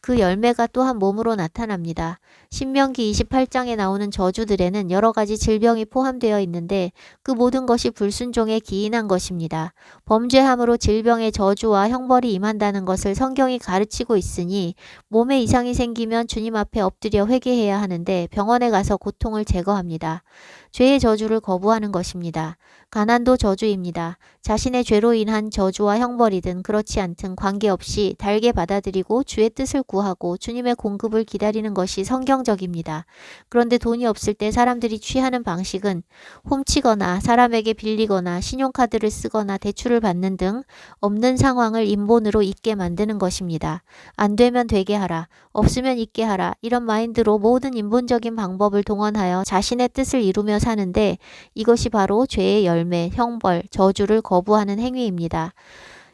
그 열매가 또한 몸으로 나타납니다. 신명기 28장에 나오는 저주들에는 여러 가지 질병이 포함되어 있는데 그 모든 것이 불순종에 기인한 것입니다. 범죄함으로 질병의 저주와 형벌이 임한다는 것을 성경이 가르치고 있으니 몸에 이상이 생기면 주님 앞에 엎드려 회개해야 하는데 병원에 가서 고통을 제거합니다. 죄의 저주를 거부하는 것입니다. 가난도 저주입니다. 자신의 죄로 인한 저주와 형벌이든 그렇지 않든 관계없이 달게 받아들이고 주의 뜻을 구하고 주님의 공급을 기다리는 것이 성경적입니다. 그런데 돈이 없을 때 사람들이 취하는 방식은 훔치거나 사람에게 빌리거나 신용카드를 쓰거나 대출을 받는 등 없는 상황을 인본으로 있게 만드는 것입니다. 안 되면 되게 하라, 없으면 있게 하라 이런 마인드로 모든 인본적인 방법을 동원하여 자신의 뜻을 이루며 사는데 이것이 바로 죄의 열매, 형벌, 저주를 거부하는 행위입니다.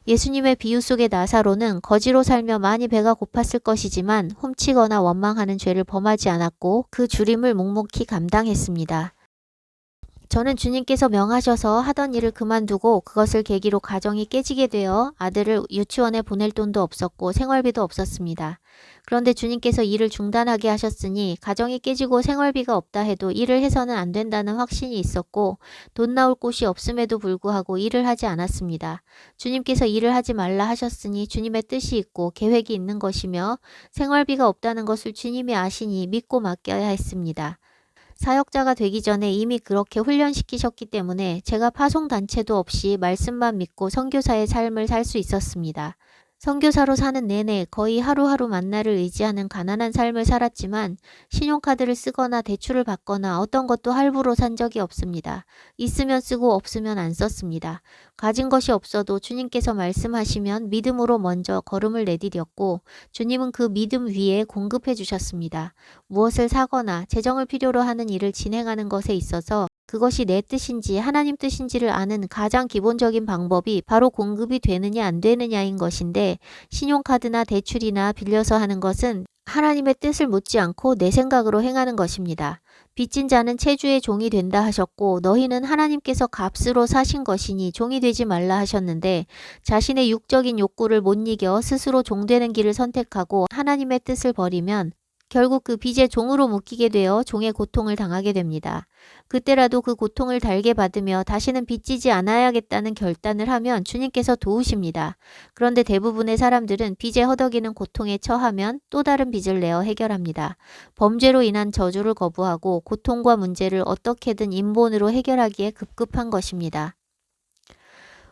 예수님의 비유 속의 나사로는 거지로 살며 많이 배가 고팠을 것이지만 훔치거나 원망하는 죄를 범하지 않았고 그 주림을 묵묵히 감당했습니다. 저는 주님께서 명하셔서 하던 일을 그만두고 그것을 계기로 가정이 깨지게 되어 아들을 유치원에 보낼 돈도 없었고 생활비도 없었습니다. 그런데 주님께서 일을 중단하게 하셨으니 가정이 깨지고 생활비가 없다 해도 일을 해서는 안 된다는 확신이 있었고 돈 나올 곳이 없음에도 불구하고 일을 하지 않았습니다. 주님께서 일을 하지 말라 하셨으니 주님의 뜻이 있고 계획이 있는 것이며 생활비가 없다는 것을 주님이 아시니 믿고 맡겨야 했습니다. 사역자가 되기 전에 이미 그렇게 훈련시키셨기 때문에 제가 파송단체도 없이 말씀만 믿고 선교사의 삶을 살 수 있었습니다. 선교사로 사는 내내 거의 하루하루 만나를 의지하는 가난한 삶을 살았지만 신용카드를 쓰거나 대출을 받거나 어떤 것도 할부로 산 적이 없습니다. 있으면 쓰고 없으면 안 썼습니다. 가진 것이 없어도 주님께서 말씀하시면 믿음으로 먼저 걸음을 내디뎠고 주님은 그 믿음 위에 공급해 주셨습니다. 무엇을 사거나 재정을 필요로 하는 일을 진행하는 것에 있어서 그것이 내 뜻인지 하나님 뜻인지를 아는 가장 기본적인 방법이 바로 공급이 되느냐 안 되느냐인 것인데 신용카드나 대출이나 빌려서 하는 것은 하나님의 뜻을 묻지 않고 내 생각으로 행하는 것입니다. 빚진 자는 체주의 종이 된다 하셨고 너희는 하나님께서 값으로 사신 것이니 종이 되지 말라 하셨는데 자신의 육적인 욕구를 못 이겨 스스로 종되는 길을 선택하고 하나님의 뜻을 버리면 결국 그 빚의 종으로 묶이게 되어 종의 고통을 당하게 됩니다. 그때라도 그 고통을 달게 받으며 다시는 빚지지 않아야겠다는 결단을 하면 주님께서 도우십니다. 그런데 대부분의 사람들은 빚에 허덕이는 고통에 처하면 또 다른 빚을 내어 해결합니다. 범죄로 인한 저주를 거부하고 고통과 문제를 어떻게든 인본으로 해결하기에 급급한 것입니다.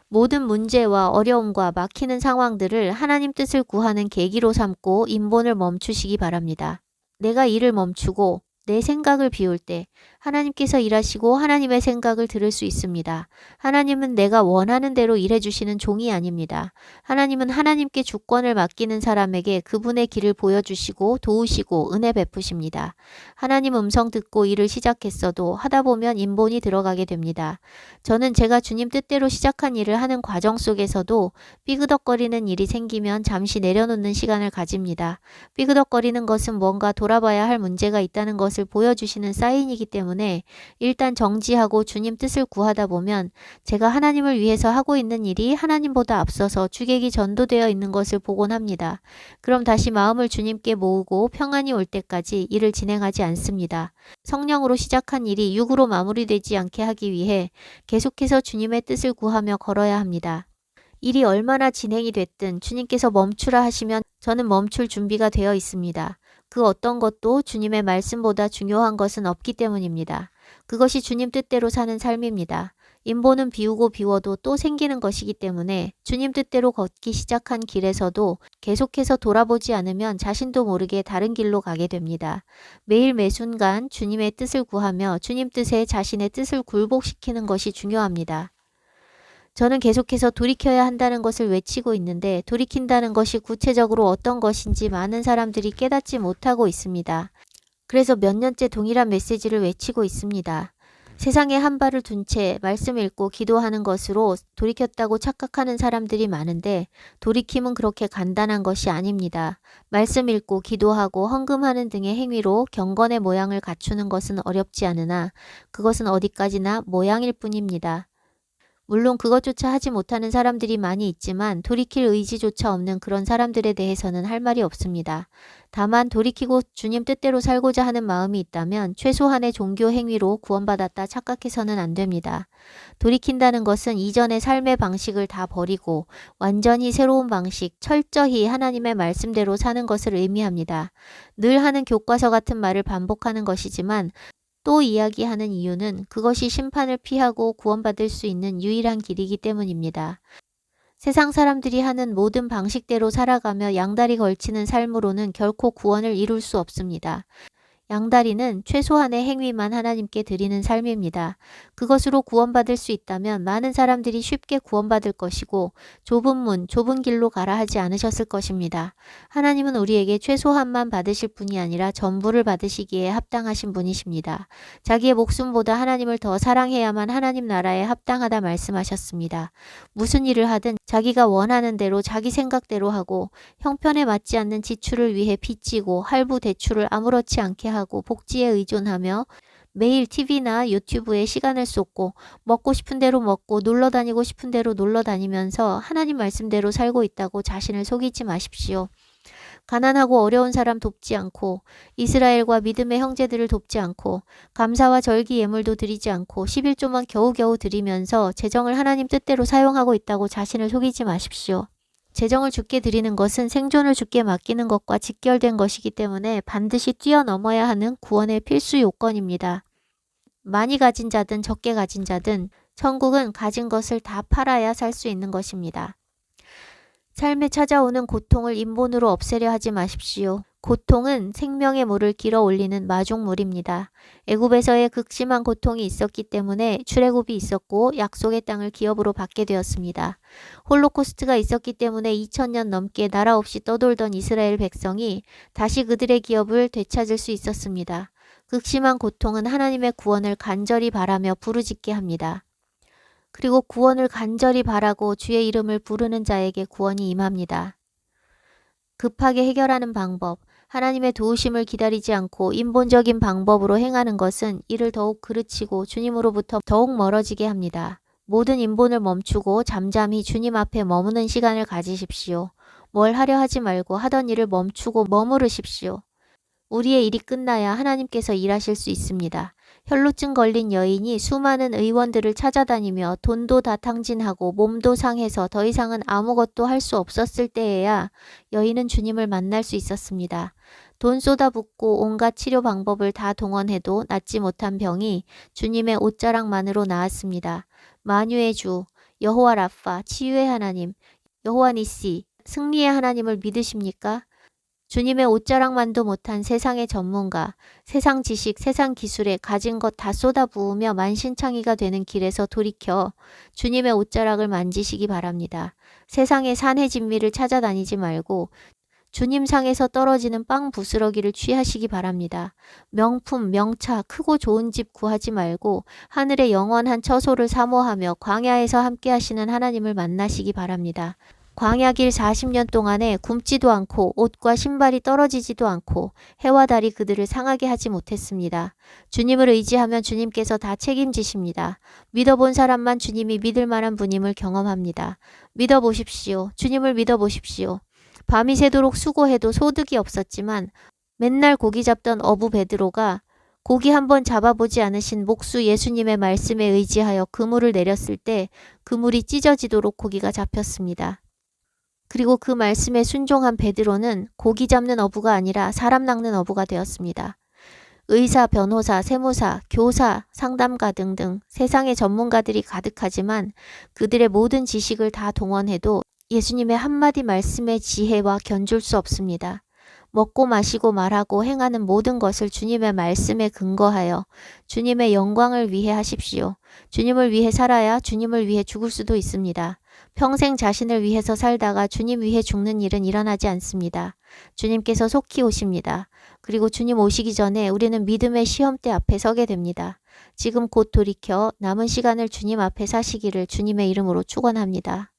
모든 문제와 어려움과 막히는 상황들을 하나님 뜻을 구하는 계기로 삼고 인본을 멈추시기 바랍니다. 내가 일을 멈추고 내 생각을 비울 때 하나님께서 일하시고 하나님의 생각을 들을 수 있습니다. 하나님은 내가 원하는 대로 일해주시는 종이 아닙니다. 하나님은 하나님께 주권을 맡기는 사람에게 그분의 길을 보여주시고 도우시고 은혜 베푸십니다. 하나님 음성 듣고 일을 시작했어도 하다 보면 인본이 들어가게 됩니다. 저는 제가 주님 뜻대로 시작한 일을 하는 과정 속에서도 삐그덕거리는 일이 생기면 잠시 내려놓는 시간을 가집니다. 삐그덕거리는 것은 뭔가 돌아봐야 할 문제가 있다는 것을 보여주시는 사인이기 때문에 일단 정지하고 주님 뜻을 구하다 보면 제가 하나님을 위해서 하고 있는 일이 하나님보다 앞서서 주객이 전도되어 있는 것을 보곤 합니다. 그럼 다시 마음을 주님께 모으고 평안이 올 때까지 일을 진행하지 않습니다. 성령으로 시작한 일이 육으로 마무리되지 않게 하기 위해 계속해서 주님의 뜻을 구하며 걸어야 합니다. 일이 얼마나 진행이 됐든 주님께서 멈추라 하시면 저는 멈출 준비가 되어 있습니다. 그 어떤 것도 주님의 말씀보다 중요한 것은 없기 때문입니다. 그것이 주님 뜻대로 사는 삶입니다. 인본은 비우고 비워도 또 생기는 것이기 때문에 주님 뜻대로 걷기 시작한 길에서도 계속해서 돌아보지 않으면 자신도 모르게 다른 길로 가게 됩니다. 매일 매순간 주님의 뜻을 구하며 주님 뜻에 자신의 뜻을 굴복시키는 것이 중요합니다. 저는 계속해서 돌이켜야 한다는 것을 외치고 있는데 돌이킨다는 것이 구체적으로 어떤 것인지 많은 사람들이 깨닫지 못하고 있습니다. 그래서 몇 년째 동일한 메시지를 외치고 있습니다. 세상에 한 발을 둔 채 말씀 읽고 기도하는 것으로 돌이켰다고 착각하는 사람들이 많은데 돌이킴은 그렇게 간단한 것이 아닙니다. 말씀 읽고 기도하고 헌금하는 등의 행위로 경건의 모양을 갖추는 것은 어렵지 않으나 그것은 어디까지나 모양일 뿐입니다. 물론 그것조차 하지 못하는 사람들이 많이 있지만 돌이킬 의지조차 없는 그런 사람들에 대해서는 할 말이 없습니다. 다만 돌이키고 주님 뜻대로 살고자 하는 마음이 있다면 최소한의 종교 행위로 구원받았다 착각해서는 안 됩니다. 돌이킨다는 것은 이전의 삶의 방식을 다 버리고 완전히 새로운 방식, 철저히 하나님의 말씀대로 사는 것을 의미합니다. 늘 하는 교과서 같은 말을 반복하는 것이지만 또 이야기하는 이유는 그것이 심판을 피하고 구원받을 수 있는 유일한 길이기 때문입니다. 세상 사람들이 하는 모든 방식대로 살아가며 양다리 걸치는 삶으로는 결코 구원을 이룰 수 없습니다. 양다리는 최소한의 행위만 하나님께 드리는 삶입니다. 그것으로 구원받을 수 있다면 많은 사람들이 쉽게 구원받을 것이고 좁은 문, 좁은 길로 가라 하지 않으셨을 것입니다. 하나님은 우리에게 최소한만 받으실 분이 아니라 전부를 받으시기에 합당하신 분이십니다. 자기의 목숨보다 하나님을 더 사랑해야만 하나님 나라에 합당하다 말씀하셨습니다. 무슨 일을 하든 자기가 원하는 대로 자기 생각대로 하고 형편에 맞지 않는 지출을 위해 빚지고 할부 대출을 아무렇지 않게 하고 복지에 의존하며 매일 TV나 유튜브에 시간을 쏟고 먹고 싶은 대로 먹고 놀러 다니고 싶은 대로 놀러 다니면서 하나님 말씀대로 살고 있다고 자신을 속이지 마십시오. 가난하고 어려운 사람 돕지 않고 이스라엘과 믿음의 형제들을 돕지 않고 감사와 절기 예물도 드리지 않고 11조만 겨우겨우 드리면서 재정을 하나님 뜻대로 사용하고 있다고 자신을 속이지 마십시오. 재정을 주께 드리는 것은 생존을 주께 맡기는 것과 직결된 것이기 때문에 반드시 뛰어넘어야 하는 구원의 필수 요건입니다. 많이 가진 자든 적게 가진 자든 천국은 가진 것을 다 팔아야 살 수 있는 것입니다. 삶에 찾아오는 고통을 인본으로 없애려 하지 마십시오. 고통은 생명의 물을 길어 올리는 마중물입니다. 애굽에서의 극심한 고통이 있었기 때문에 출애굽이 있었고 약속의 땅을 기업으로 받게 되었습니다. 홀로코스트가 있었기 때문에 2000년 넘게 나라 없이 떠돌던 이스라엘 백성이 다시 그들의 기업을 되찾을 수 있었습니다. 극심한 고통은 하나님의 구원을 간절히 바라며 부르짖게 합니다. 그리고 구원을 간절히 바라고 주의 이름을 부르는 자에게 구원이 임합니다. 급하게 해결하는 방법, 하나님의 도우심을 기다리지 않고 인본적인 방법으로 행하는 것은 이를 더욱 그르치고 주님으로부터 더욱 멀어지게 합니다. 모든 인본을 멈추고 잠잠히 주님 앞에 머무는 시간을 가지십시오. 뭘 하려 하지 말고 하던 일을 멈추고 머무르십시오. 우리의 일이 끝나야 하나님께서 일하실 수 있습니다. 혈루증 걸린 여인이 수많은 의원들을 찾아다니며 돈도 다 탕진하고 몸도 상해서 더 이상은 아무것도 할 수 없었을 때에야 여인은 주님을 만날 수 있었습니다. 돈 쏟아붓고 온갖 치료 방법을 다 동원해도 낫지 못한 병이 주님의 옷자락만으로 나았습니다. 만유의 주, 여호와 라파, 치유의 하나님, 여호와 니시, 승리의 하나님을 믿으십니까? 주님의 옷자락만도 못한 세상의 전문가, 세상 지식, 세상 기술에 가진 것 다 쏟아부으며 만신창이가 되는 길에서 돌이켜 주님의 옷자락을 만지시기 바랍니다. 세상의 산의 진미를 찾아다니지 말고 주님 상에서 떨어지는 빵 부스러기를 취하시기 바랍니다. 명품, 명차, 크고 좋은 집 구하지 말고 하늘의 영원한 처소를 사모하며 광야에서 함께 하시는 하나님을 만나시기 바랍니다. 광야길 40년 동안에 굶지도 않고 옷과 신발이 떨어지지도 않고 해와 달이 그들을 상하게 하지 못했습니다. 주님을 의지하면 주님께서 다 책임지십니다. 믿어본 사람만 주님이 믿을 만한 분임을 경험합니다. 믿어보십시오. 주님을 믿어보십시오. 밤이 새도록 수고해도 소득이 없었지만 맨날 고기 잡던 어부 베드로가 고기 한번 잡아보지 않으신 목수 예수님의 말씀에 의지하여 그물을 내렸을 때 그물이 찢어지도록 고기가 잡혔습니다. 그리고 그 말씀에 순종한 베드로는 고기 잡는 어부가 아니라 사람 낚는 어부가 되었습니다. 의사, 변호사, 세무사, 교사, 상담가 등등 세상의 전문가들이 가득하지만 그들의 모든 지식을 다 동원해도 예수님의 한마디 말씀의 지혜와 견줄 수 없습니다. 먹고 마시고 말하고 행하는 모든 것을 주님의 말씀에 근거하여 주님의 영광을 위해 하십시오. 주님을 위해 살아야 주님을 위해 죽을 수도 있습니다. 평생 자신을 위해서 살다가 주님 위해 죽는 일은 일어나지 않습니다. 주님께서 속히 오십니다. 그리고 주님 오시기 전에 우리는 믿음의 시험대 앞에 서게 됩니다. 지금 곧 돌이켜 남은 시간을 주님 앞에 사시기를 주님의 이름으로 축원합니다.